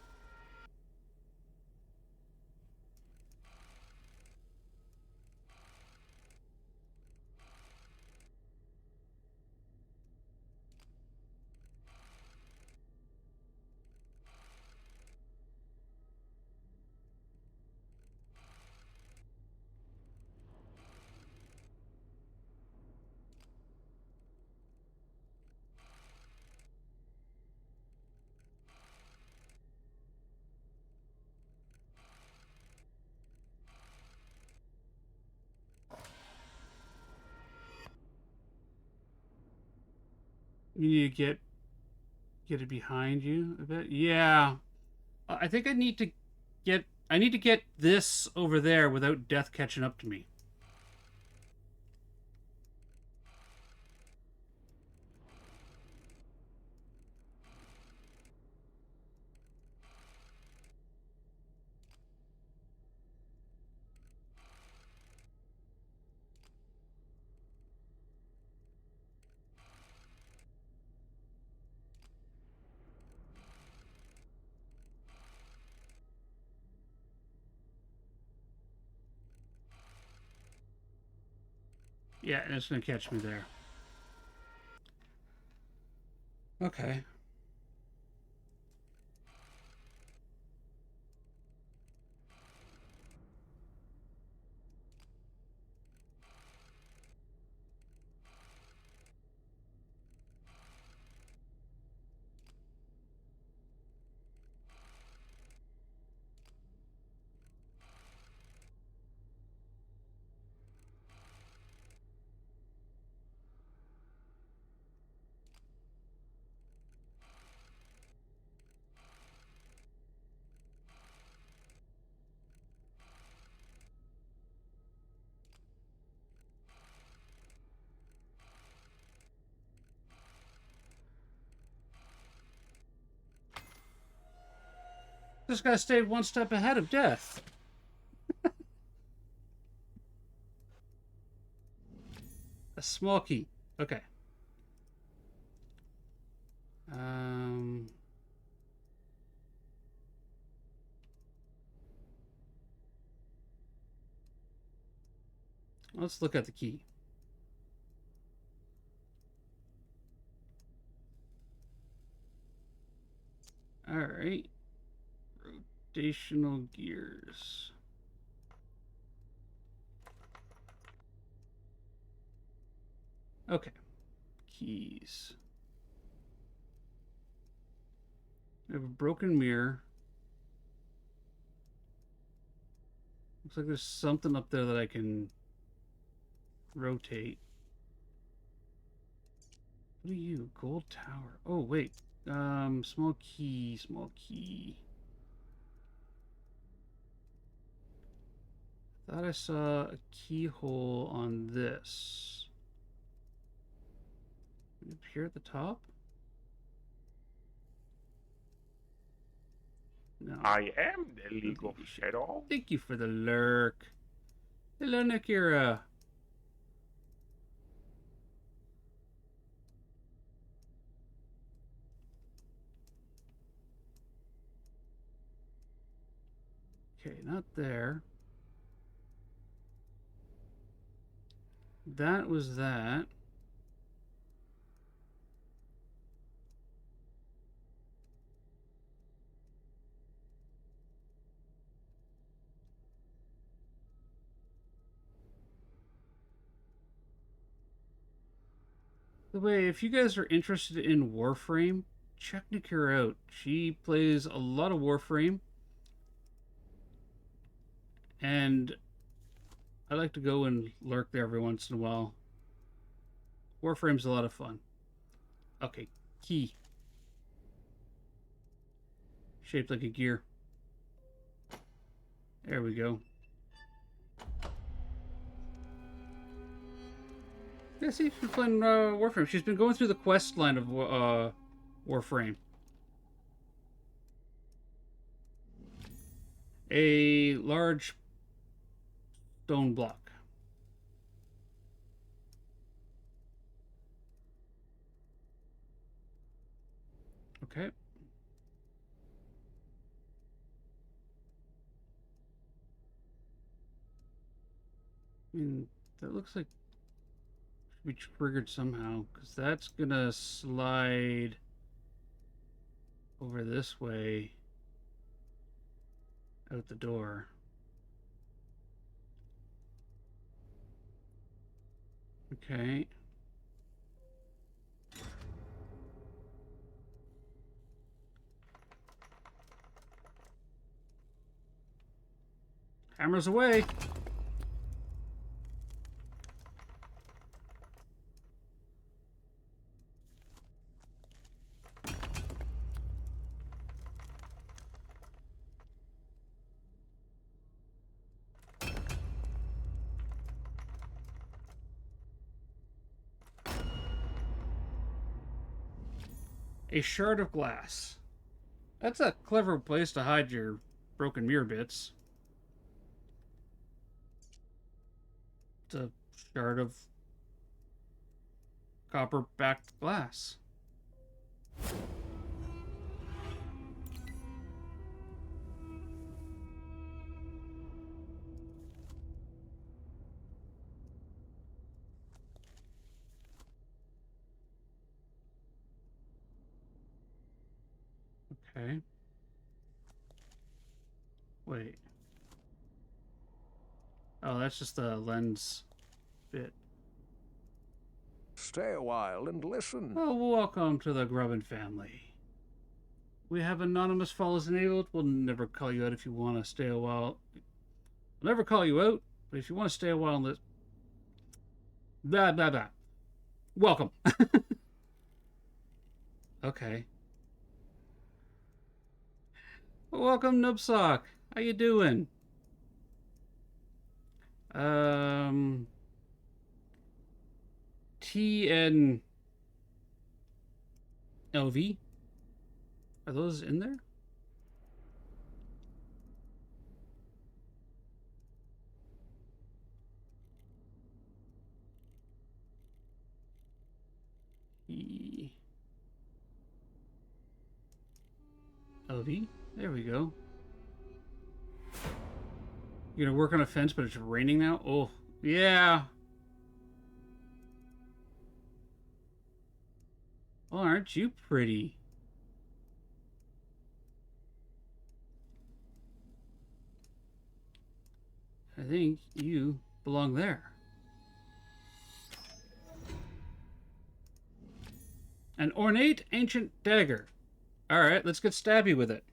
You need to get it behind you a bit. Yeah. I think I need to get this over there without death catching up to me. Yeah, and it's gonna catch me there. Okay. Just gotta stay one step ahead of death. A small key. Okay. Um. Let's look at the key. All right. Rotational gears. Okay. Keys. We have a broken mirror. Looks like there's something up there that I can rotate. What are you? Gold tower. Oh, wait. Small key, small key. Thought I saw a keyhole on this. Up here at the top? No. I am the League of Shadow. Thank you for the lurk. Hello, Nakira. Okay, not there. That was that. By the way, if you guys are interested in Warframe, check Nakira out. She plays a lot of Warframe. And I like to go and lurk there every once in a while. Warframe's a lot of fun. Okay, key. Shaped like a gear. There we go. Yeah, see, she's playing Warframe. She's been going through the quest line of Warframe. A large stone block. Okay. I mean, that looks like should be triggered somehow, because that's gonna slide over this way out the door. Okay. Hammers away. A shard of glass. That's a clever place to hide your broken mirror bits. It's a shard of copper-backed glass. Okay. Wait. Oh, that's just the lens bit. Stay a while and listen. Oh, welcome to the Grubbin family. We have anonymous follows enabled. We'll never call you out if you want to stay a while. We'll never call you out, but if you want to stay a while and blah, blah, blah. Welcome. Okay. Welcome, Noobsock. How you doing? T and LV? Are those in there? E LV? There we go. You're gonna work on a fence, but it's raining now? Oh, yeah. Oh, aren't you pretty? I think you belong there. An ornate ancient dagger. Alright, let's get stabby with it.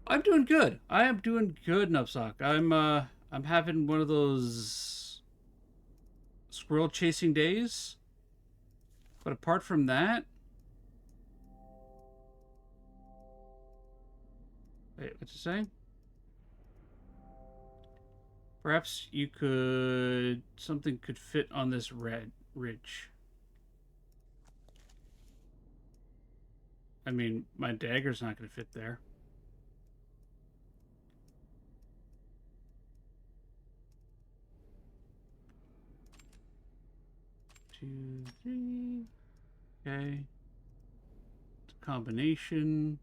I'm doing good. I am doing good, Nupsock. I'm having one of those squirrel chasing days. But apart from that, wait, what's it saying? Perhaps you could something could fit on this red ridge. I mean, my dagger's not going to fit there. Two, three. Okay. It's a combination.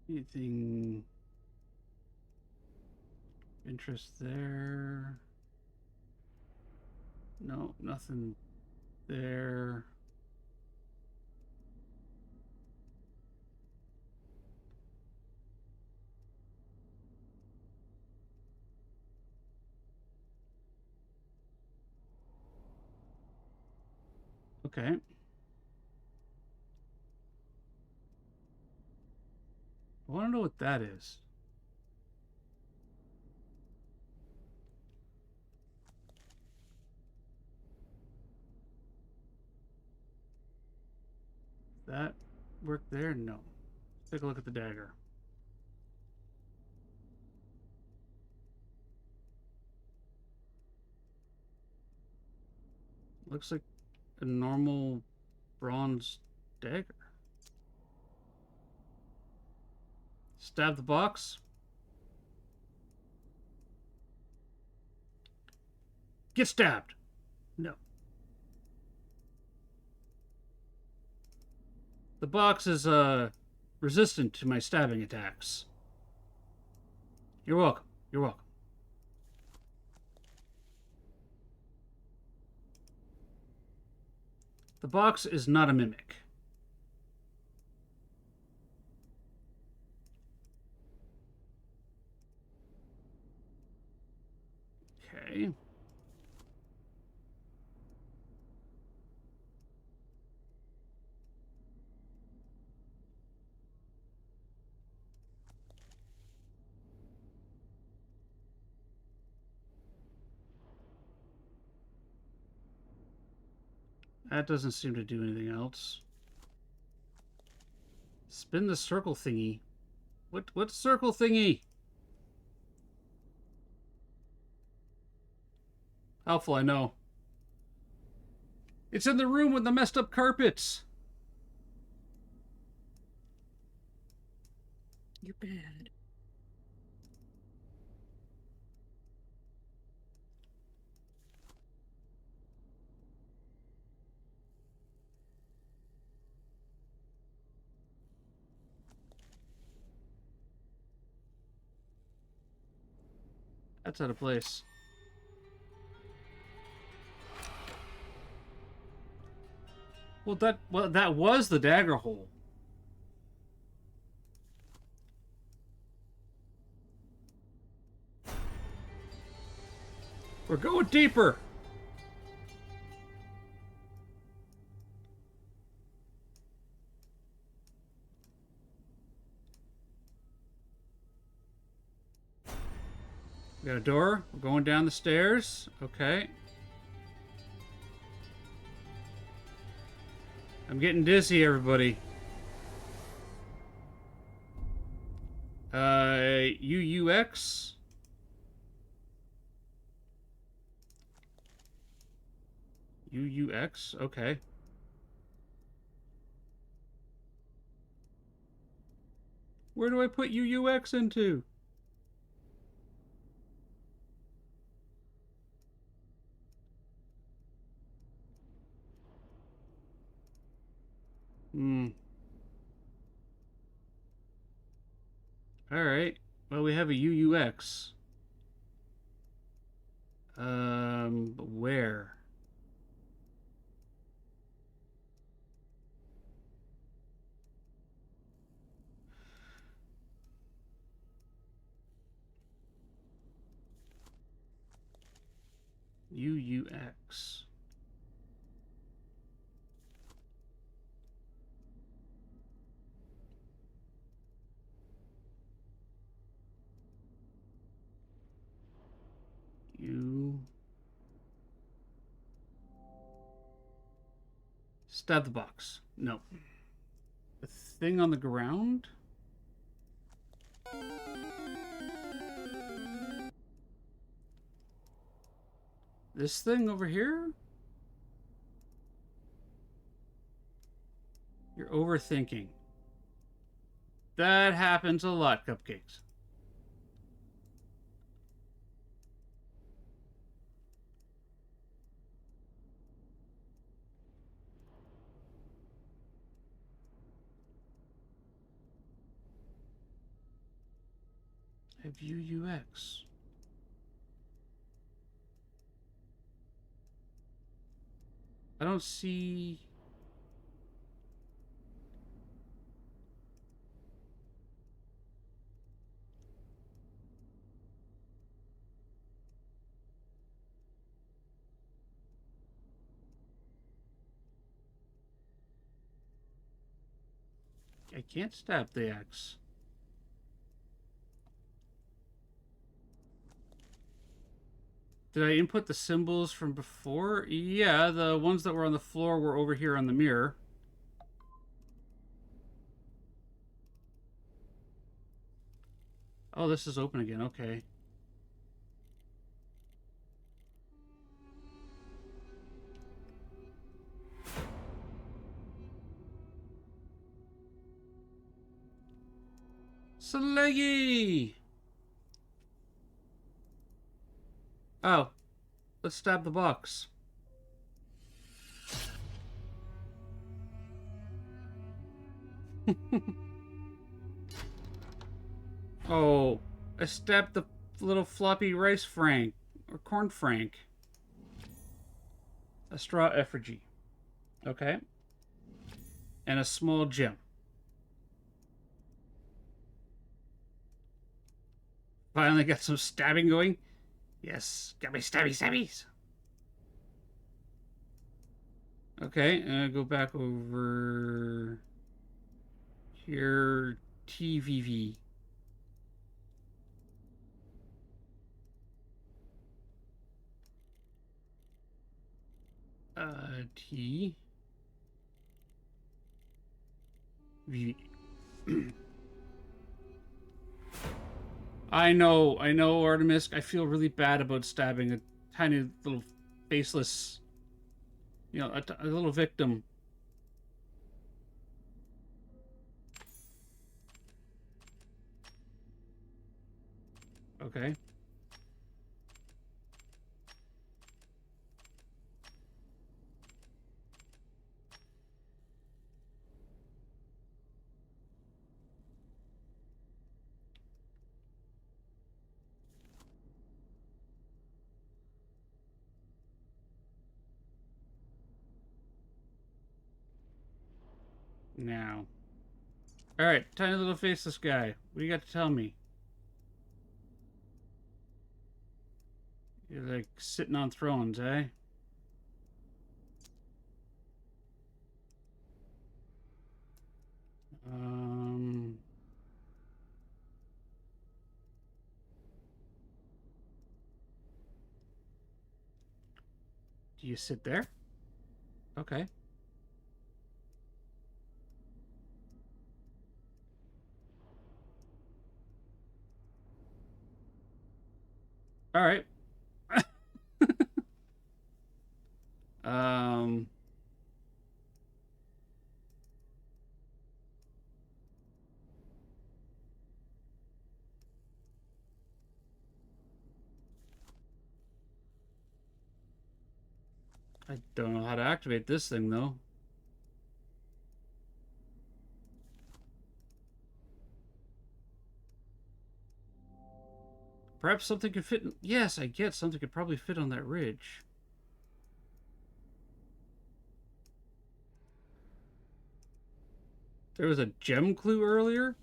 Anything interest there? No, nothing there. Okay. I want to know what that is. That work there? No. Let's take a look at the dagger. Looks like a normal bronze dagger. Stab the box. Get stabbed. No. The box is resistant to my stabbing attacks. You're welcome. You're welcome. The box is not a mimic. Okay. That doesn't seem to do anything else. Spin the circle thingy. What circle thingy? Helpful, I know. It's in the room with the messed up carpets. You're bad. That's out of place. Well, that was the dagger hole. We're going deeper. We got a door. We're going down the stairs. Okay. I'm getting dizzy, everybody. UUX. UUX. Okay. Where do I put UUX into? All right. Well, we have a UUX. But where? UUX. U. Stab the box. No. The thing on the ground? This thing over here? You're overthinking. That happens a lot, Cupcakes. I have UUX. I don't see... I can't stab the X. Did I input the symbols from before? Yeah, the ones that were on the floor were over here on the mirror. Oh, this is open again. Okay. Slaggy! Oh, let's stab the box. Oh, I stabbed the little floppy rice frank, or corn frank. A straw effigy. Okay. And a small gem. Finally got some stabbing going. Yes, got my stabby stabbies. Okay, go back over here. TVV. T. V. I know, Artemis. I feel really bad about stabbing a tiny little faceless, you know, a little victim. Okay. Now. Alright, tiny little faceless guy. What do you got to tell me? You're like sitting on thrones, eh? Do you sit there? Okay. All right. um. I don't know how to activate this thing, though. Perhaps something could fit... Yes, I get something could probably fit on that ridge. There was a gem clue earlier?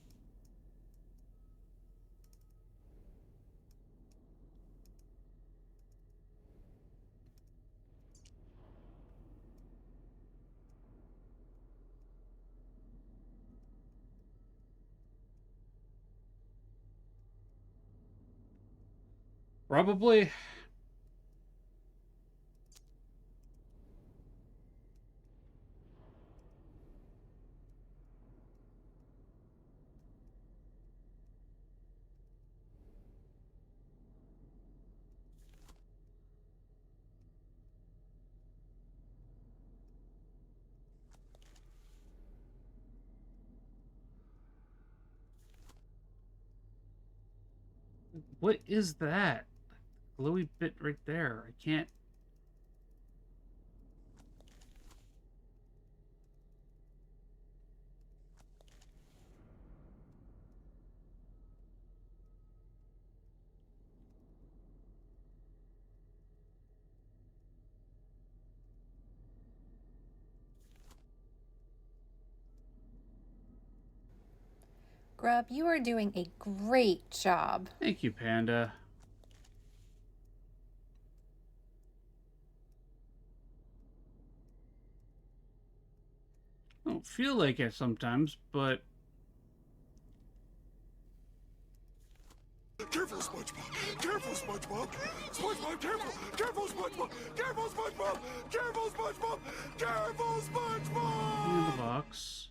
Probably. What is that? Glowy bit right there. I can't. Grub, you are doing a great job. Thank you, Panda. I don't feel like it sometimes, but Careful, SpongeBob! Careful, SpongeBob! SpongeBob, careful! Careful, SpongeBob! Careful, SpongeBob! Careful, SpongeBob! Careful, SpongeBob! in the box.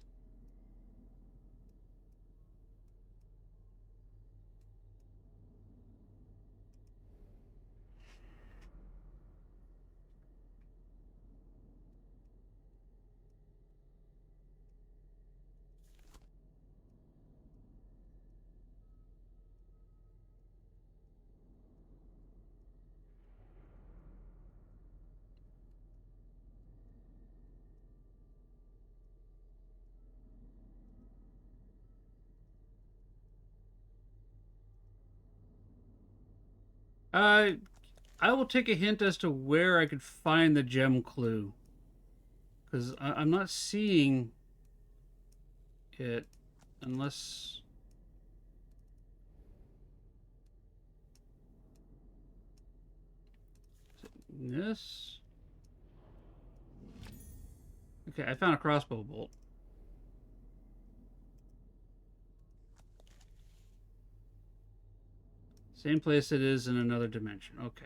Uh, I will take a hint as to where I could find the gem clue. Because I'm not seeing it unless... Is it this? Okay, I found a crossbow bolt. Same place it is in another dimension. Okay.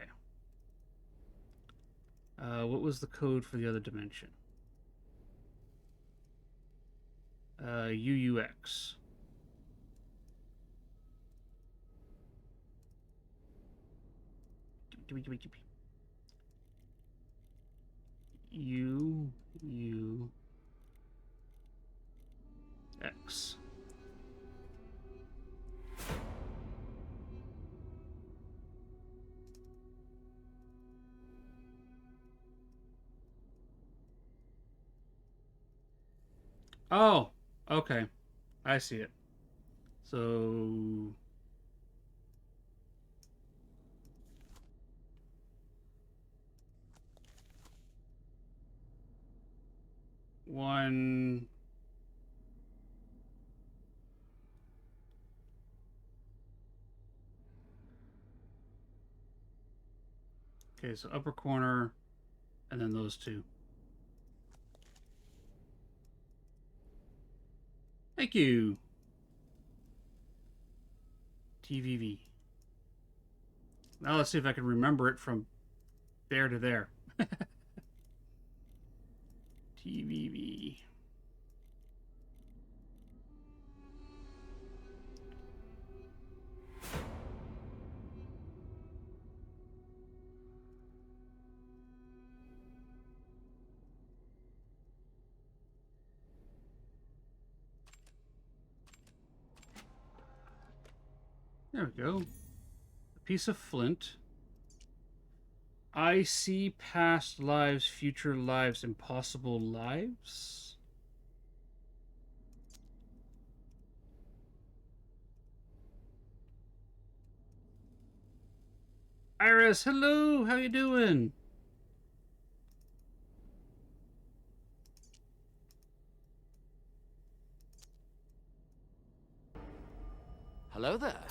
What was the code for the other dimension? UUX. UUX. Oh, okay. I see it. So one. Okay, so upper corner, and then those two. Thank you. TVV. Now let's see if I can remember it from there to there. TVV. There we go. A piece of flint. I see past lives, future lives, impossible lives. Iris, hello. How you doing? Hello there.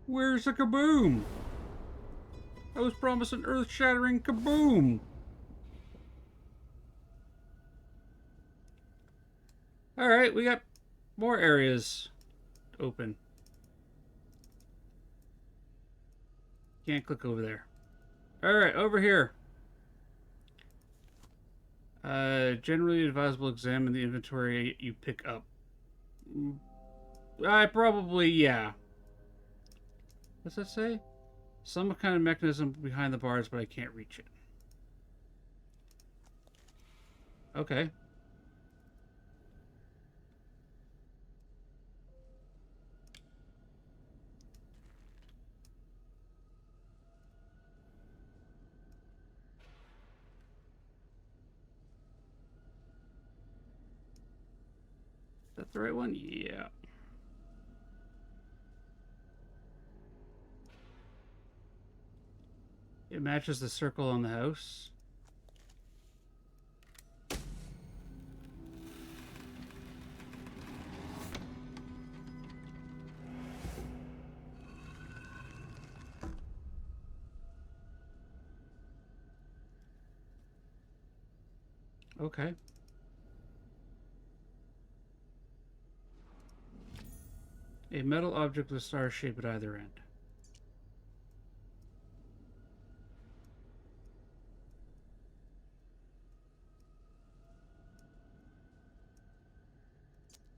Where's the kaboom? I was promised an earth-shattering kaboom! Alright, we got more areas open. Can't click over there. Alright, over here. Generally advisable examine the inventory you pick up. Yeah. What's that say? Some kind of mechanism behind the bars, but I can't reach it. Okay. Is that the right one? Yeah. It matches the circle on the house. Okay. A metal object with a star shape at either end.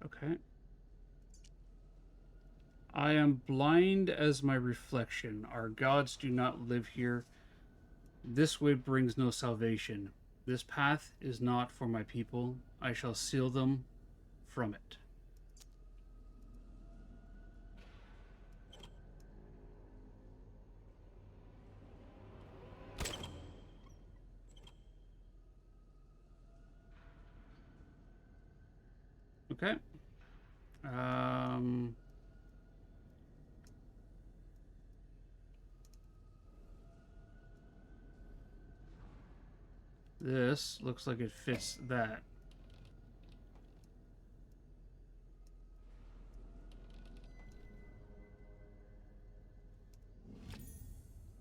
Okay. I am blind as my reflection. Our gods do not live here. This way brings no salvation. This path is not for my people. I shall seal them from it. Okay. This looks like it fits that.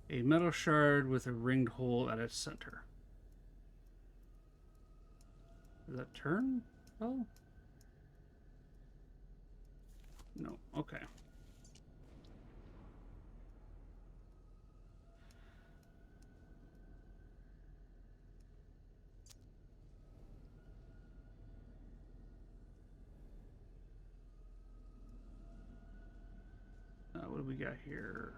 A metal shard with a ringed hole at its center. Does that turn? Oh. No. Okay. What do we got here?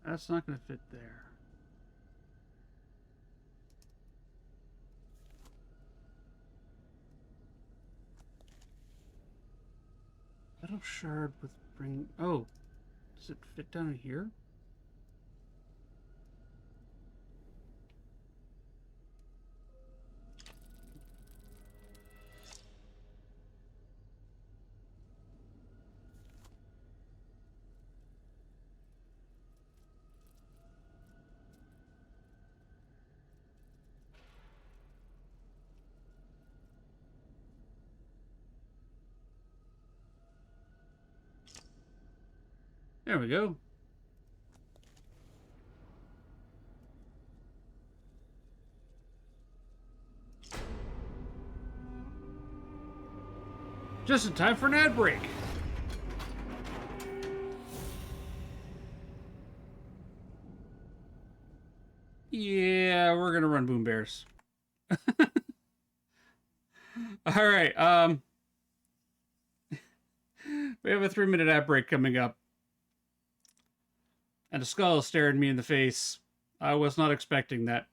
That's not going to fit there. Metal shard with ring. Oh, does it fit down in here? There we go. Just in time for an ad break. Yeah, we're gonna run Boom Bears. All right. We have a 3-minute ad break coming up. And a skull stared me in the face. I was not expecting that.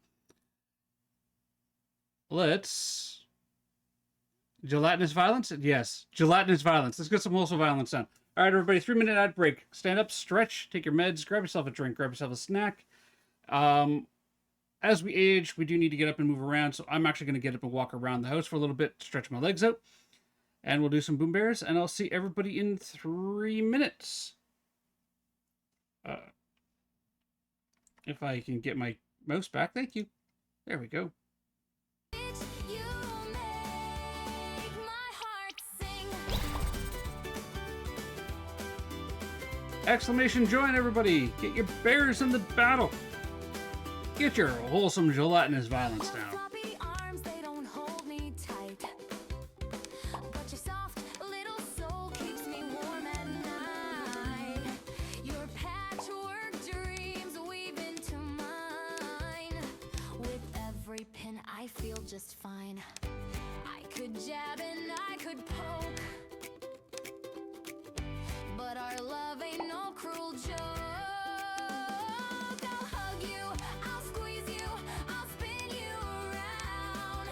Let's... Gelatinous violence? Yes. Gelatinous violence. Let's get some wholesome violence done. All right, everybody. 3-minute ad break. Stand up, stretch, take your meds, grab yourself a drink, grab yourself a snack. As we age, we do need to get up and move around. So I'm actually going to get up and walk around the house for a little bit, stretch my legs out. And we'll do some Boom Bears. And I'll see everybody in 3 minutes. If I can get my mouse back. Thank you. There we go. Exclamation join, everybody! Get your bears in the battle! Get your wholesome gelatinous violence down. Floppy arms, they don't hold me tight. But your soft little soul keeps me warm at night. Your patchwork dreams weave into mine. With every pin, I feel just fine. I could jab and I could poke, but our love ain't no cruel joke. I'll hug you, I'll squeeze you, I'll spin you around.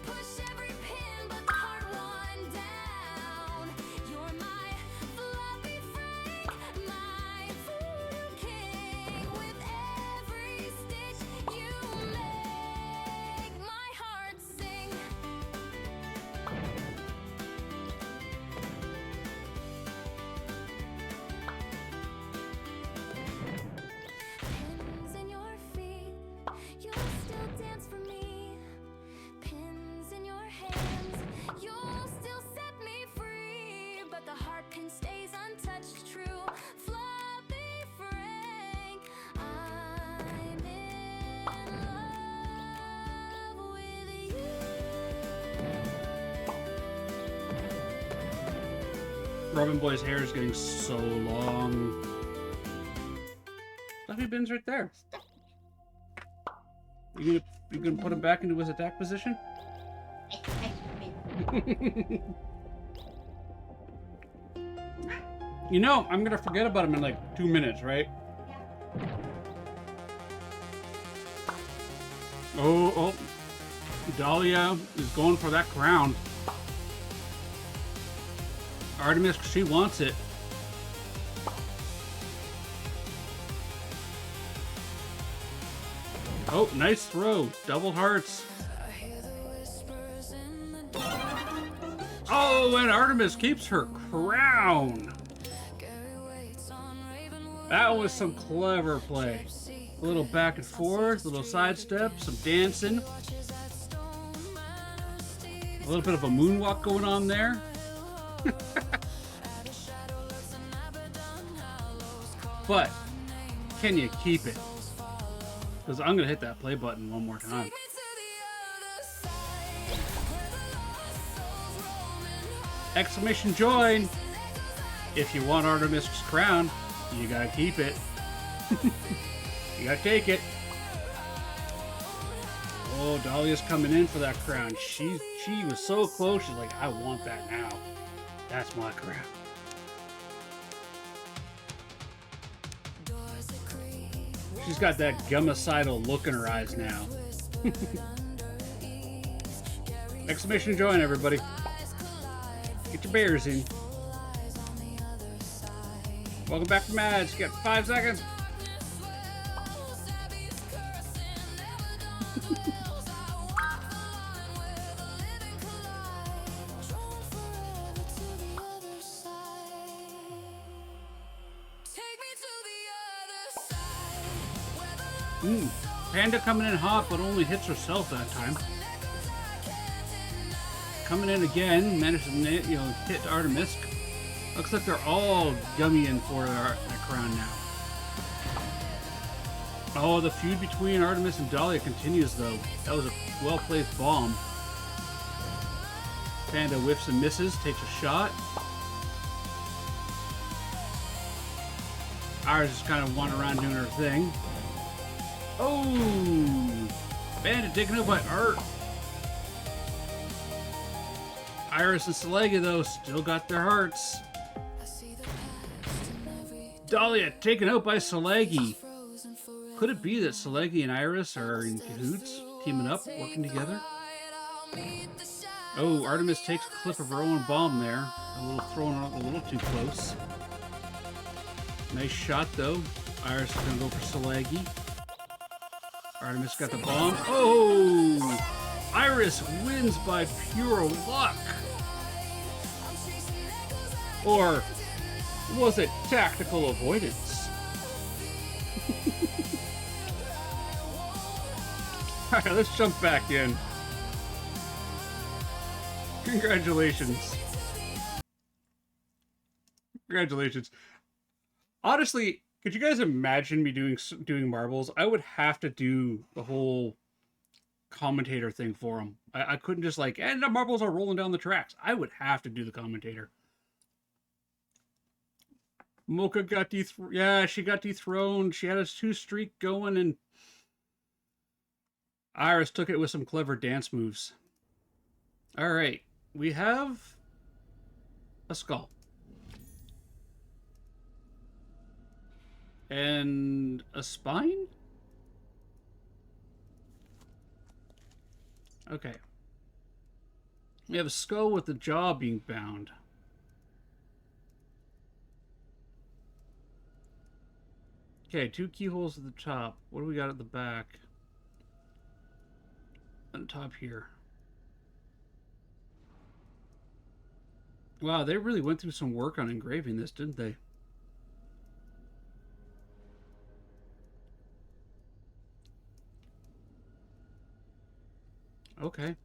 Push every pin but the hard one down. You're my fluffy Frank, my voodoo king. With every stitch you make my heart sing. Pins in your feet, you'll still dance for me. Pins in your hands, you'll still set me free. But the heart pin stays untouched, true. Floppy Frank, I'm in love with you. Robin Boy's hair is getting so long. Stuffy Bin's right there. You gonna put him back into his attack position? You know, I'm gonna forget about him in like 2 minutes, right? Oh, Dahlia is going for that crown. Artemis, she wants it. Oh, nice throw. Double hearts. Oh, and Artemis keeps her crown. That was some clever play. A little back and forth, a little sidestep, some dancing. A little bit of a moonwalk going on there. But, can you keep it? Because I'm going to hit that play button one more time. Exclamation join! If you want Artemis' crown, you gotta keep it. You gotta take it. Oh, Dahlia's coming in for that crown. She was so close. She's like, I want that now. That's my crown. She's got that gummicidal look in her eyes now. Exclamation join, everybody. Get your bears in. Welcome back from ads. You got 5 seconds. Panda coming in hot, but only hits herself that time. Coming in again, managed to hit Artemis. Looks like they're all gummying for that crown now. Oh, the feud between Artemis and Dahlia continues though. That was a well-placed bomb. Panda whiffs and misses, takes a shot. Iris is kind of wandering around doing her thing. Oh! Bandit taken out by Art. Iris and Selegi, though, still got their hearts. Dahlia taken out by Selegi. Could it be that Selegi and Iris are in cahoots, teaming up, working together? Oh, Artemis takes a clip of her own bomb there. A little thrown out a little too close. Nice shot, though. Iris is going to go for Selegi. Artemis got the bomb. Oh! Iris wins by pure luck. Or was it tactical avoidance? Alright, let's jump back in. Congratulations. Congratulations. Honestly, could you guys imagine me doing marbles? I would have to do the whole commentator thing for them. I couldn't just like, and the marbles are rolling down the tracks. I would have to do the commentator. Mocha got dethroned. Yeah, she got dethroned. She had a 2 streak going, and Iris took it with some clever dance moves. All right, we have a skull. And a spine? Okay. We have a skull with the jaw being bound. Okay, 2 keyholes at the top. What do we got at the back? On the top here. Wow, they really went through some work on engraving this, didn't they? Okay.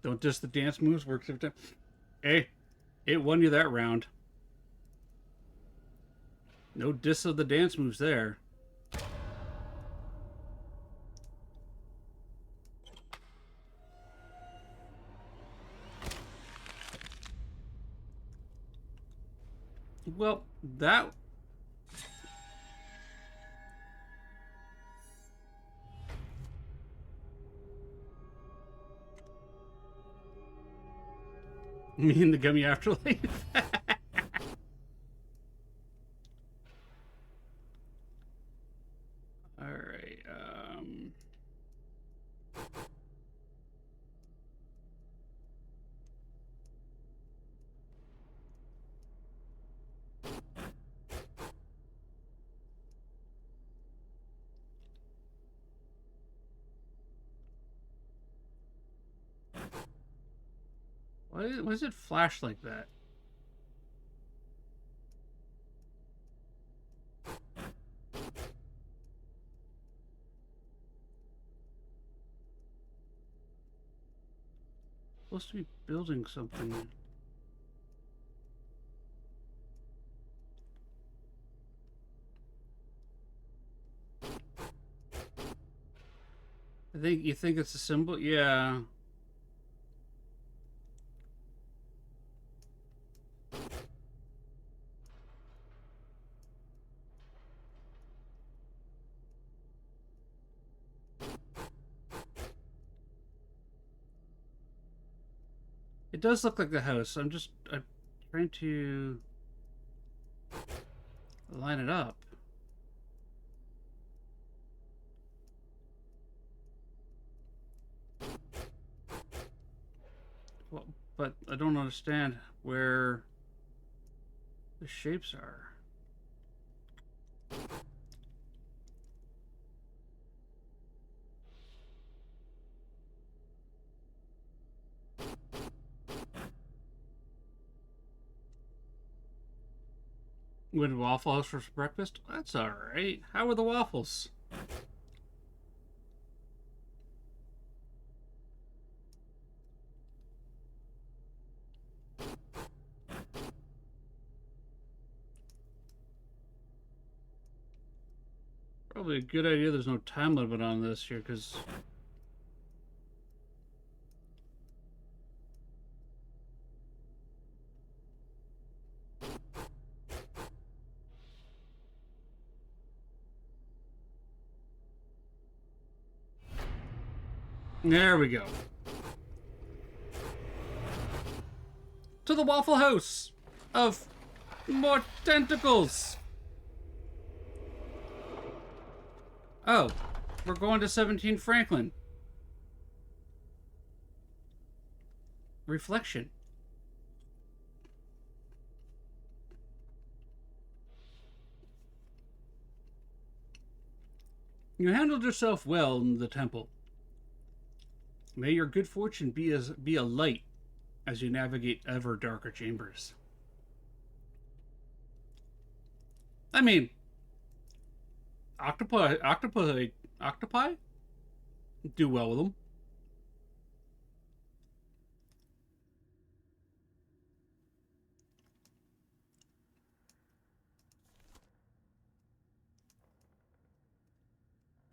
Don't just the dance moves work every time. Hey, it won you that round. No diss of the dance moves there. Well, that... Me and the gummy afterlife. All right. Why does it flash like that? Supposed to be building something. You think it's a symbol? Yeah. It does look like the house. I'm trying to line it up. Well, but I don't understand where the shapes are. Went to Waffle House for breakfast? That's alright. How were the waffles? Probably a good idea there's no time limit on this here, because... There we go. To the Waffle House of more tentacles. Oh, we're going to 17 Franklin. Reflection. You handled yourself well in the temple. May your good fortune be a light as you navigate ever darker chambers. I mean, octopi do well with them.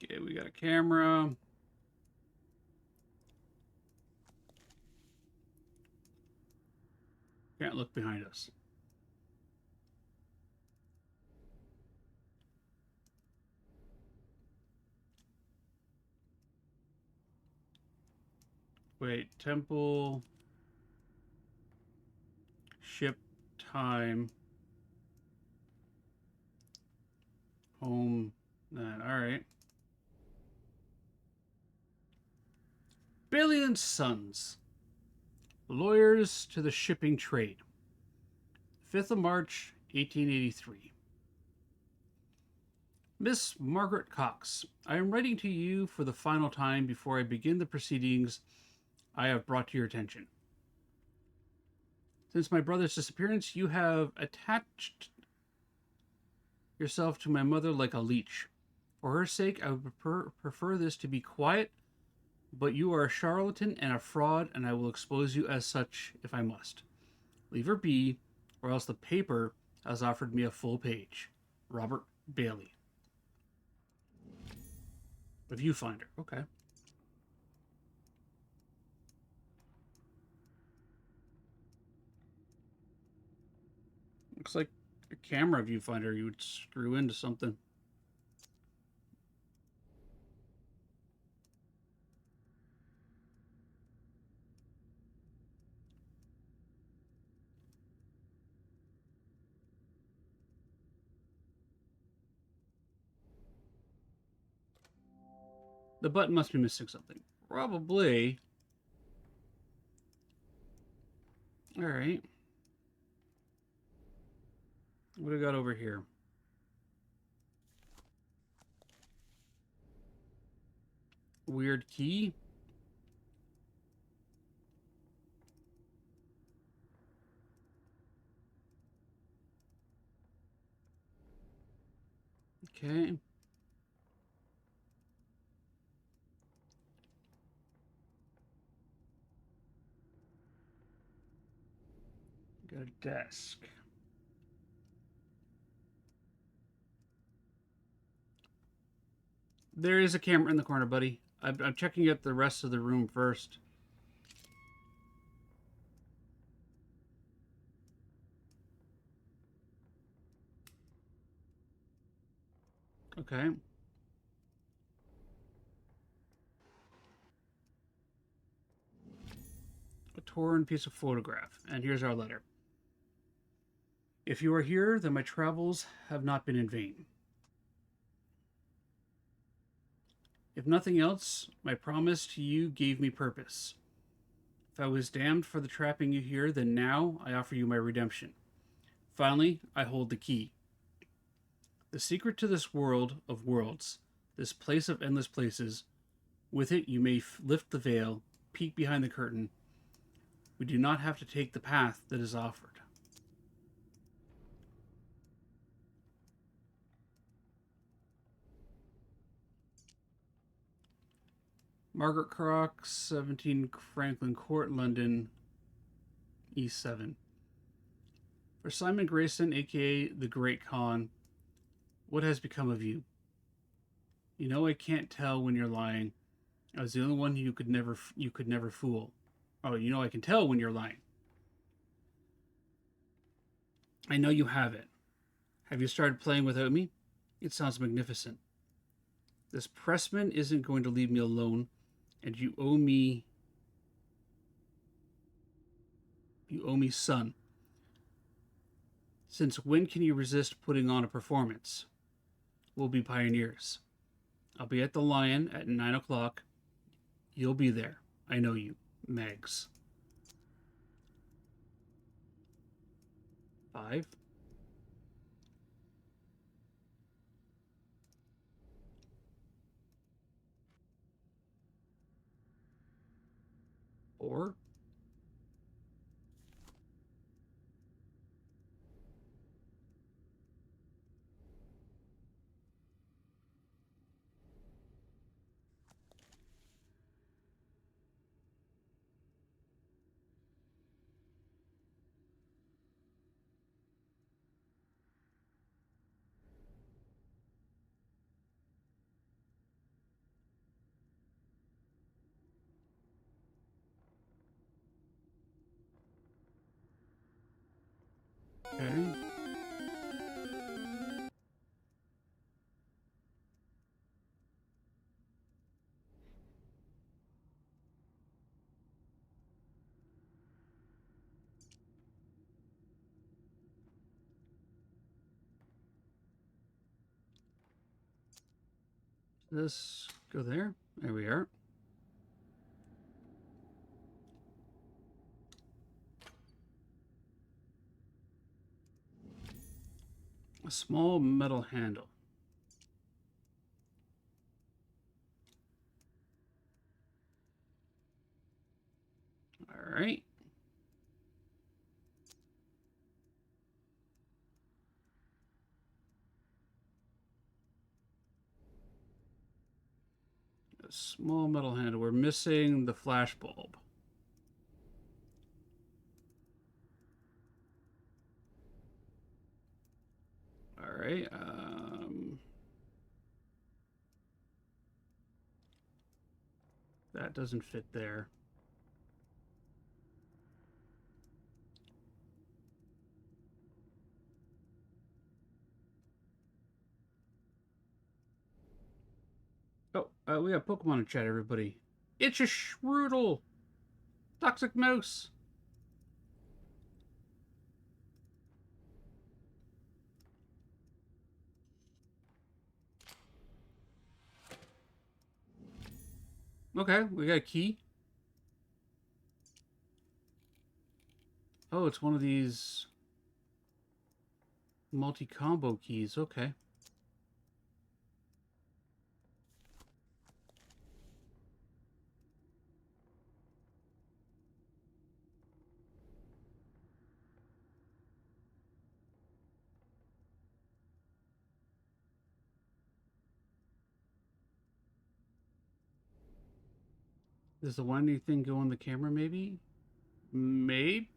Okay, we got a camera. Can't look behind us. Wait, temple. Ship time. Home. Alright. Bailey and Sons. Lawyers to the shipping trade. 5th of March, 1883. Miss Margaret Cox, I am writing to you for the final time before I begin the proceedings I have brought to your attention. Since my brother's disappearance, you have attached yourself to my mother like a leech. For her sake, I would prefer this to be quiet, but you are a charlatan and a fraud, and I will expose you as such if I must. Leave her be, or else the paper has offered me a full page. Robert Bailey. A viewfinder. Okay. Looks like a camera viewfinder you would screw into something. The button must be missing something. Probably. Alright. What do we got over here? Weird key. Okay. Got a desk. There is a camera in the corner, buddy. I'm checking out the rest of the room first. Okay. A torn piece of photograph. And here's our letter. If you are here, then my travels have not been in vain. If nothing else, my promise to you gave me purpose. If I was damned for the trapping you here, then now I offer you my redemption. Finally, I hold the key. The secret to this world of worlds, this place of endless places, with it you may lift the veil, peek behind the curtain. We do not have to take the path that is offered. Margaret Crocs, 17 Franklin Court, London, E7. For Simon Grayson, aka the Great Khan, what has become of you? You know I can't tell when you're lying. I was the only one you could never fool. Oh, you know I can tell when you're lying. I know you have it. Have you started playing without me? It sounds magnificent. This pressman isn't going to leave me alone, and you owe me, son. Since when can you resist putting on a performance? We'll be pioneers. I'll be at the Lion at 9 o'clock. You'll be there. I know you. Megs. 5. 4. Okay. This go there. There we are. A small metal handle. All right. A small metal handle. We're missing the flash bulb. All right. That doesn't fit there. Oh, we got Pokemon in chat, everybody. It's a Shroodle! Toxic Mouse! Okay, we got a key. Oh, it's one of these multi-combo keys. Okay. Does the winding thing go on the camera, maybe? Maybe?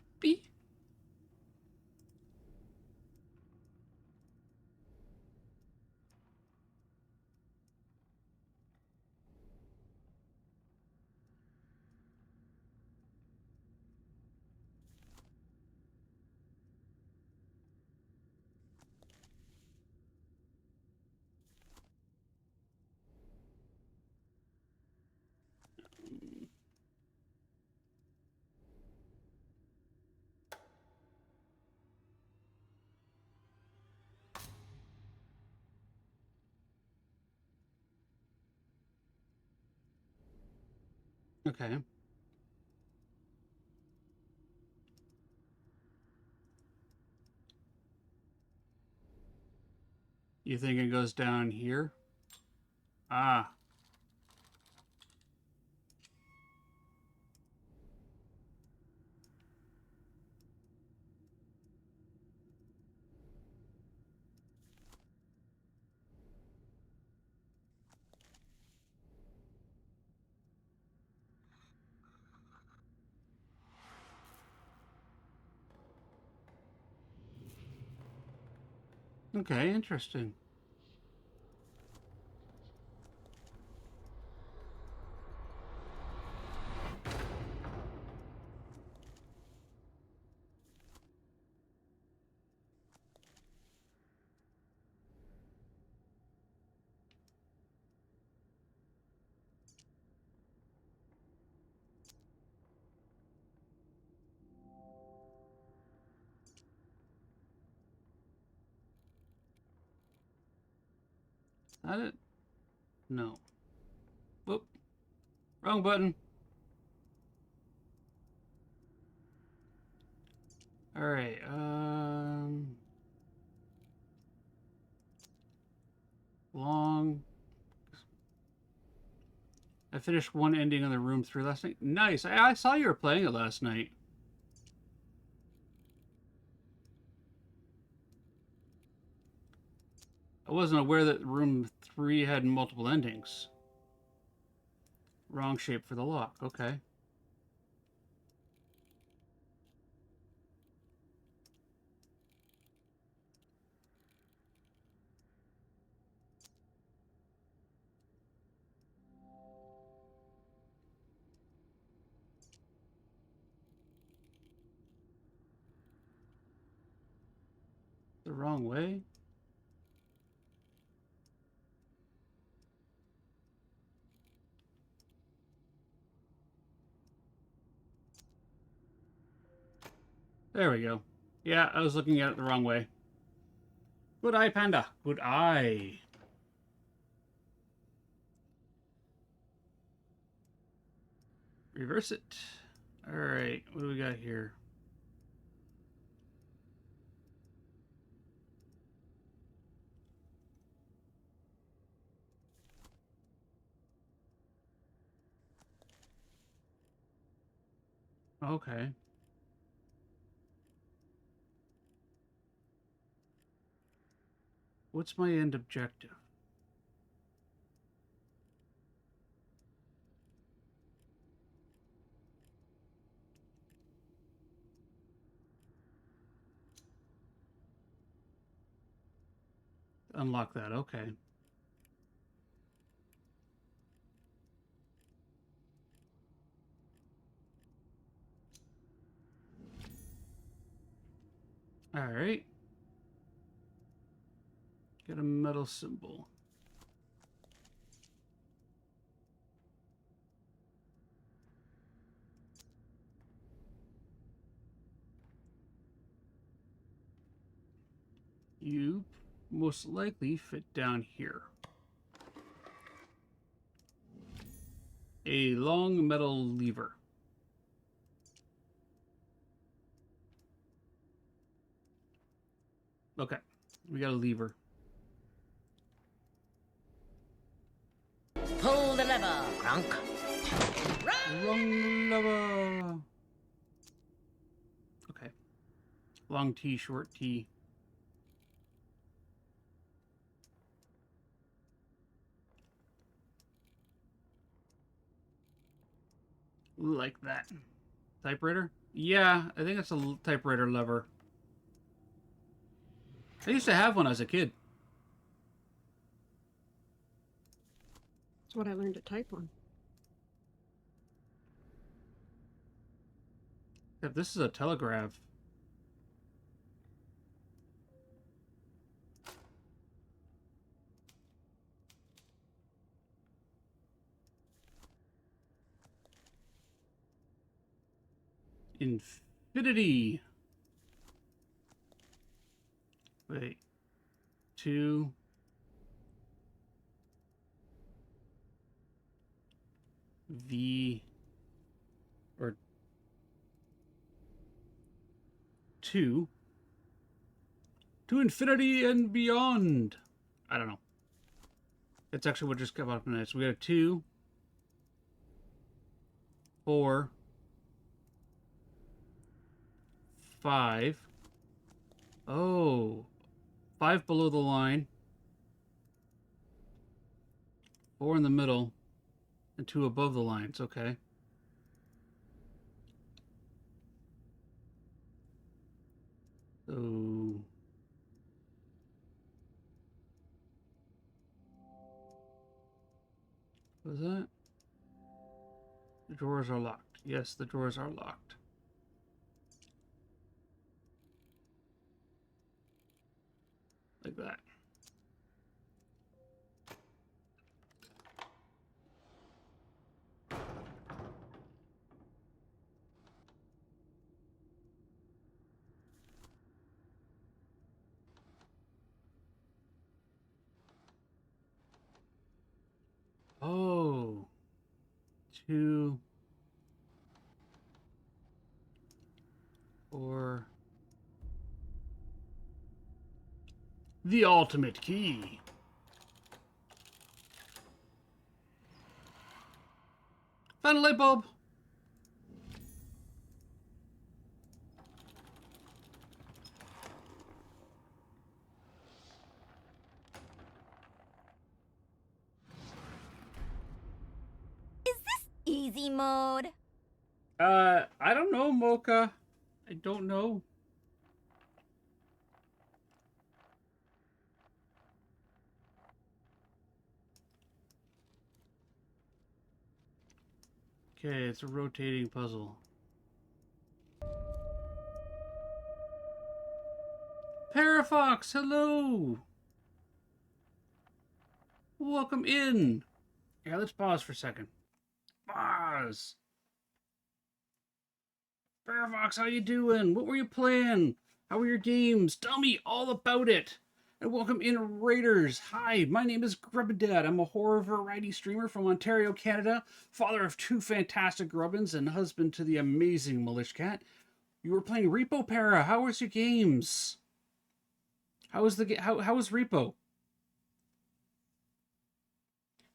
Okay. You think it goes down here? Ah. Okay, interesting. That it? No. Whoop. Wrong button. Alright, long. I finished one ending on the Room 3 last night. Nice. I saw you were playing it last night. I wasn't aware that Room 3 had multiple endings. Wrong shape for the lock. Okay. wrong way? There we go. Yeah, I was looking at it the wrong way. Good eye, Panda. Good eye. Reverse it. Alright, what do we got here? Okay. What's my end objective? Unlock that, okay. Alright. Get a metal symbol. You most likely fit down here. A long metal lever. Okay, we got a lever. Pull the lever, Gronk. Long lever. Okay. Long T, short T. Like that. Typewriter? Yeah, I think it's a typewriter lever. I used to have one as a kid. That's what I learned to type on. If this is a telegraph. Infinity. Wait. 2. V. Or 2. To infinity and beyond. I don't know. It's actually what just came up in this. We got a 2. 4. 5. Oh. 5 below the line. 4 in the middle. And 2 above the lines. Okay. So... what was that? The drawers are locked. Yes, the drawers are locked. Like that. Oh. 2. 4. The ultimate key. Found a light bulb. Easy mode. I don't know, Mocha. I don't know. Okay, it's a rotating puzzle. Pair of Parafox, hello. Welcome in. Yeah, let's pause for a second. Pause. Parafox, how you doing? What were you playing? How were your games? Tell me all about it. And welcome in, Raiders. Hi, my name is Grubbadad. I'm a horror variety streamer from Ontario, Canada, father of 2 fantastic Grubbins and husband to the amazing Milish Cat. You were playing Repo Para. How was your games? How was how was Repo?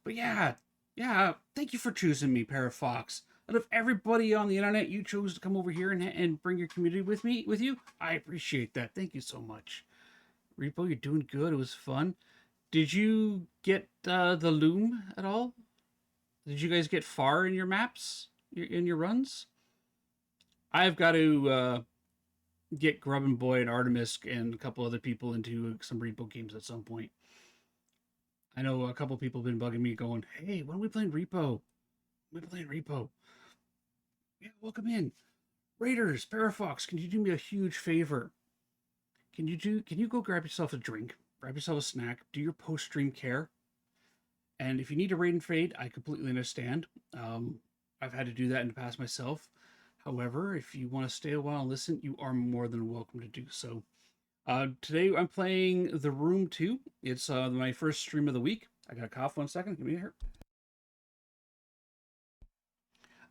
But yeah, thank you for choosing me, Parafox. Out of everybody on the internet, you chose to come over here and bring your community with you. I appreciate that. Thank you so much. Repo, you're doing good. It was fun. Did you get the loom at all? Did you guys get far in your maps, in your runs? I've got to get Grub and Boy and Artemis and a couple other people into some Repo games at some point. I know a couple people have been bugging me going, hey, when are we playing Repo? When are we playing Repo? Yeah, welcome in. Raiders, Parafox, can you do me a huge favor? Can you go grab yourself a drink, grab yourself a snack, do your post-stream care? And if you need a raid and fade, I completely understand. I've had to do that in the past myself. However, if you want to stay a while and listen, you are more than welcome to do so. Today I'm playing The Room 2. It's my first stream of the week. I got a cough 1 second. Give me here.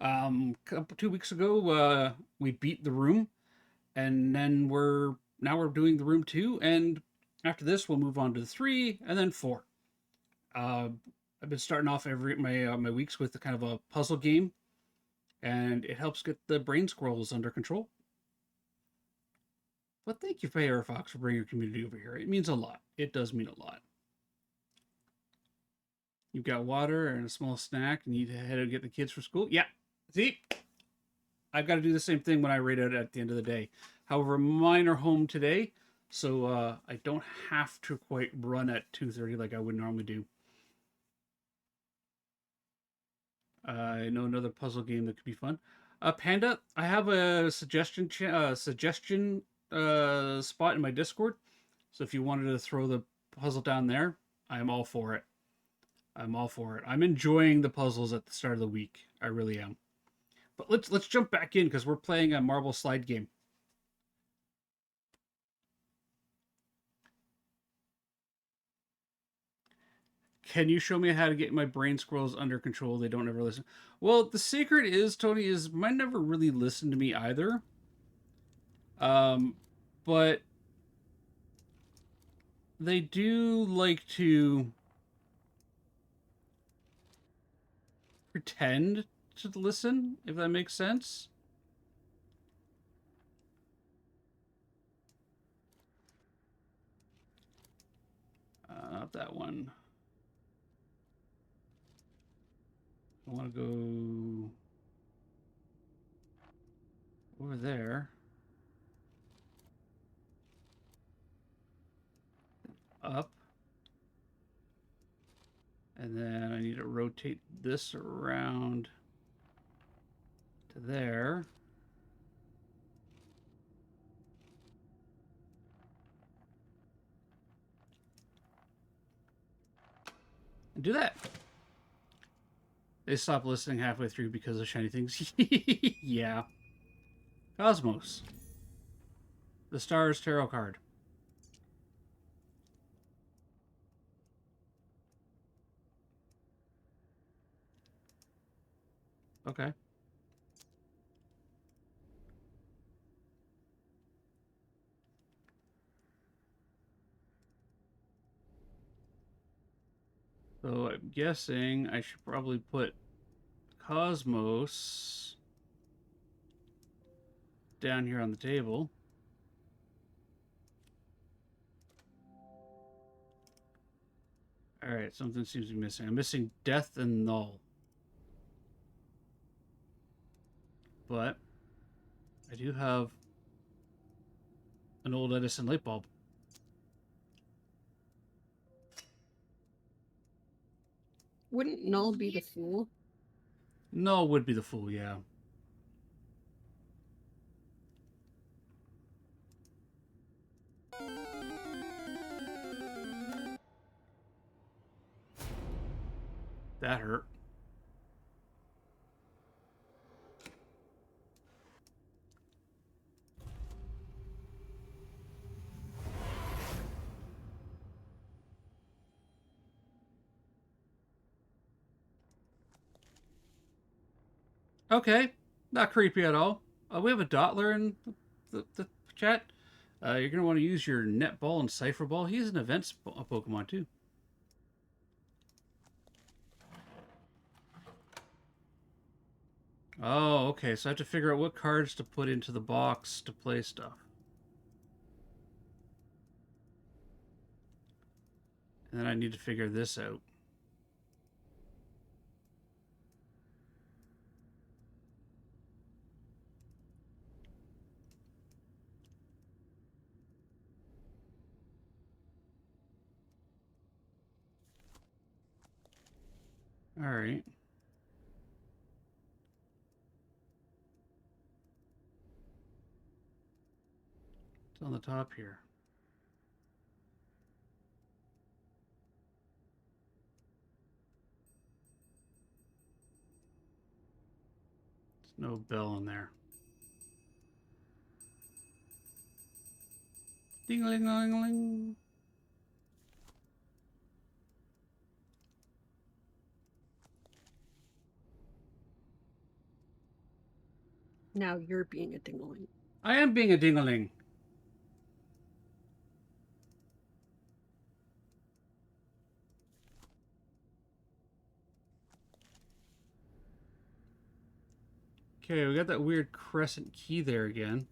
2 weeks ago, we beat The Room, and then now we're doing The Room 2, and after this we'll move on to 3 and then 4. I've been starting off my weeks with a kind of a puzzle game, and it helps get the brain squirrels under control. But thank you, Parafox, for bringing your community over here. It means a lot. It does mean a lot. You've got water and a small snack. You need to head and get the kids for school. Yeah. See? I've got to do the same thing when I raid out at the end of the day. However, mine are home today, so I don't have to quite run at 2:30 like I would normally do. I know another puzzle game that could be fun. Panda, I have a suggestion spot in my Discord. So if you wanted to throw the puzzle down there, I'm all for it. I'm enjoying the puzzles at the start of the week. I really am. But let's jump back in because we're playing a marble slide game. Can you show me how to get my brain squirrels under control? They don't ever listen. Well, the secret is, Tony, is mine never really listened to me either. But they do like to pretend to listen, if that makes sense. Not that one. I want to go over there. Up. And then I need to rotate this around to there. And do that. They stopped listening halfway through because of shiny things. Yeah. Cosmos. The Stars Tarot card. Okay. So I'm guessing I should probably put Cosmos down here on the table. Alright, something seems to be missing. I'm missing Death and Null. But I do have an old Edison light bulb. Wouldn't Null be the fool? Null would be the fool, yeah. That hurt. Okay, not creepy at all. We have a Dottler in the chat. You're going to want to use your Netball and Cipher Ball. He's an events Pokemon too. Oh, okay. So I have to figure out what cards to put into the box to play stuff. And then I need to figure this out. All right. It's on the top here. There's no bell in there. Ding-a-ling-a-ling-a-ling. Now you're being a dingling. I am being a ding-a-ling. Okay, we got that weird crescent key there again.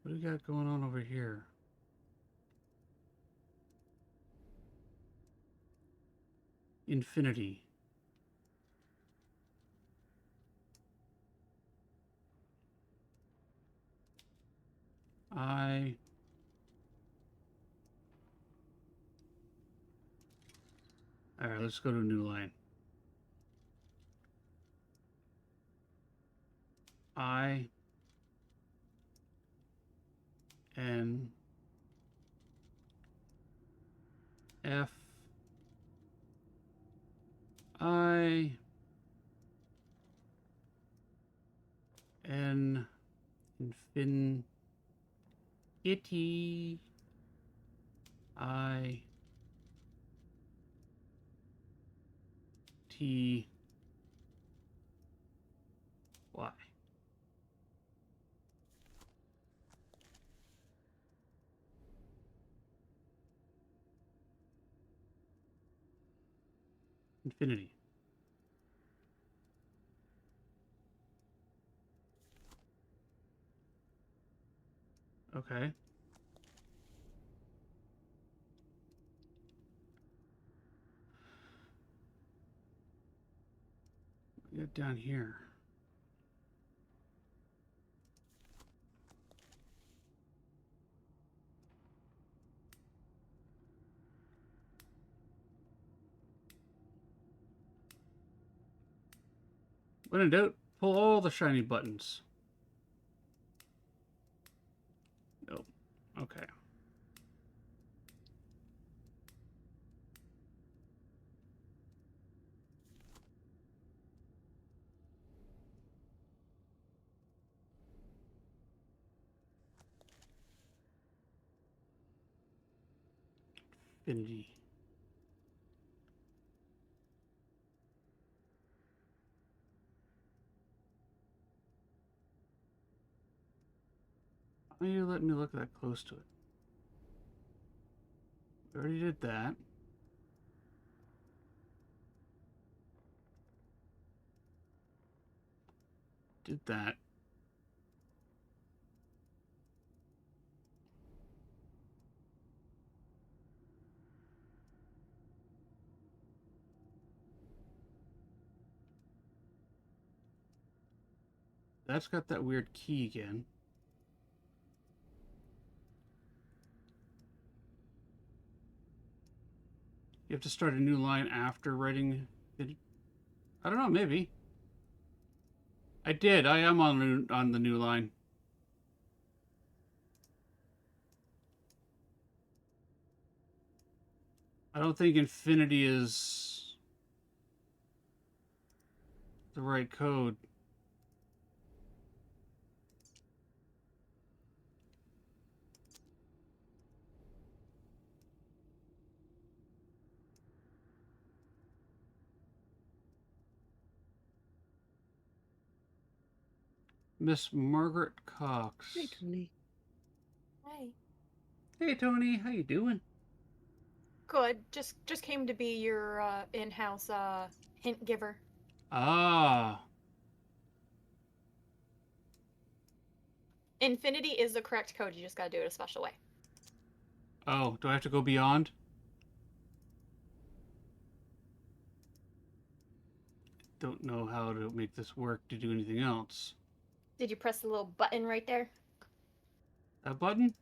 What do we got going on over here? Infinity. Alright, let's go to a new line. I N F I N Infinity I T Y. Infinity. Okay. Get down here. When in doubt, pull all the shiny buttons. Nope. Okay. Infinity. Why are you letting me look that close to it? We already did that. Did that. That's got that weird key again. You have to start a new line after writing it. I don't know, maybe. I did. I am on the new line. I don't think infinity is the right code. Miss Margaret Cox. Hey, Tony. Hi. Hey, Tony. How you doing? Good. Just came to be your in-house hint giver. Ah. Infinity is the correct code. You just gotta do it a special way. Oh, do I have to go beyond? Don't know how to make this work to do anything else. Did you press the little button right there? That button?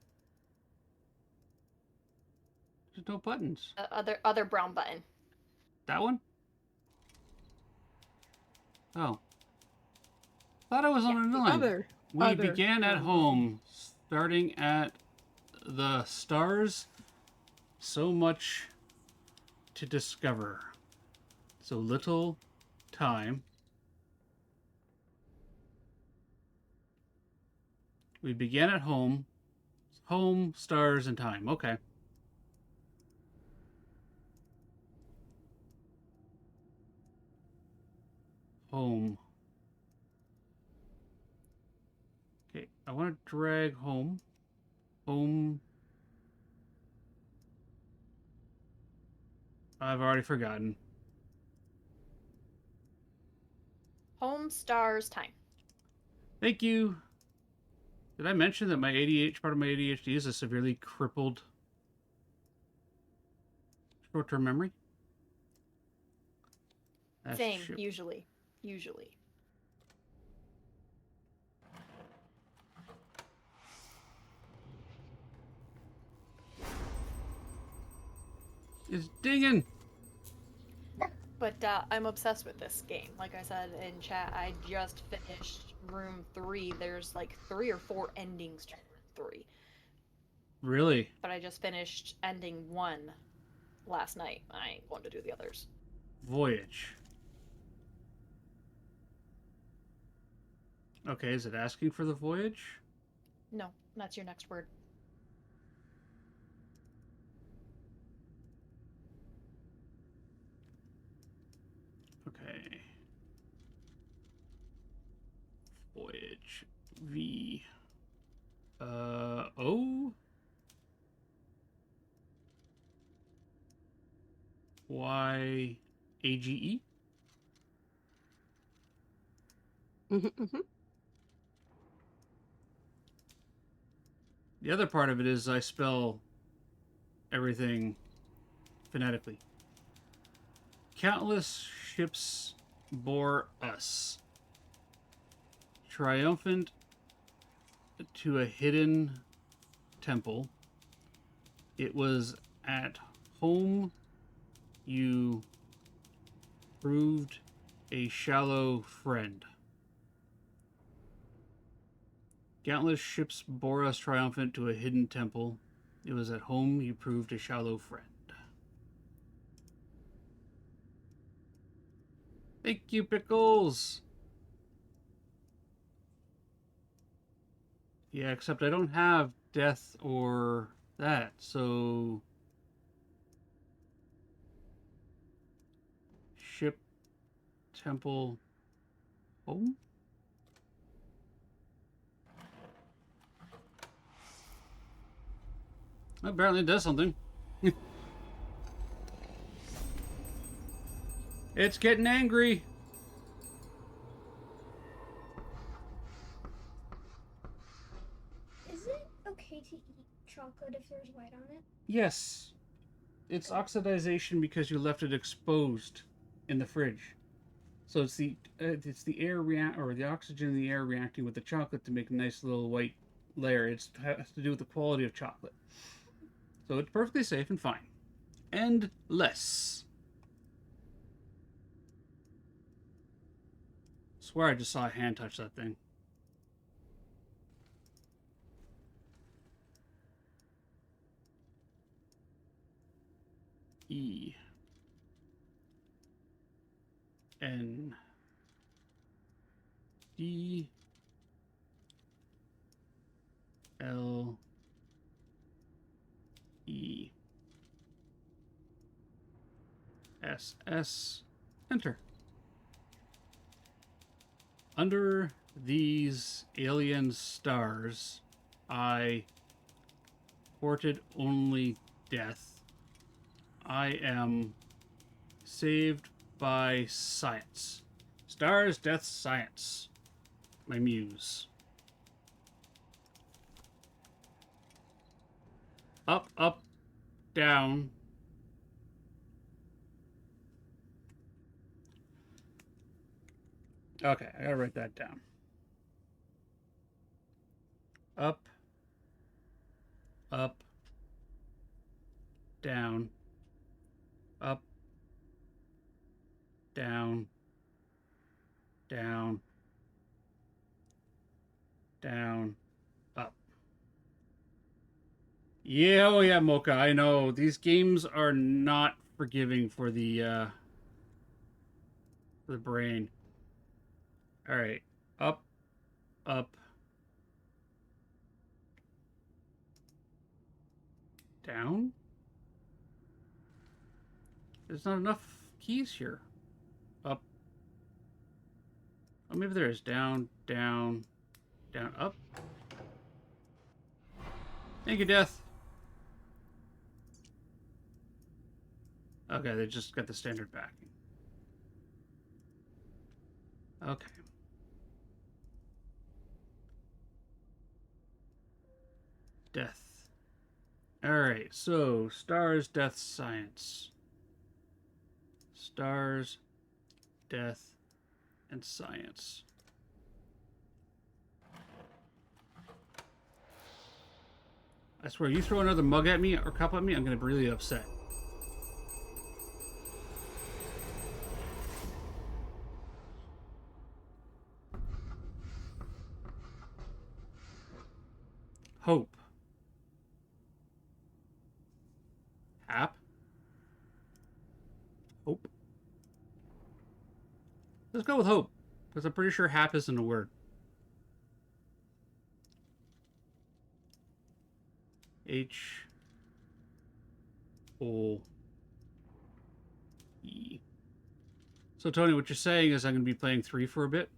There's no buttons. Other brown button. That one? Oh. Thought I was on a line. We began at home, starting at the stars. So much to discover. So little time. We began at home. Home, stars, and time. Okay. Home. Okay, I want to drag home. Home. I've already forgotten. Home, stars, time. Thank you. Did I mention that my ADHD, part of my ADHD is a severely crippled short-term memory? Same, usually. It's dinging. But I'm obsessed with this game. Like I said in chat, I just finished room 3. There's like 3 or 4 endings to room 3. Really? But I just finished ending 1 last night. I ain't going to do the others. Voyage. Okay, is it asking for the voyage? No, that's your next word. Okay. Voyage. V. O. Y. A. G. E. The other part of it is I spell everything phonetically. Countless ships bore us, triumphant to a hidden temple. It was at home you proved a shallow friend. Countless ships bore us triumphant to a hidden temple. It was at home you proved a shallow friend. Thank you, Pickles! Yeah, except I don't have death or that, so... Ship, temple, home? Apparently it does something. It's getting angry. Is it okay to eat chocolate if there's white on it? Yes. It's oxidization because you left it exposed in the fridge. So it's the air or the oxygen in the air reacting with the chocolate to make a nice little white layer. It has to do with the quality of chocolate. So it's perfectly safe and fine. Endless. Swear I just saw a hand touch that thing. E N D L E S S. Enter. Under these alien stars, I ported only death. I am saved by science. Stars, death, science. My muse. Up, up, down. Okay, I gotta write that down. Up, up, down, up, down, down, down, up. Yeah, oh yeah, Mocha, I know. These games are not forgiving for the brain. Alright. Up, up, down? There's not enough keys here. Up. Oh, maybe there is. Down, down, down, up. Thank you, Death. Okay, they just got the standard backing. Okay. Death. Alright, so stars, death, science. Stars, death, and science. I swear, you throw another mug at me or cup at me, I'm gonna be really upset. Hope. Hap. Hope. Let's go with hope, because I'm pretty sure hap isn't a word. H O E. So Tony, what you're saying is I'm going to be playing 3 for a bit.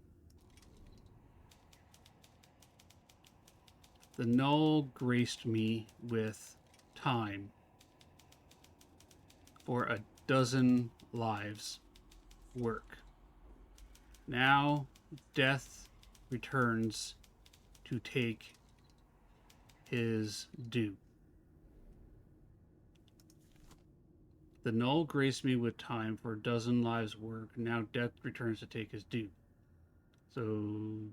The null graced me with time for a dozen lives work. Now death returns to take his due. The null graced me with time for a dozen lives work. Now death returns to take his due. So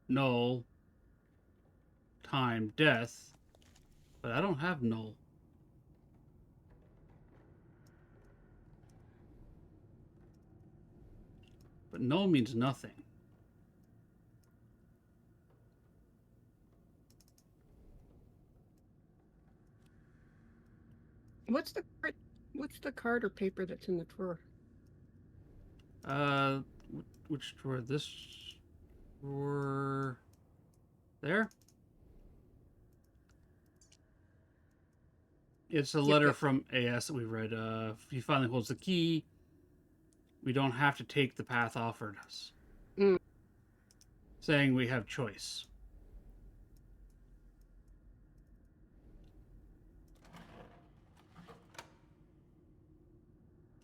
null, time, death. But I don't have null. But null means nothing. What's the card or paper that's in the drawer? Which drawer? This drawer there? It's a letter from AS that we read. He finally holds the key. We don't have to take the path offered us. Saying we have choice.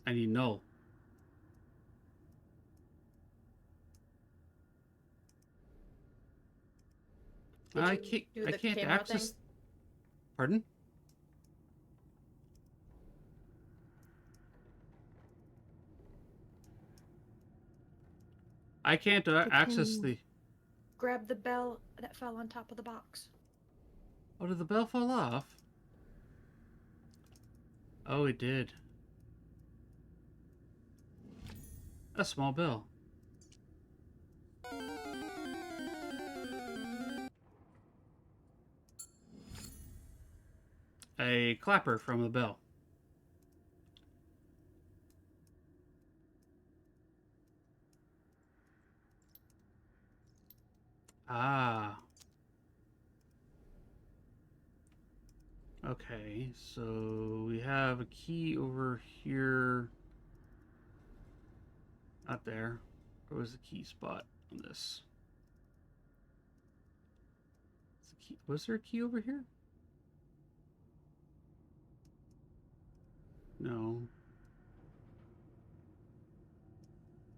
I need null. I can't access. Thing? Pardon? I can't access the. Grab the bell that fell on top of the box. Oh, did the bell fall off? Oh, it did. A small bell. A clapper from the bell. Okay, so we have a key over here. Not there. Where was the key spot on this? Was there a key over here? No.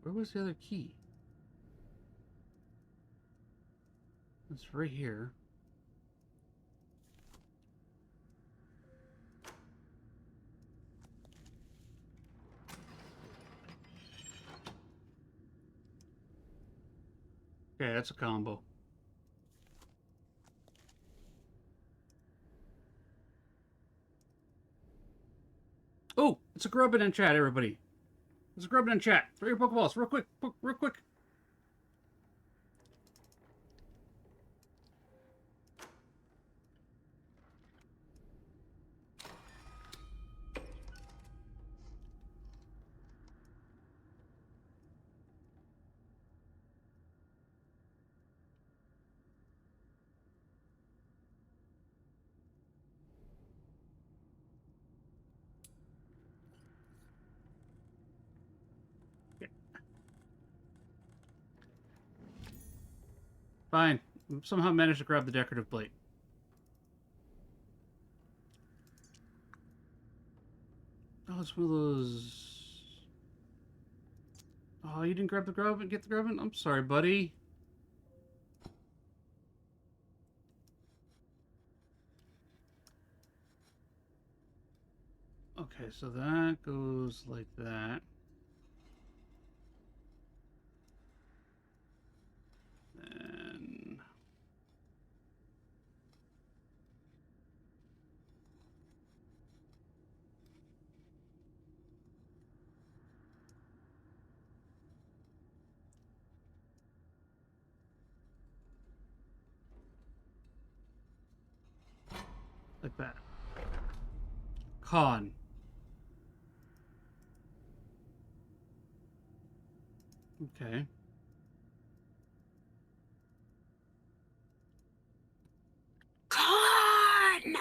Where was the other key? It's right here. Okay, that's a combo. Oh, it's a grubbin in chat, everybody. It's a grubbin in chat. Throw your Pokeballs, real quick, real quick. Okay. Fine. Somehow managed to grab the decorative plate. Oh, it's one of those... Oh, you didn't grab the grubbin? Get the grubbin? I'm sorry, buddy. Okay, so that goes like that. Then... like that. Con. Okay. Con!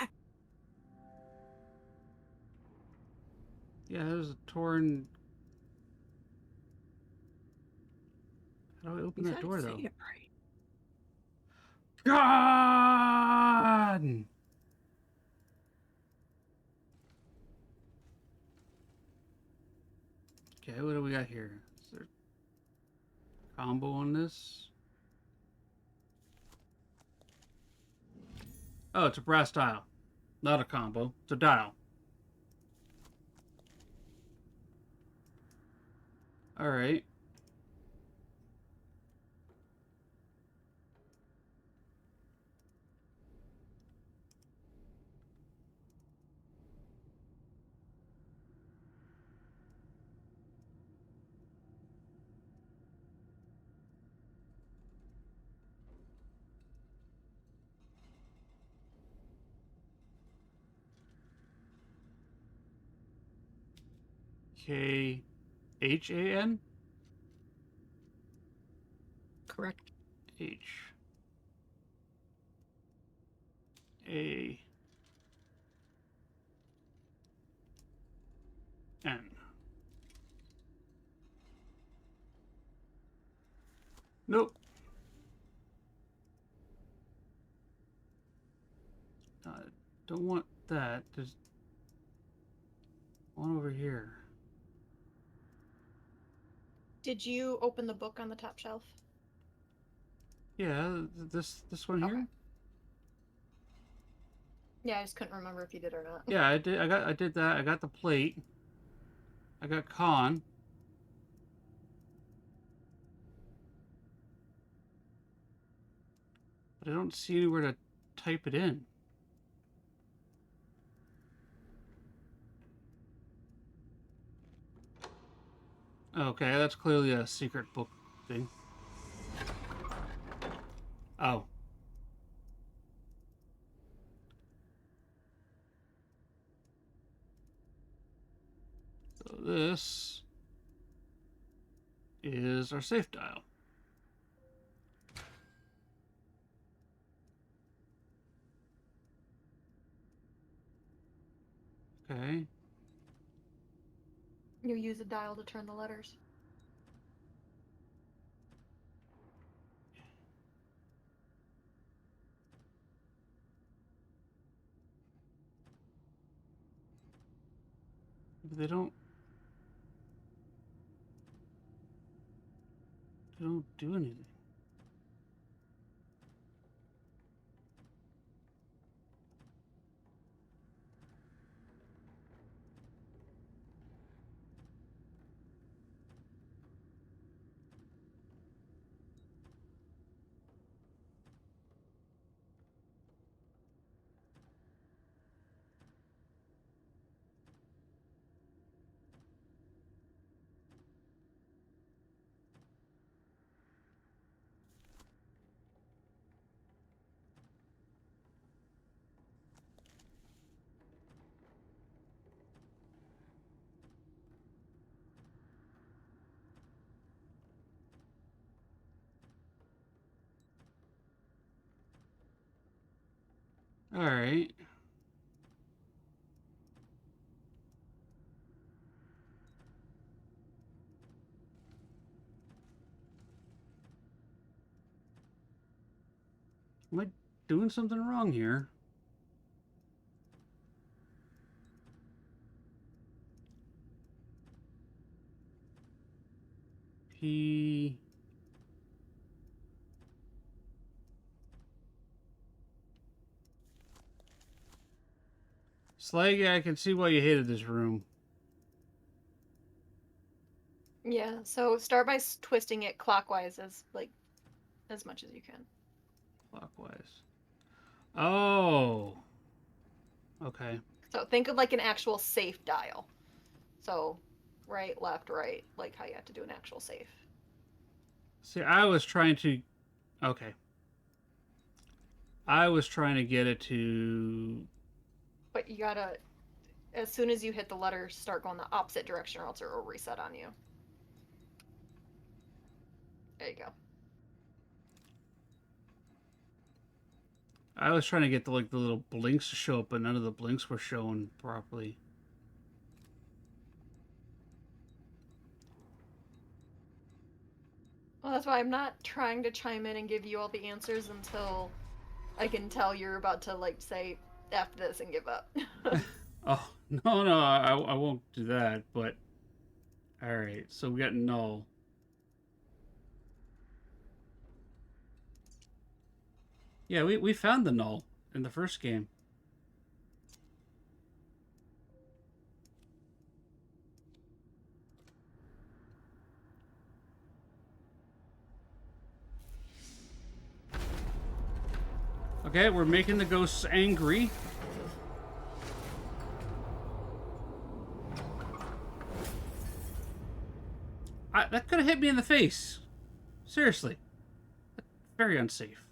Yeah, there's a torn... How do I open You that gotta door, say though? it right. God! Okay, what do we got here? Is there a combo on this? Oh, it's a brass dial. Not a combo. It's a dial. Alright. K-H-A-N? Correct. H-A-N. Nope. Don't want that. There's one over here. Did you open the book on the top shelf? Yeah, this one here. Okay. Yeah, I just couldn't remember if you did or not. Yeah, I did. I did that. I got the plate. I got con. But I don't see anywhere to type it in. Okay, that's clearly a secret book thing. Oh. So this is our safe dial. Okay. You use a dial to turn the letters. But they don't do anything. All right. Am I doing something wrong here? P. Slag, I can see why you hated this room. Yeah, so start by twisting it clockwise as much as you can. Clockwise. Oh. Okay. So think of like an actual safe dial. So right, left, right, like how you have to do an actual safe. See, I was trying to. Okay. I was trying to get it to. But you gotta, as soon as you hit the letter, start going the opposite direction or else it will reset on you. There you go. I was trying to get the little blinks to show up, but none of the blinks were showing properly. Well, that's why I'm not trying to chime in and give you all the answers until I can tell you're about to like say F this and give up. Oh no, I won't do that. But all right, so we got null. Yeah, we found the null in the first game. Okay, we're making the ghosts angry. That could have hit me in the face. Seriously. Very unsafe.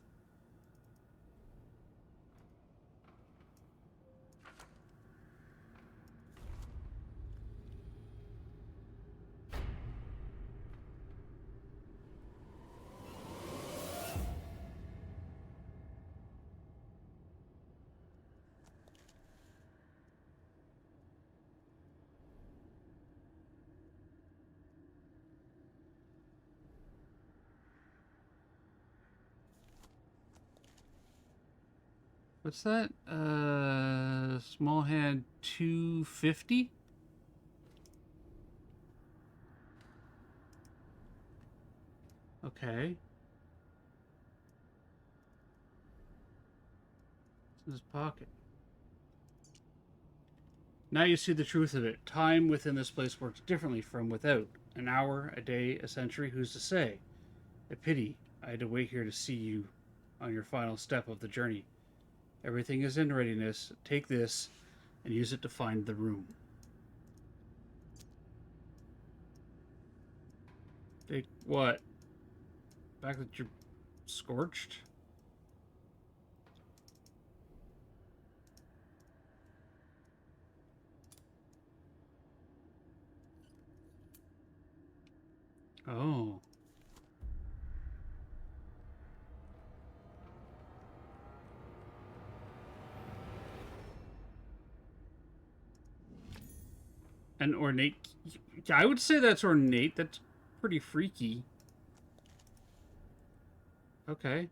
What's that? Small hand 250? Okay. It's in his pocket. Now you see the truth of it. Time within this place works differently from without. An hour, a day, a century, who's to say? A pity I had to wait here to see you on your final step of the journey. Everything is in readiness. Take this and use it to find the room. Take what? Back that you're scorched? Oh. An ornate... I would say that's ornate. That's pretty freaky. Okay.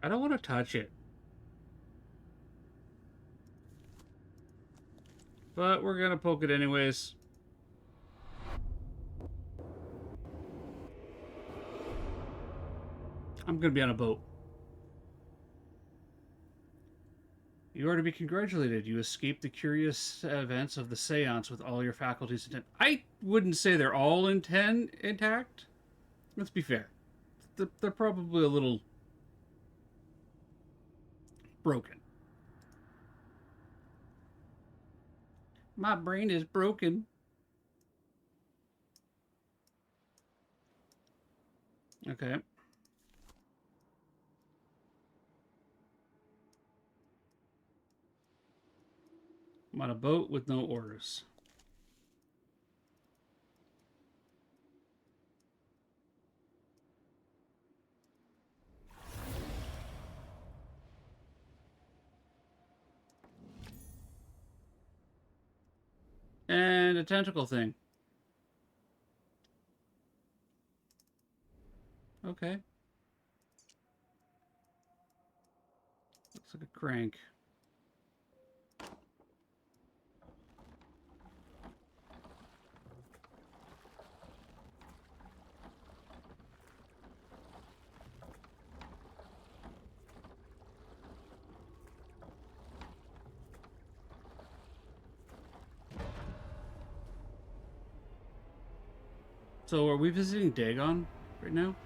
I don't want to touch it. But we're gonna poke it anyways. I'm gonna be on a boat. You are to be congratulated. You escaped the curious events of the seance with all your faculties intact. I wouldn't say they're all intact. Let's be fair. They're probably a little broken. My brain is broken. Okay. I'm on a boat with no oars. And a tentacle thing. Okay. Looks like a crank. So are we visiting Dagon right now?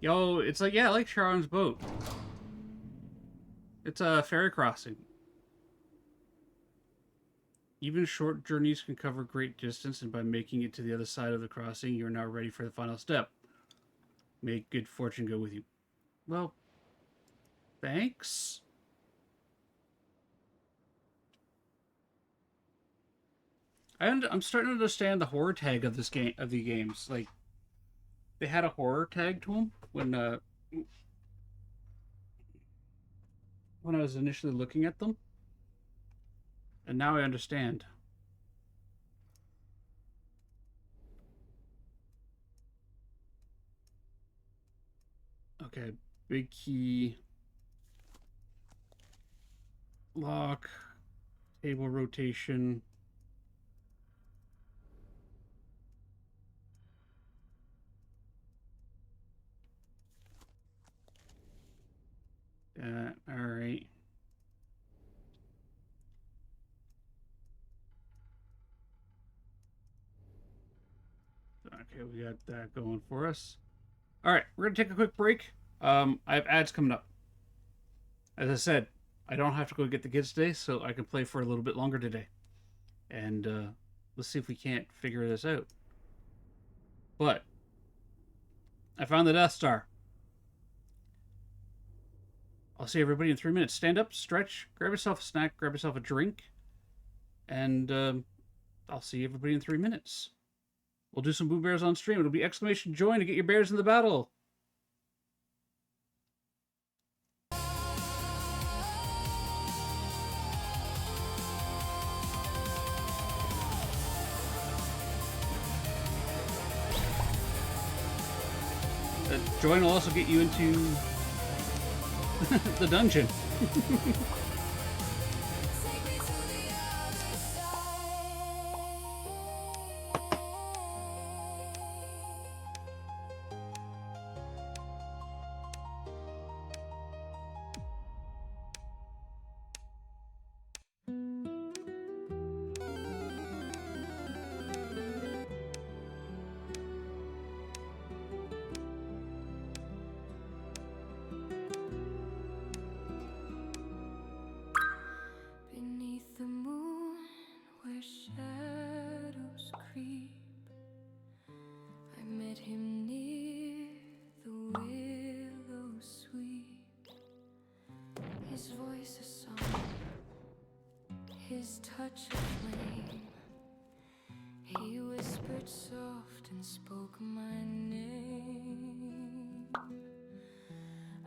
Yo, it's like, yeah, like Sharon's boat. It's a ferry crossing. Even short journeys can cover great distance, and by making it to the other side of the crossing, you are now ready for the final step. May good fortune go with you. Well, thanks. I'm starting to understand the horror tag of this game, of the games. Like, they had a horror tag to them when I was initially looking at them, and now I understand. Okay, big key, lock, table rotation. All right. Okay, we got that going for us. All right, we're gonna take a quick break. I have ads coming up. As I said, I don't have to go get the kids today, so I can play for a little bit longer today. And let's see if we can't figure this out. But I found the Death Star. I'll see everybody in 3 minutes. Stand up, stretch, grab yourself a snack, grab yourself a drink, and I'll see everybody in 3 minutes. We'll do some Boo Bears on stream. It'll be exclamation join to get your bears in the battle. Join will also get you into the dungeon. Beneath the moon where shadows creep, I met him near the willow touch of flame. He whispered soft and spoke my name.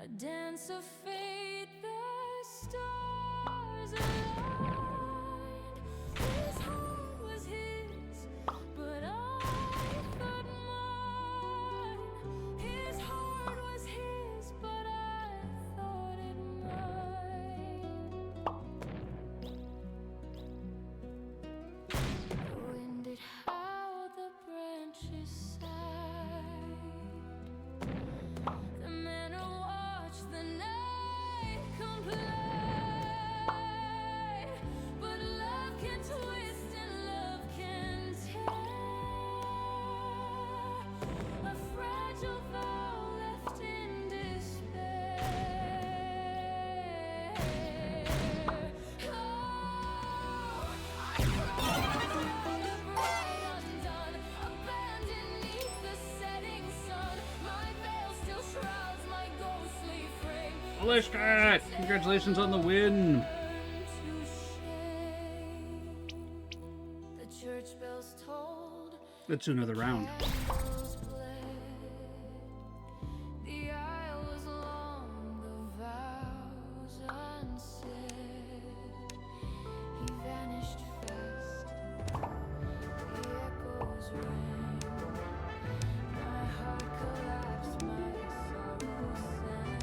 A dance of fate, the stars aligned. His heart was his, but I thought mine. His heart was his, but I thought it mine. The wind it howled, the branches sighed. The man who watched the night come play. But love can twist and love can tear. A fragile vow left in despair. Oh, I cried a bride undone, abandoned 'neath the setting sun. My veil still shrouds my ghostly frame. Alishka, congratulations on the win. Turned to shame. The church bells tolled, Let's do another round. candles bled. The aisle was long, the vows unsaid. He vanished fast, the echoes rang. My heart collapsed, my sorrow sang.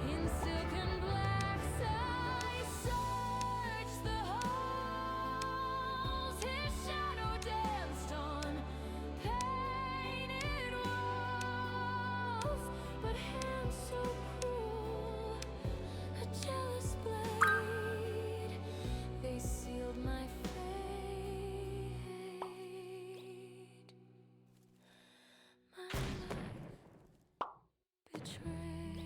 In silken blacks I searched the halls. His shadow danced on painted walls. But hands so cruel, a jealous blade, they sealed my fate. My life betrayed.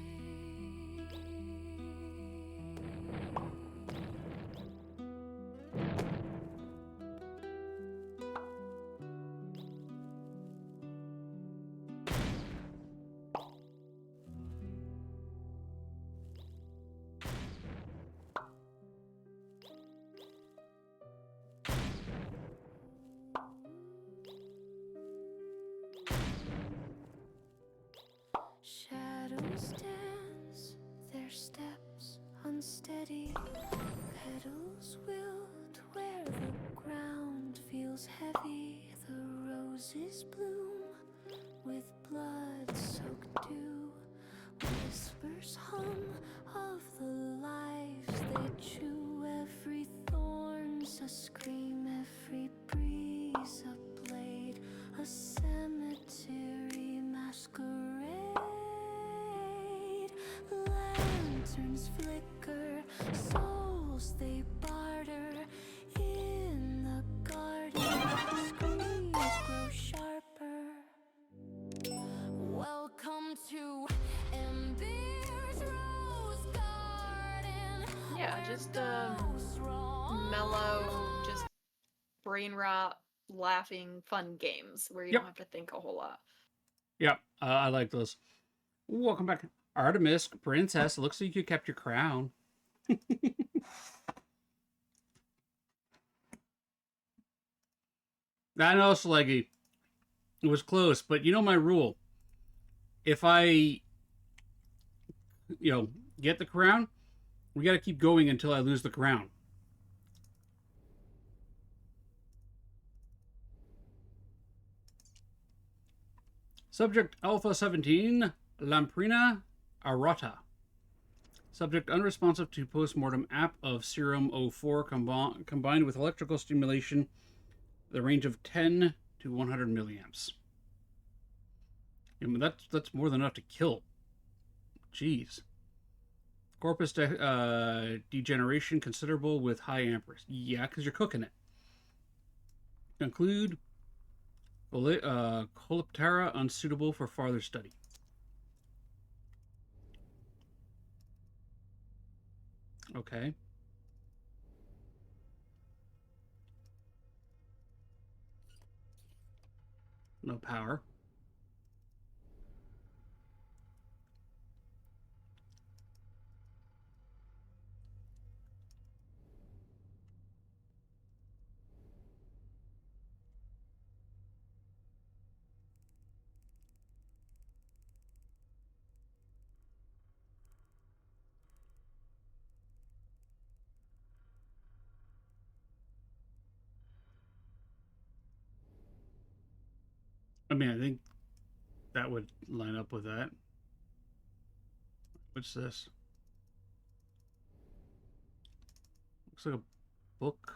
Shadows dance, their steps unsteady. Petals wilt where the ground feels heavy. The roses bloom with blood-soaked dew. Whispers hum of the lives they chew. Every thorn's a scream, every breeze a blade. A cemetery masquerade. Lanterns flicker, souls they barter. In the garden, screams grow sharper. Welcome to Ember's Rose Garden. Yeah, where just ghosts roam mellow, just brain rot, laughing, fun games where you Yep. don't have to think a whole lot. Yep, I like those. Welcome back. Artemis, princess, looks like you kept your crown. I know, Slaggy. It was close, but you know my rule. If I, get the crown, we got to keep going until I lose the crown. Subject Alpha 17, Lamprina Arata. Subject unresponsive to postmortem app of serum 04 combined with electrical stimulation, the range of 10 to 100 milliamps. I mean, that's more than enough to kill. Jeez. Corpus degeneration considerable with high amperes. Yeah, because you're cooking it. Conclude. Coleoptera unsuitable for farther study. Okay. No power. I mean, I think that would line up with that. What's this? Looks like a book.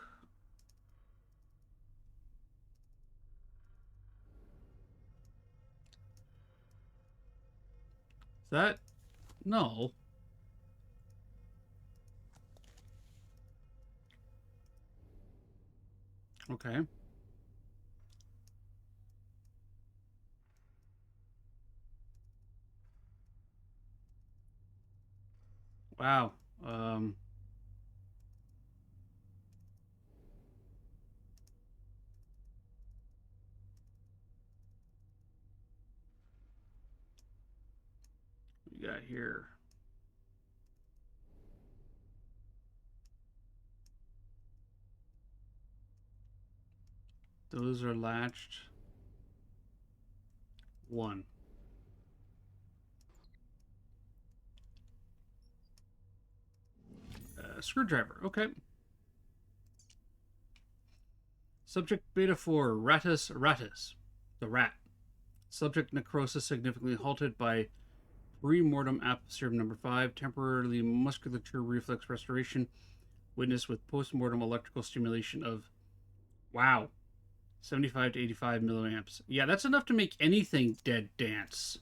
Is that? No. Okay. Wow. We got here. Those are latched. One. Screwdriver. Okay. Subject beta 4, Ratus ratus. The rat. Subject necrosis significantly halted by pre-mortem serum number 5. Temporarily musculature reflex restoration. Witnessed with post-mortem electrical stimulation of, wow, 75 to 85 milliamps. Yeah, that's enough to make anything dead dance.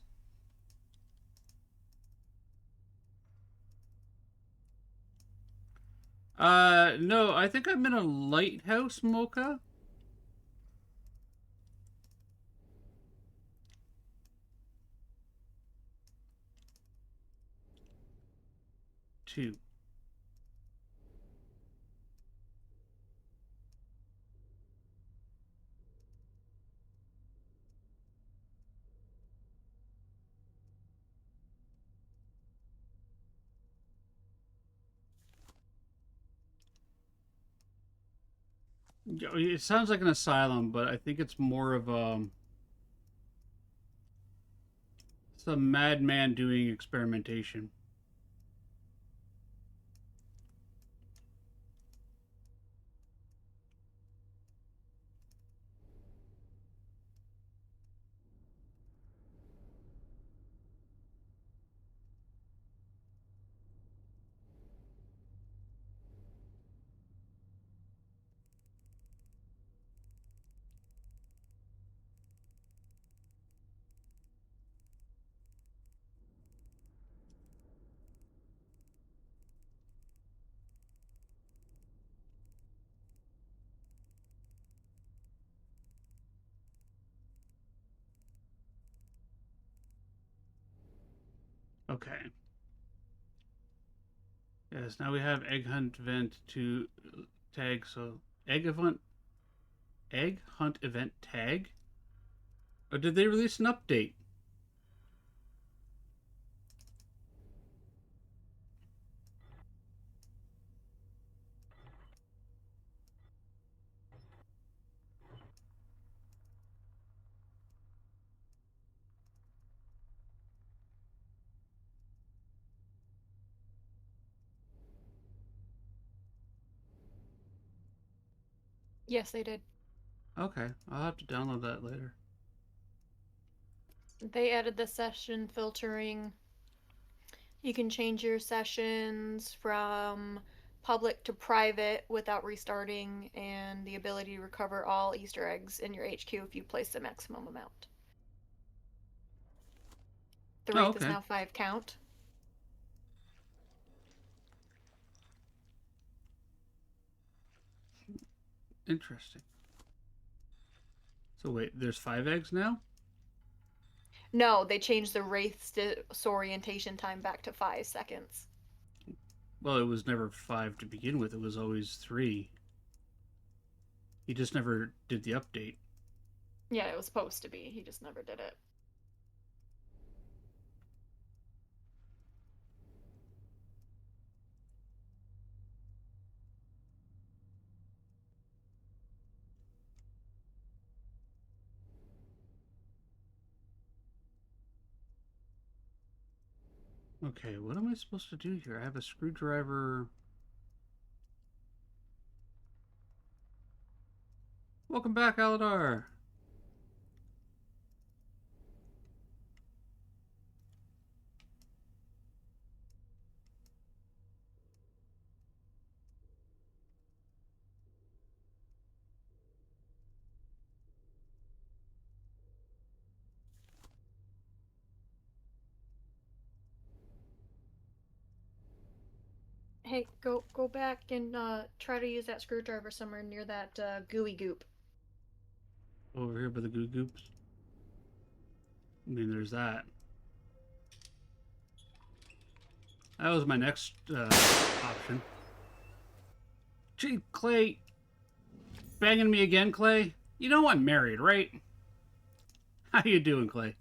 No, I think I'm in a lighthouse, Mocha. Two. It sounds like an asylum, but I think it's more of some madman doing experimentation. Okay. Yes, now we have egg hunt event to tag. So egg hunt event tag. Or did they release an update? Yes, they did. Okay, I'll have to download that later. They added the session filtering. You can change your sessions from public to private without restarting, and the ability to recover all Easter eggs in your HQ if you place the maximum amount. The Oh, wraith is okay. now 5 count. Interesting. So wait, there's 5 eggs now? No, they changed the wraith's disorientation time back to 5 seconds. Well, it was never 5 to begin with. It was always 3. He just never did the update. Yeah, it was supposed to be. He just never did it. Okay, what am I supposed to do here? I have a screwdriver. Welcome back, Aladar. Hey, go back and try to use that screwdriver somewhere near that gooey goop. Over here by the goo goops. I mean, there's that. That was my next option. Gee, Clay, banging me again, Clay? You know I'm married, right? How you doing, Clay?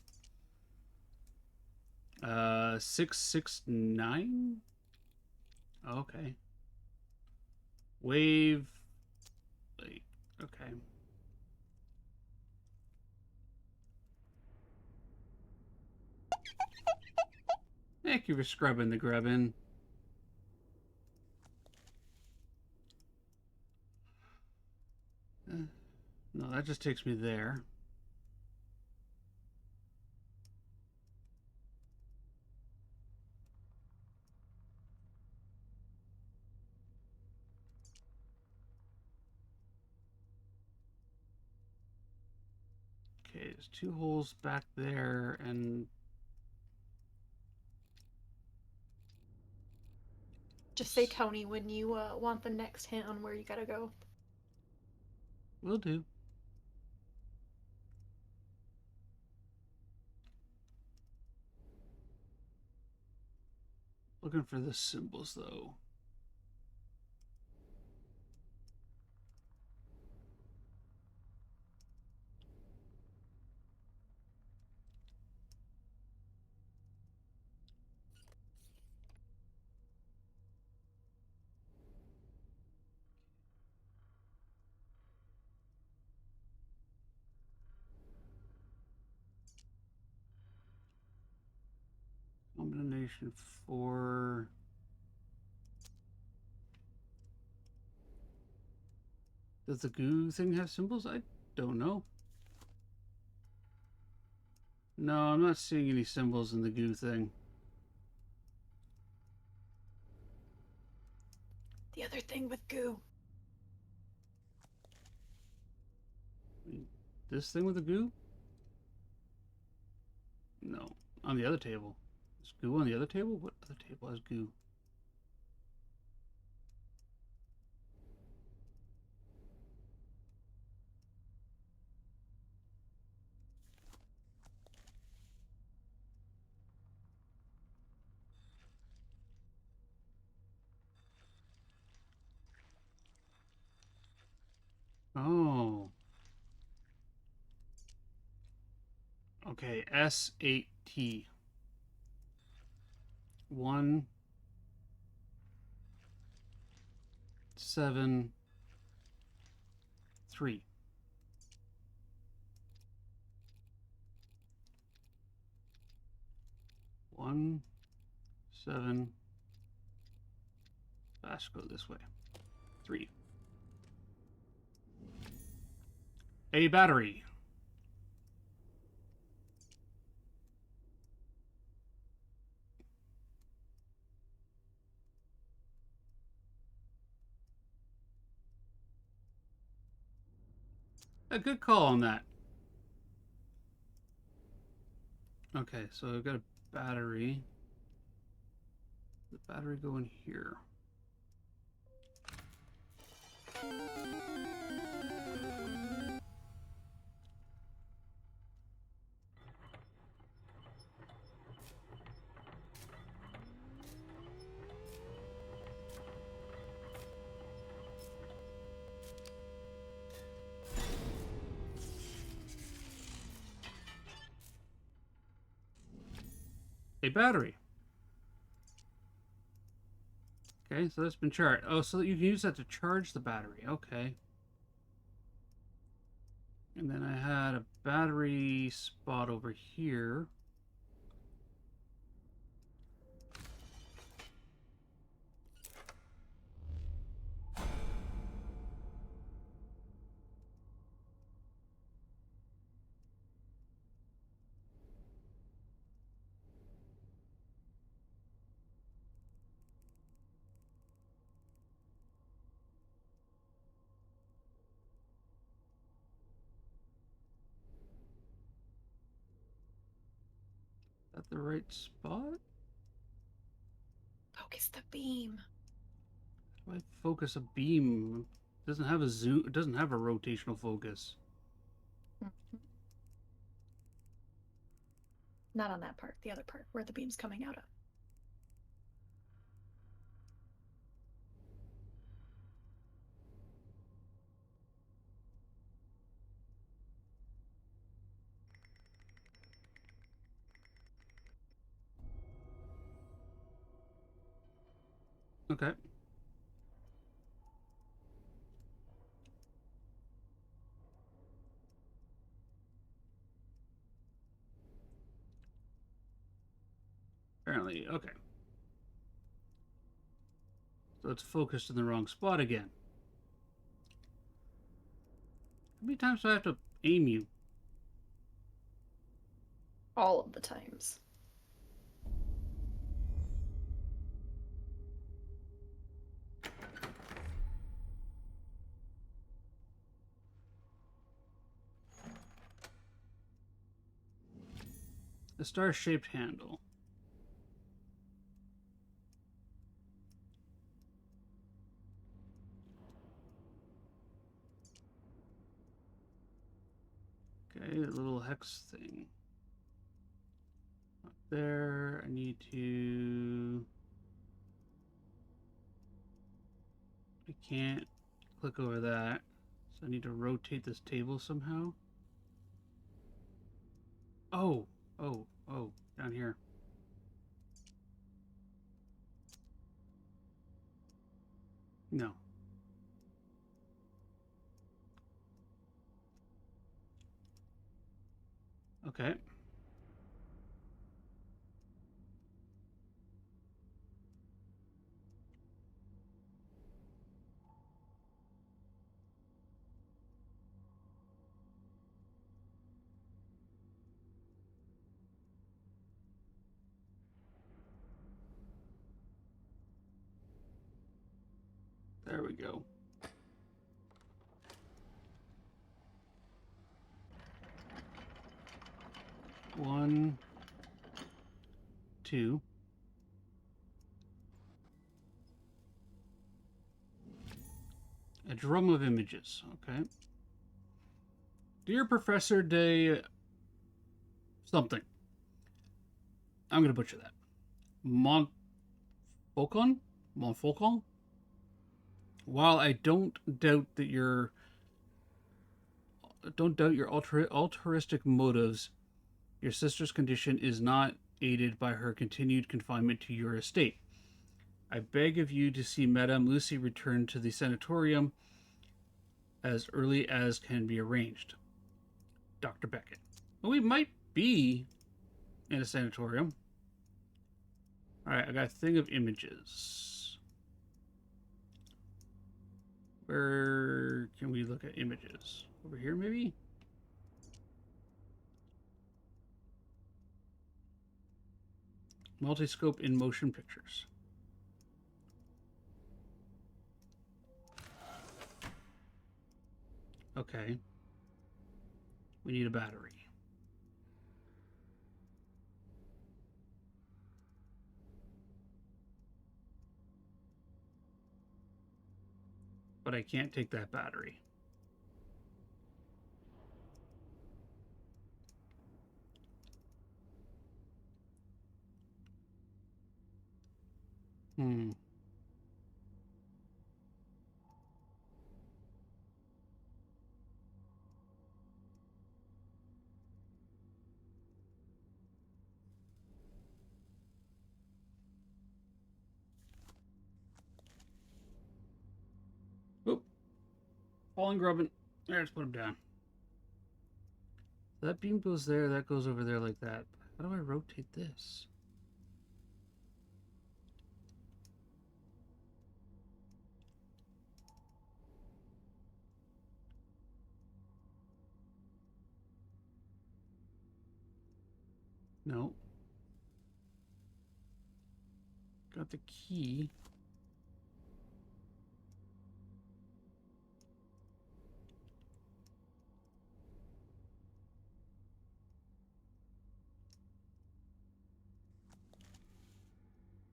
669? Okay. Wave. Wait, okay. Thank you for scrubbing the grubbin. No, that just takes me there. Okay, there's 2 holes back there, and Just say Tony when you want the next hint on where you gotta go. will do. Looking for the symbols, though. Combination 4. Does the goo thing have symbols? I don't know. No, I'm not seeing any symbols in the goo thing. The other thing with goo. This thing with the goo? No. On the other table. Is goo on the other table? What other table has goo? Oh. Okay, S8T. 1, 7, 3. 1, 7. Fast go this way. 3. A battery. A good call on that. Okay, so I've got a battery. The battery go in here. A battery. Okay, so that's been charged. Oh, so you can use that to charge the battery. Okay. And then I had a battery spot over here. Is that the right spot? Focus the beam. Why focus a beam? It doesn't have a zoom. It doesn't have a rotational focus. Not on that part, the other part, where the beam's coming out of. Okay. Apparently, okay. So it's focused in the wrong spot again. How many times do I have to aim you? All of the times. A star-shaped handle. Okay, a little hex thing. Up there, I need to... I can't click over that. So I need to rotate this table somehow. Oh, down here. No. Okay. There we go. One, two. A drum of images. Okay. Dear Professor Day... something. I'm going to butcher that. Montfaucon? Montfaucon? While I don't doubt your altruistic motives, your sister's condition is not aided by her continued confinement to your estate. I beg of you to see Madame Lucy return to the sanatorium as early as can be arranged. Dr. Beckett. Well, we might be in a sanatorium. Alright, I got a thing of images. Where can we look at images? Over here, maybe? Multiscope in motion pictures. Okay. We need a battery. But I can't take that battery. Oop. Falling grubbin. There, let's put him down. That beam goes there, that goes over there like that. How do I rotate this? No. Got the key.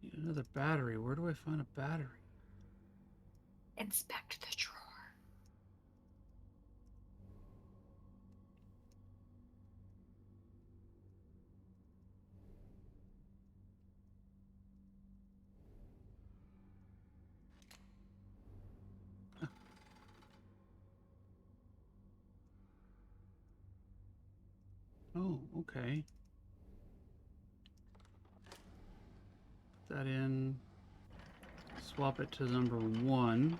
Need another battery. Where do I find a battery? Inspect the drawer. Oh, okay. Put that in. Swap it to number 1.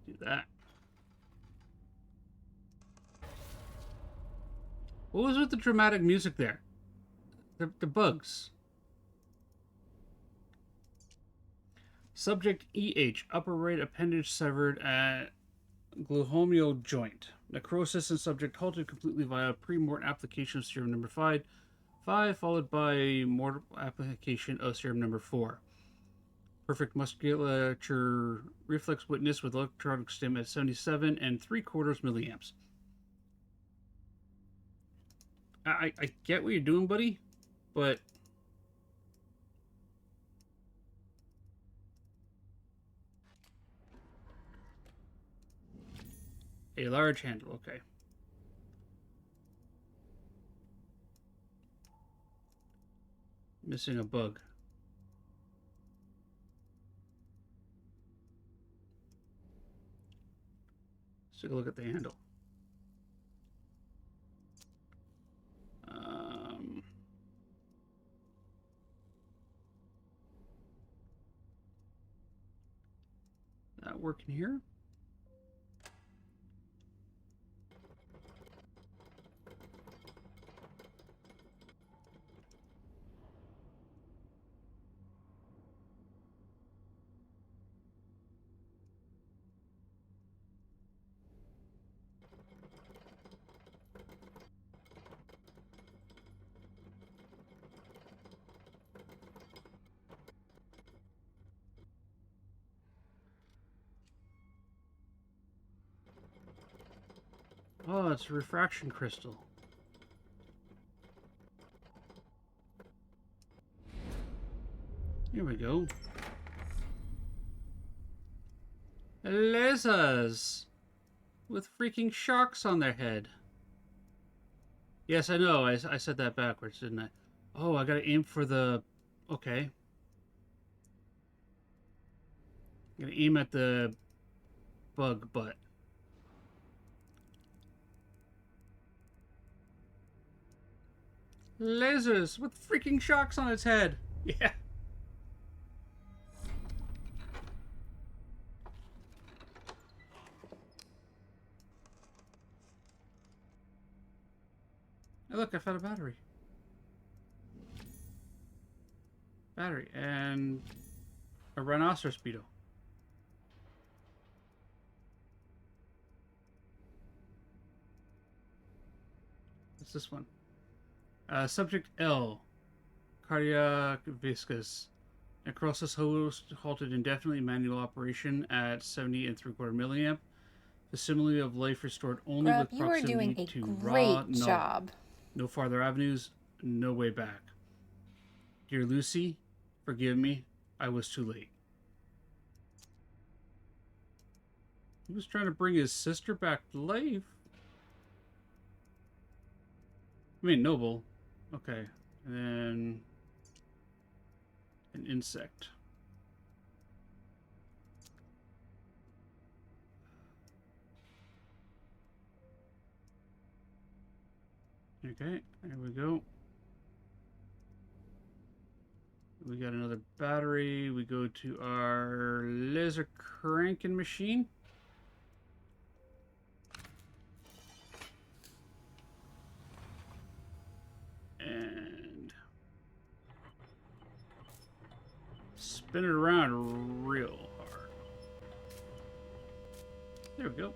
Do that. What was with the dramatic music there? The bugs. Subject EH, upper right appendage severed at gluteal joint. Necrosis in subject halted completely via pre-mortem application of serum number 5, followed by mortal application of serum number 4. Perfect musculature reflex witness with electronic stim at 77 and 3/4 milliamps. I get what you're doing, buddy, but a large handle, okay. Missing a bug. Let's take a look at the handle. That working here? Oh, it's a refraction crystal. Here we go. Lasers with freaking sharks on their head. Yes, I know. I said that backwards, didn't I? Oh, I gotta aim for the... Okay. I'm gonna aim at the bug butt. Lasers with freaking sharks on its head. Yeah. Hey, look, I found a battery. Battery and a rhinoceros beetle. What's this one? Subject L. Cardiac viscous. Necrosis host halted indefinitely, manual operation at 70 and 3/4 milliamp. Facility of life restored only Grub, with you are doing proximity a to great raw null. job. No farther avenues, no way back. Dear Lucy, forgive me, I was too late. He was trying to bring his sister back to life. I mean, noble. Okay. And then an insect. Okay, there we go. We got another battery. We go to our laser cranking machine. And spin it around real hard. There we go.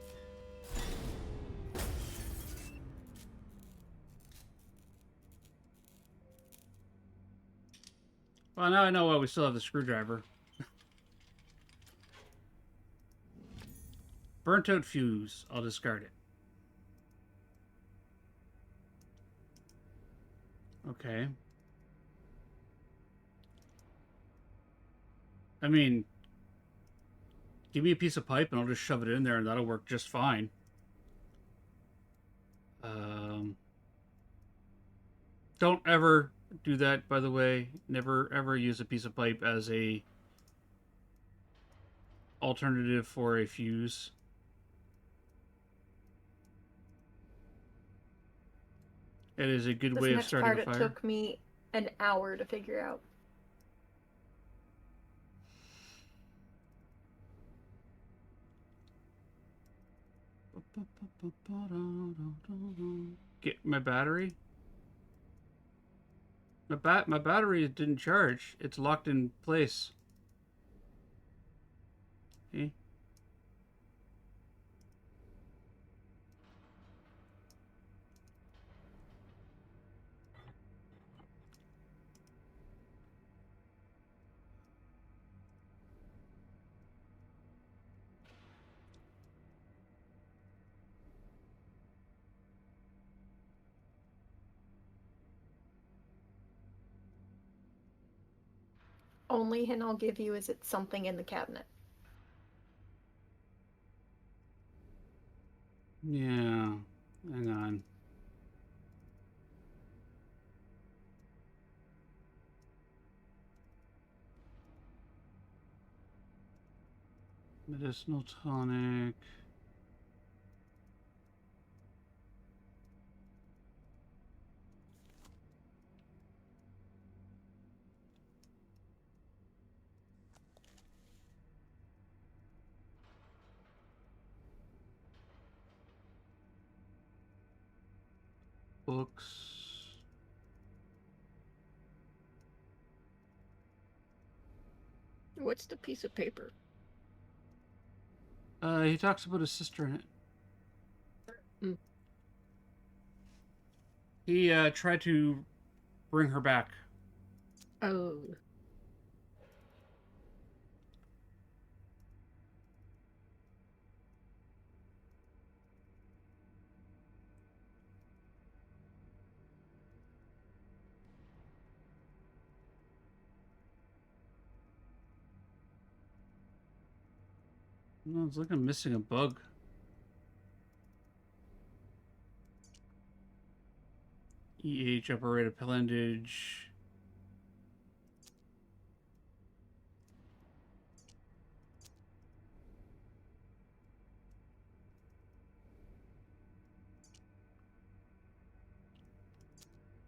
Well, now I know why we still have the screwdriver. Burnt out fuse. I'll discard it. Okay. I mean, give me a piece of pipe and I'll just shove it in there and that'll work just fine. Don't ever do that, by the way. Never ever use a piece of pipe as a alternative for a fuse. It is a good This way of next starting part a it fire. took me an hour to figure out. Get my battery. My battery didn't charge. It's locked in place. Okay. Only hint I'll give you is it's something in the cabinet. Yeah. Hang on. Medicinal tonic. Books. What's the piece of paper? He talks about his sister in it. Mm. He tried to bring her back. Oh. No, it's like I'm missing a bug. EH upper right appendage.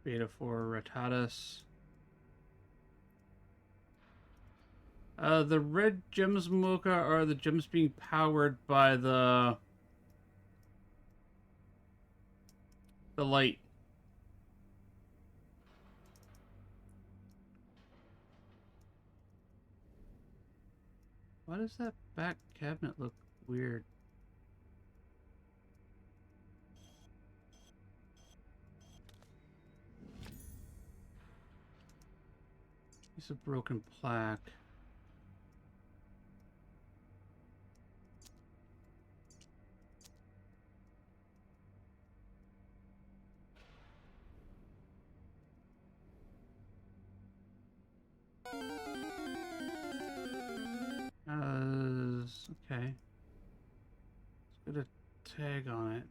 Beta 4 retatus. The red gems, Mocha, are the gems being powered by the light. Why does that back cabinet look weird? Piece of broken plaque. Okay. Let's get a tag on it.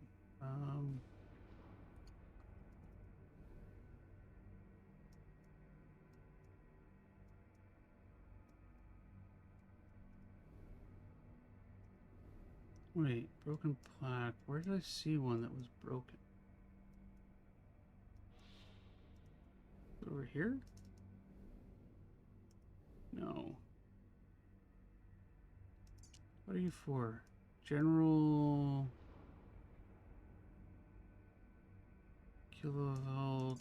Wait, broken plaque. Where did I see one that was broken? Over here? No. What are you for? General kilovolt.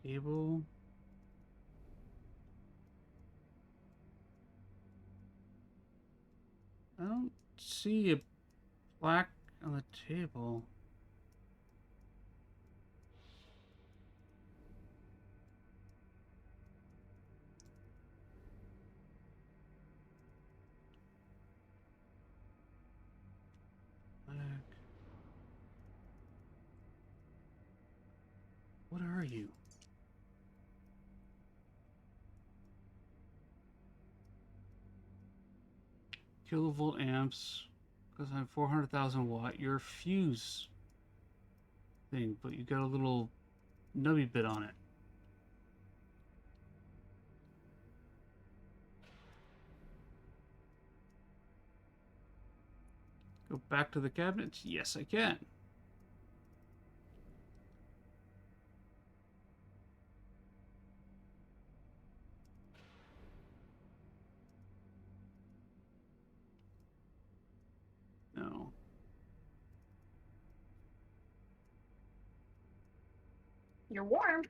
Cable. I don't see a plaque on the table. are you? Kilovolt amps. Because I'm 400,000 watt. Your fuse thing, but you got a little nubby bit on it. Go back to the cabinets? Yes, I can. No. You're warm.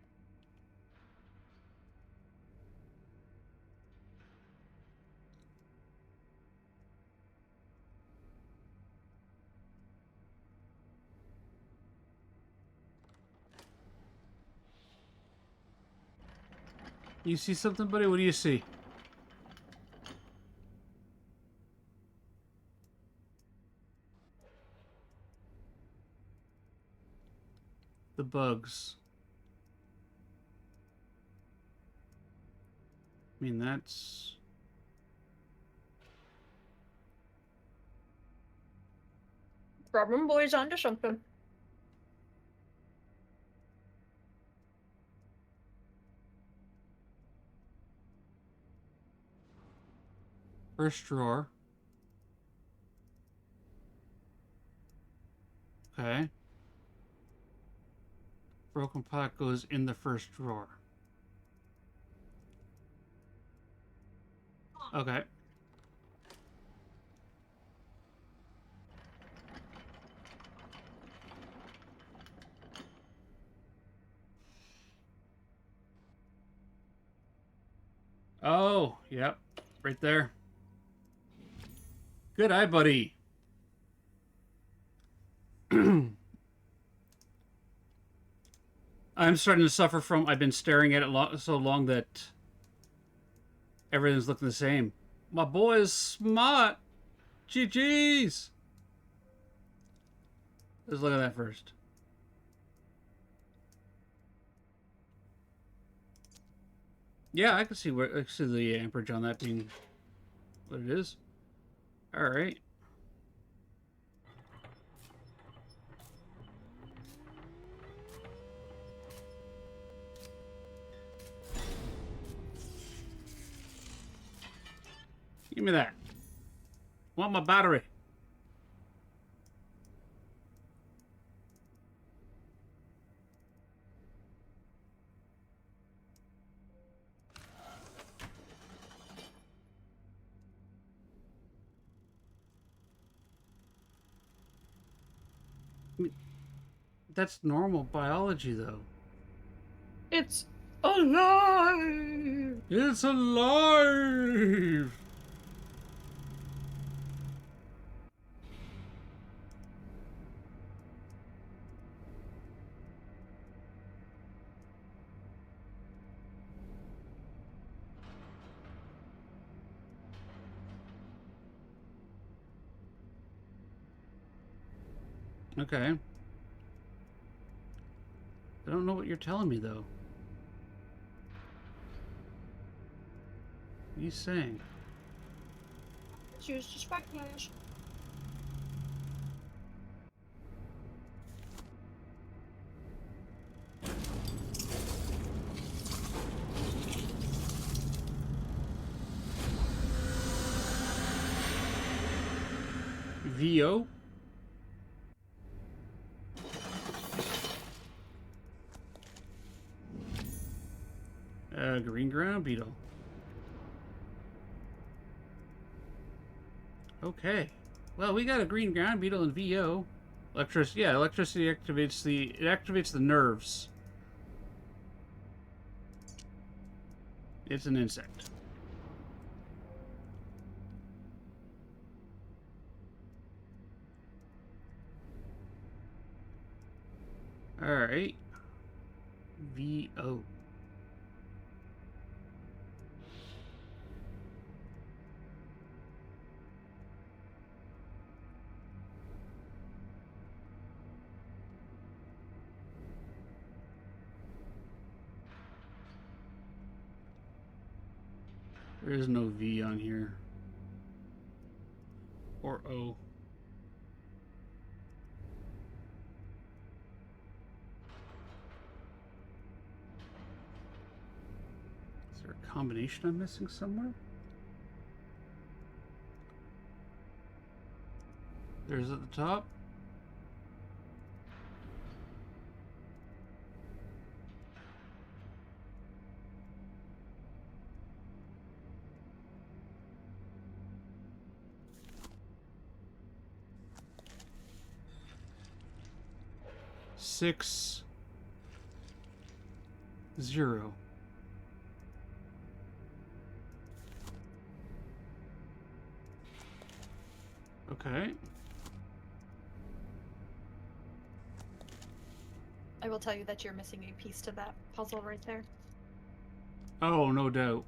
You see something, buddy? What do you see? The bugs. I mean, that's... Problem boy's onto something. First drawer. Okay. Broken pot goes in the first drawer. Okay. Oh, yep. Right there. Good eye, buddy. I'm starting to suffer from... I've been staring at it so long that everything's looking the same. My boy is smart. GG's. Let's look at that first. Yeah, I can see the amperage on that being what it is. All right. Give me that. Want my battery. That's normal biology, though. It's alive! It's alive! Okay. I don't know what you're telling me, though. What are you saying? Choose to spectators. VO? Green ground beetle. Okay. Well, we got a green ground beetle in VO. Electricity activates the nerves. It's an insect. All right. VO. There is no V on here. Or O. Is there a combination I'm missing somewhere? There's at the top. Six, 0. Okay. I will tell you that you're missing a piece to that puzzle right there. Oh, no doubt.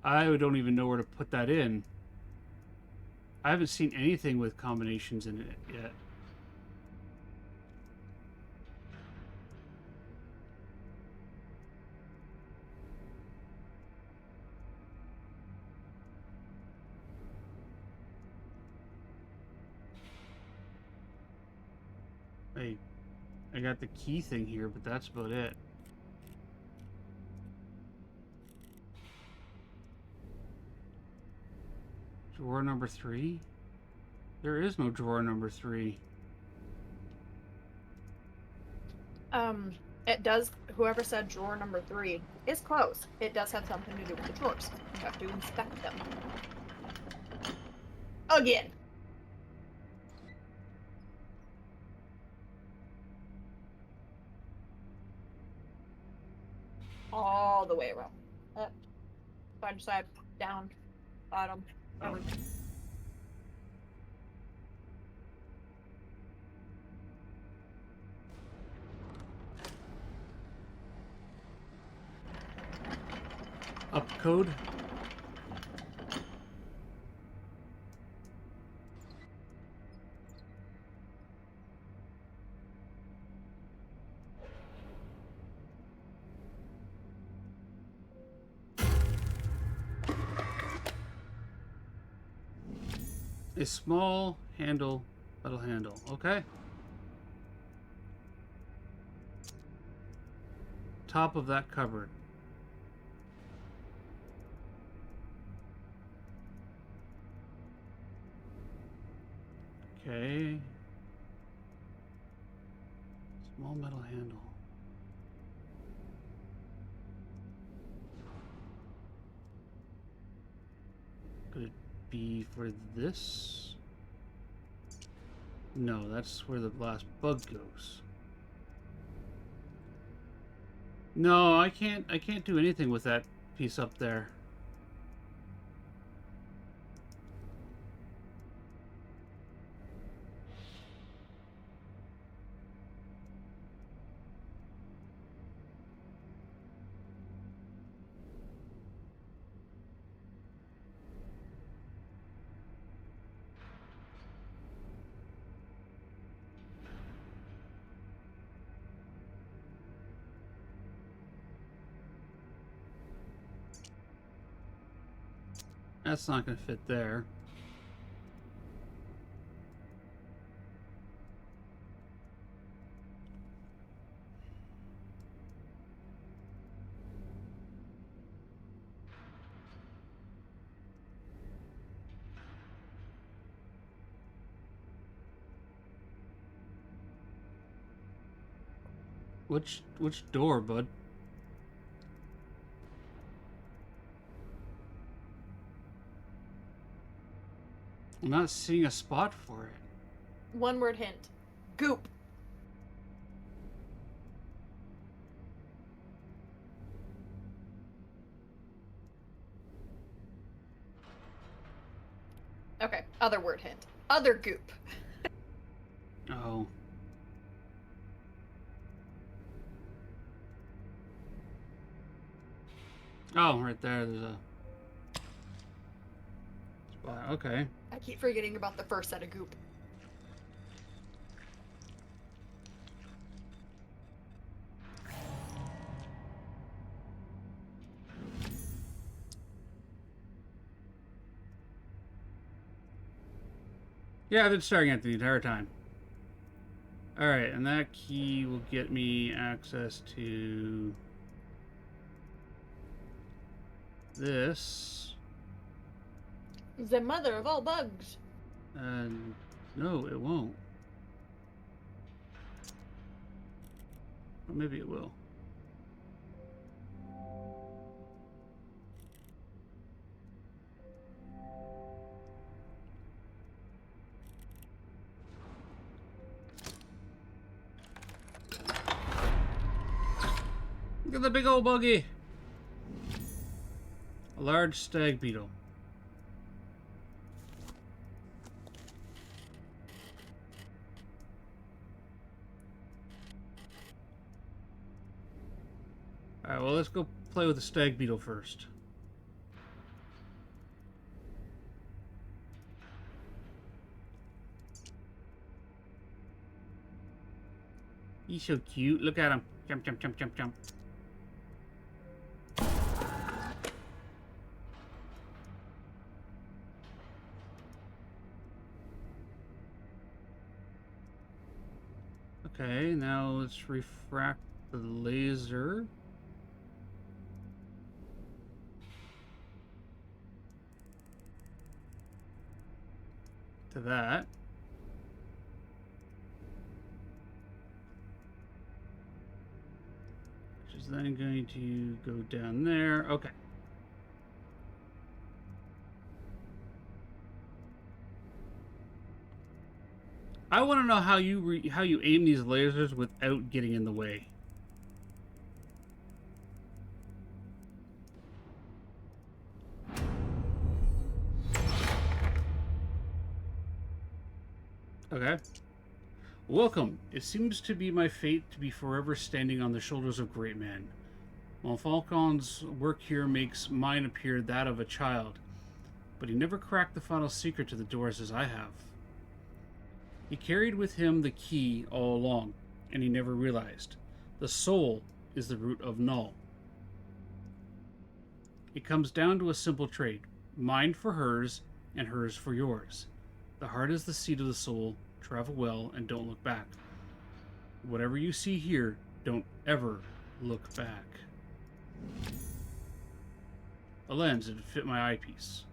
I don't even know where to put that in. I haven't seen anything with combinations in it yet. I got the key thing here, but that's about it. Drawer number 3? There is no drawer number 3. It does, whoever said drawer number 3 is close. It does have something to do with the drawers. You have to inspect them. Again. All the way around. Up, side to side, down, bottom, everything. Up code. A small handle, metal handle. Okay. Top of that cupboard. Okay. Small metal handle. Could it be for this? No, that's where the last bug goes. No, I can't do anything with that piece up there. That's not going to fit there. Which door, bud? I'm not seeing a spot for it. One word hint. Goop. Okay, other word hint. Other goop. Oh. Oh, right there, there's a spot. Okay. I keep forgetting about the first set of goop. Yeah, I've been staring at the entire time. Alright, and that key will get me access to this. The mother of all bugs. And no, it won't. Or maybe it will. Look at the big old buggy! A large stag beetle. Alright, well, let's go play with the stag beetle first. He's so cute. Look at him. Jump, jump, jump, jump, jump. Okay, now let's refract the laser. To that. Which is then going to go down there. Okay. I want to know how you aim these lasers without getting in the way. Okay. Welcome. It seems to be my fate to be forever standing on the shoulders of great men. While Falcon's work here makes mine appear that of a child, but he never cracked the final secret to the doors as I have. He carried with him the key all along, and he never realized. The soul is the root of null. It comes down to a simple trait: mine for hers, and hers for yours. The heart is the seat of the soul. Travel well and don't look back. Whatever you see here, don't ever look back. A lens that would fit my eyepiece.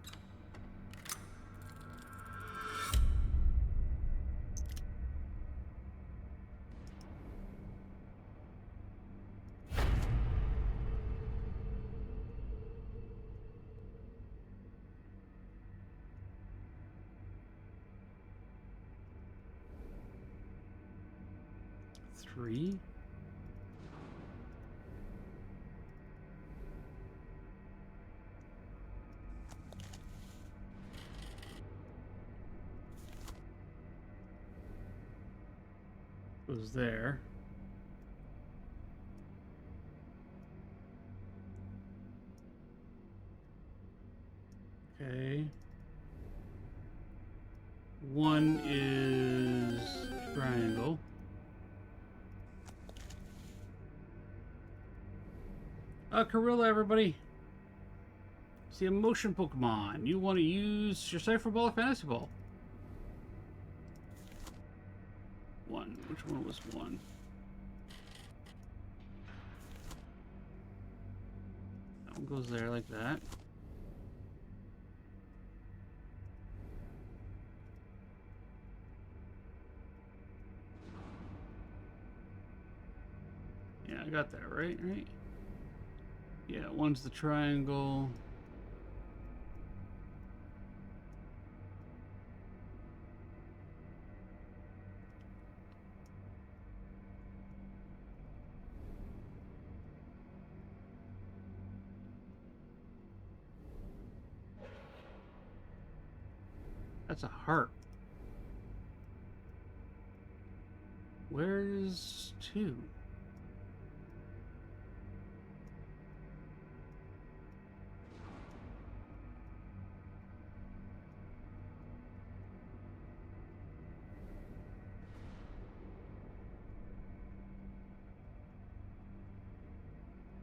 Three. Was there. Okay. One is triangle. Gorilla, everybody. See a motion Pokemon. You want to use your Cypher Ball or Fantasy Ball? One. Which one was one? That one goes there like that. Yeah, I got that right, right? Yeah, one's the triangle. That's a heart. Where's two?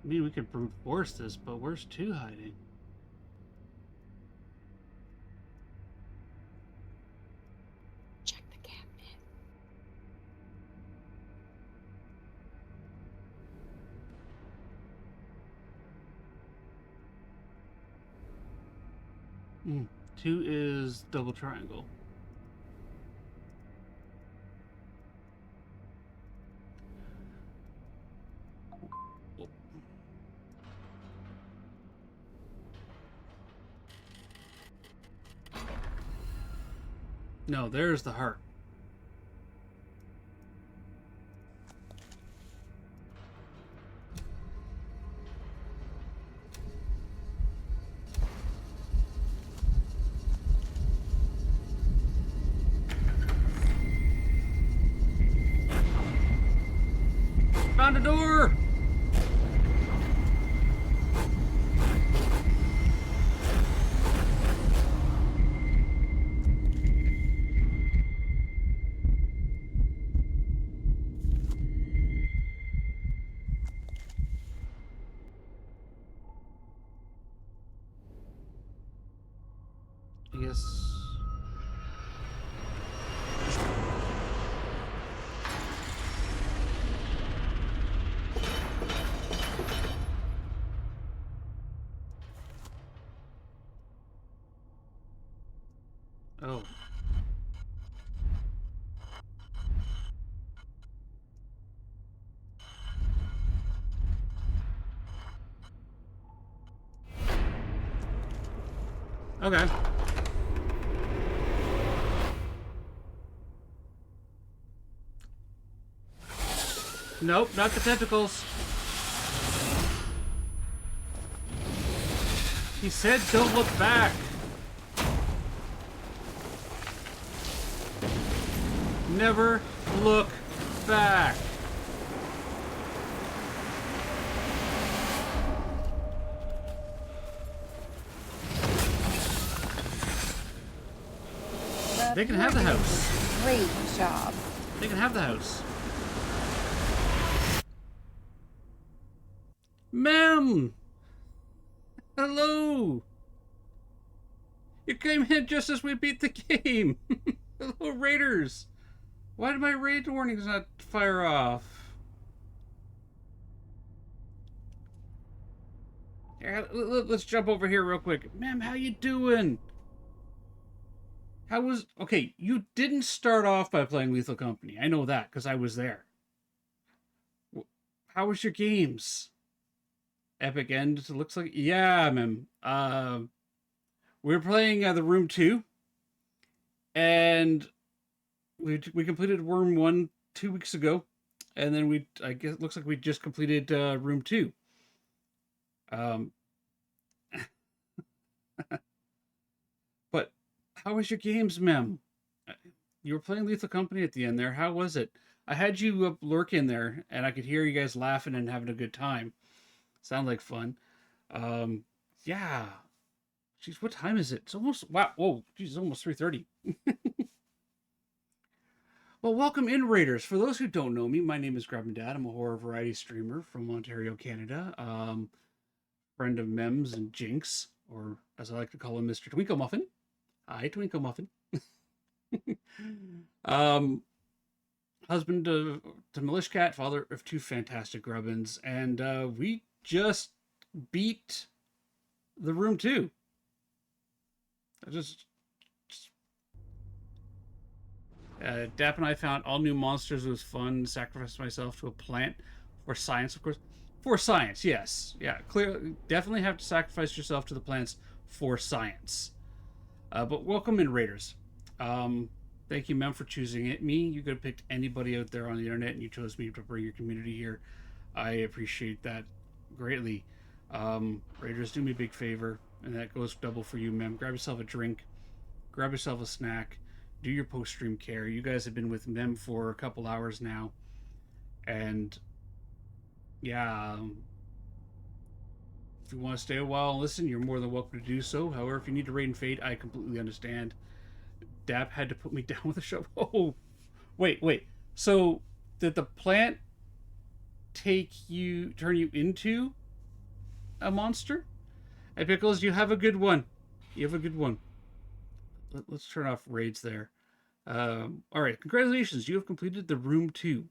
I mean, we could brute force this, but where's two hiding? 2 is double triangle. No, there's the heart. Found a door! I guess... Oh. Okay. Nope, not the tentacles. He said don't look back. Never look back. They can have the house. Great job. They can have the house. Ma'am! Hello! You came in just as we beat the game. Hello, Raiders. Why did my raid warnings not fire off? Here, let's jump over here real quick. Ma'am, how you doing? How was... Okay, you didn't start off by playing Lethal Company. I know that, because I was there. How was your games? Epic end, it looks like... Yeah, ma'am. We were playing the Room 2. And we completed Room 1 2 weeks ago. And then I guess it looks like we just completed Room 2. But how was your games, ma'am? You were playing Lethal Company at the end there. How was it? I had you up lurking there, and I could hear you guys laughing and having a good time. Sound like fun. Yeah. Jeez, what time is it? It's almost... Wow. Whoa. Jeez, it's almost 3:30. Well, welcome in, Raiders. For those who don't know me, my name is Grab and Dad. I'm a horror variety streamer from Ontario, Canada. Friend of Mems and Jinx, or as I like to call him, Mr. Twinkle Muffin. Hi, Twinkle Muffin. Husband to Milish Cat, father of 2 fantastic grubbins, and we just beat the Room 2. Dap and I found all new monsters. It was fun. Sacrificed myself to a plant for science, of course. For science, yes. Yeah, clearly, definitely have to sacrifice yourself to the plants for science. But welcome in, Raiders. Thank you, Mem, for choosing it. Me, you could have picked anybody out there on the internet, and you chose me to bring your community here. I appreciate that greatly. Raiders, do me a big favor, and that goes double for you, Mem. Grab yourself a drink, grab yourself a snack, do your post-stream care. You guys have been with Mem for a couple hours now, and yeah, if you want to stay a while and listen, you're more than welcome to do so. However, if you need to raid and fade, I completely understand. Dap had to put me down with a shovel. Oh, wait. So, did the plant turn you into a monster? Hey, Pickles, you have a good one. Let's turn off raids there. All right, congratulations. You have completed the Room 2.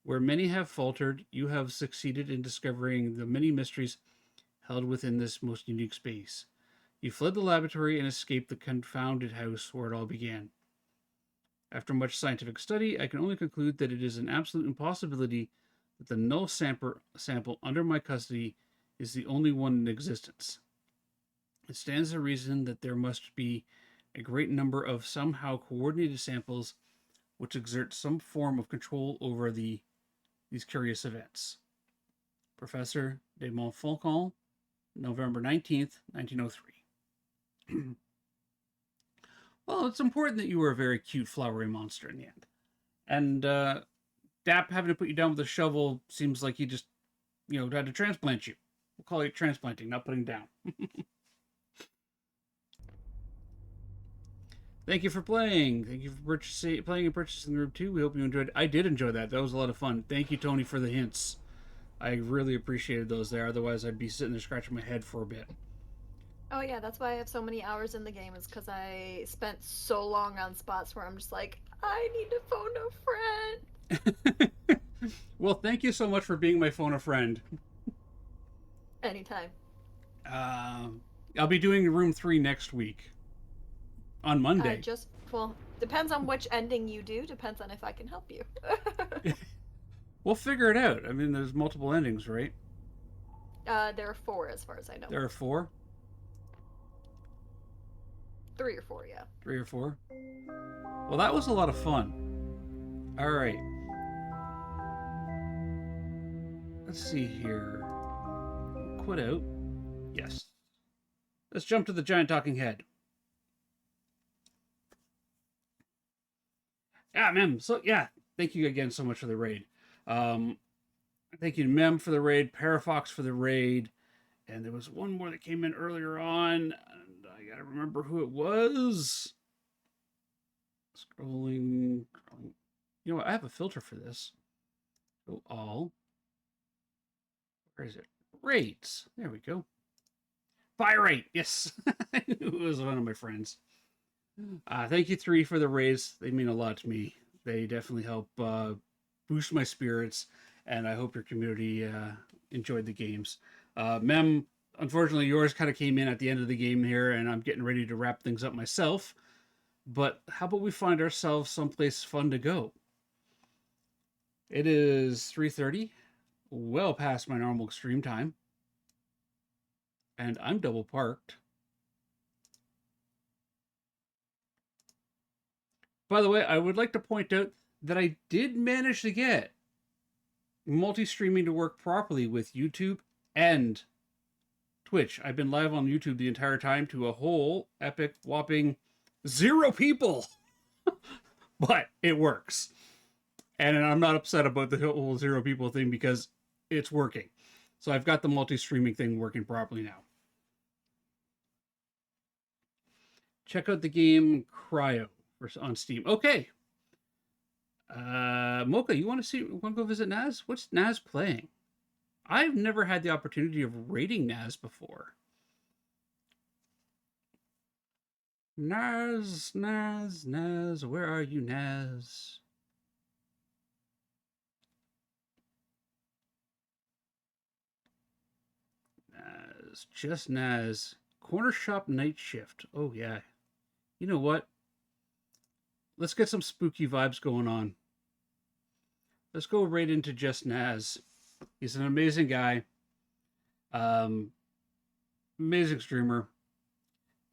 Where many have faltered, you have succeeded in discovering the many mysteries held within this most unique space. You fled the laboratory and escaped the confounded house where it all began. After much scientific study, I can only conclude that it is an absolute impossibility that the null sample under my custody is the only one in existence. It stands to reason that there must be a great number of somehow coordinated samples which exert some form of control over these curious events. Professor de Montfaucon, November 19th, 1903. Well, it's important that you were a very cute flowery monster in the end. And Dap having to put you down with a shovel seems like he just, had to transplant you. We'll call it transplanting, not putting down. Thank you for playing. Thank you for playing and purchasing Room 2. We hope you enjoyed it. I did enjoy that. That was a lot of fun. Thank you, Tony, for the hints. I really appreciated those there. Otherwise, I'd be sitting there scratching my head for a bit. Oh yeah, that's why I have so many hours in the game, is because I spent so long on spots where I'm just like, I need to phone a friend. Well, thank you so much for being my phone a friend. Anytime. I'll be doing Room 3 next week. On Monday. Depends on which ending you do. Depends on if I can help you. We'll figure it out. I mean, there's multiple endings, right? There are 4 as far as I know. There are 4? 3 or 4, yeah. 3 or 4? Well, that was a lot of fun. All right. Let's see here. Quit out. Yes. Let's jump to the giant talking head. Yeah, Mem. So, yeah. Thank you again so much for the raid. Thank you to Mem for the raid, Parafox for the raid, and there was one more that came in earlier on, and I gotta remember who it was. Scrolling. You know what? I have a filter for this. Go all. Where is it? Raids. There we go. Fire rate. Yes. It was one of my friends. Thank you, 3, for the raids. They mean a lot to me. They definitely help boost my spirits, and I hope your community enjoyed the games. Mem, unfortunately, yours kind of came in at the end of the game here, and I'm getting ready to wrap things up myself. But how about we find ourselves someplace fun to go? It is 3:30, well past my normal stream time, and I'm double parked. By the way, I would like to point out that I did manage to get multi-streaming to work properly with YouTube and Twitch. I've been live on YouTube the entire time to a whole epic whopping 0 people. But it works. And I'm not upset about the whole 0 people thing because it's working. So I've got the multi-streaming thing working properly now. Check out the game Cryo on Steam. Okay. Mocha, you want to go visit Naz? What's Naz playing? I've never had the opportunity of raiding Naz before. Naz, where are you, Naz? Naz, just Naz. Corner Shop Night Shift. Oh, yeah. You know what? Let's get some spooky vibes going on. Let's go right into Just Naz. He's an amazing guy. Amazing streamer.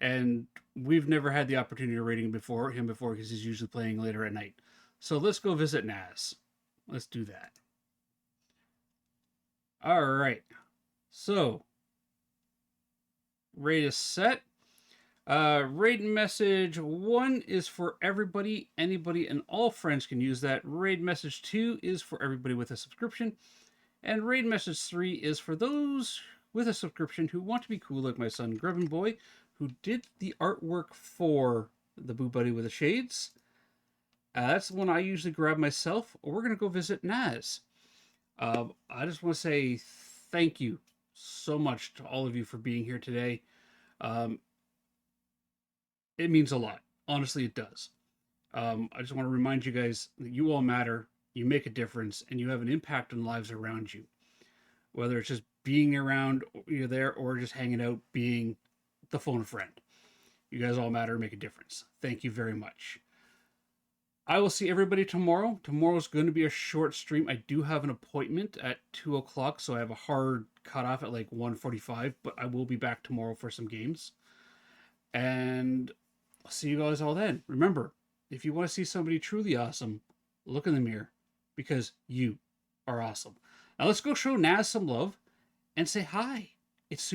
And we've never had the opportunity of raiding him before because he's usually playing later at night. So let's go visit Naz. Let's do that. All right. So, raid is set. Raid message 1 is for everybody, anybody, and all friends can use that. Raid message 2 is for everybody with a subscription. And raid message 3 is for those with a subscription who want to be cool like my son Grubbin Boy, who did the artwork for the Boo Buddy with the Shades. That's the one I usually grab myself, or we're going to go visit Naz. I just want to say thank you so much to all of you for being here today. It means a lot. Honestly, it does. I just want to remind you guys that you all matter, you make a difference, and you have an impact on lives around you. Whether it's just being around, you're there, or just hanging out, being the phone a friend. You guys all matter and make a difference. Thank you very much. I will see everybody tomorrow. Tomorrow's going to be a short stream. I do have an appointment at 2 o'clock, so I have a hard cutoff at like 1:45, but I will be back tomorrow for some games. And I'll see you guys all then. Remember, if you want to see somebody truly awesome, look in the mirror, because you are awesome. Now let's go show Naz some love and say hi.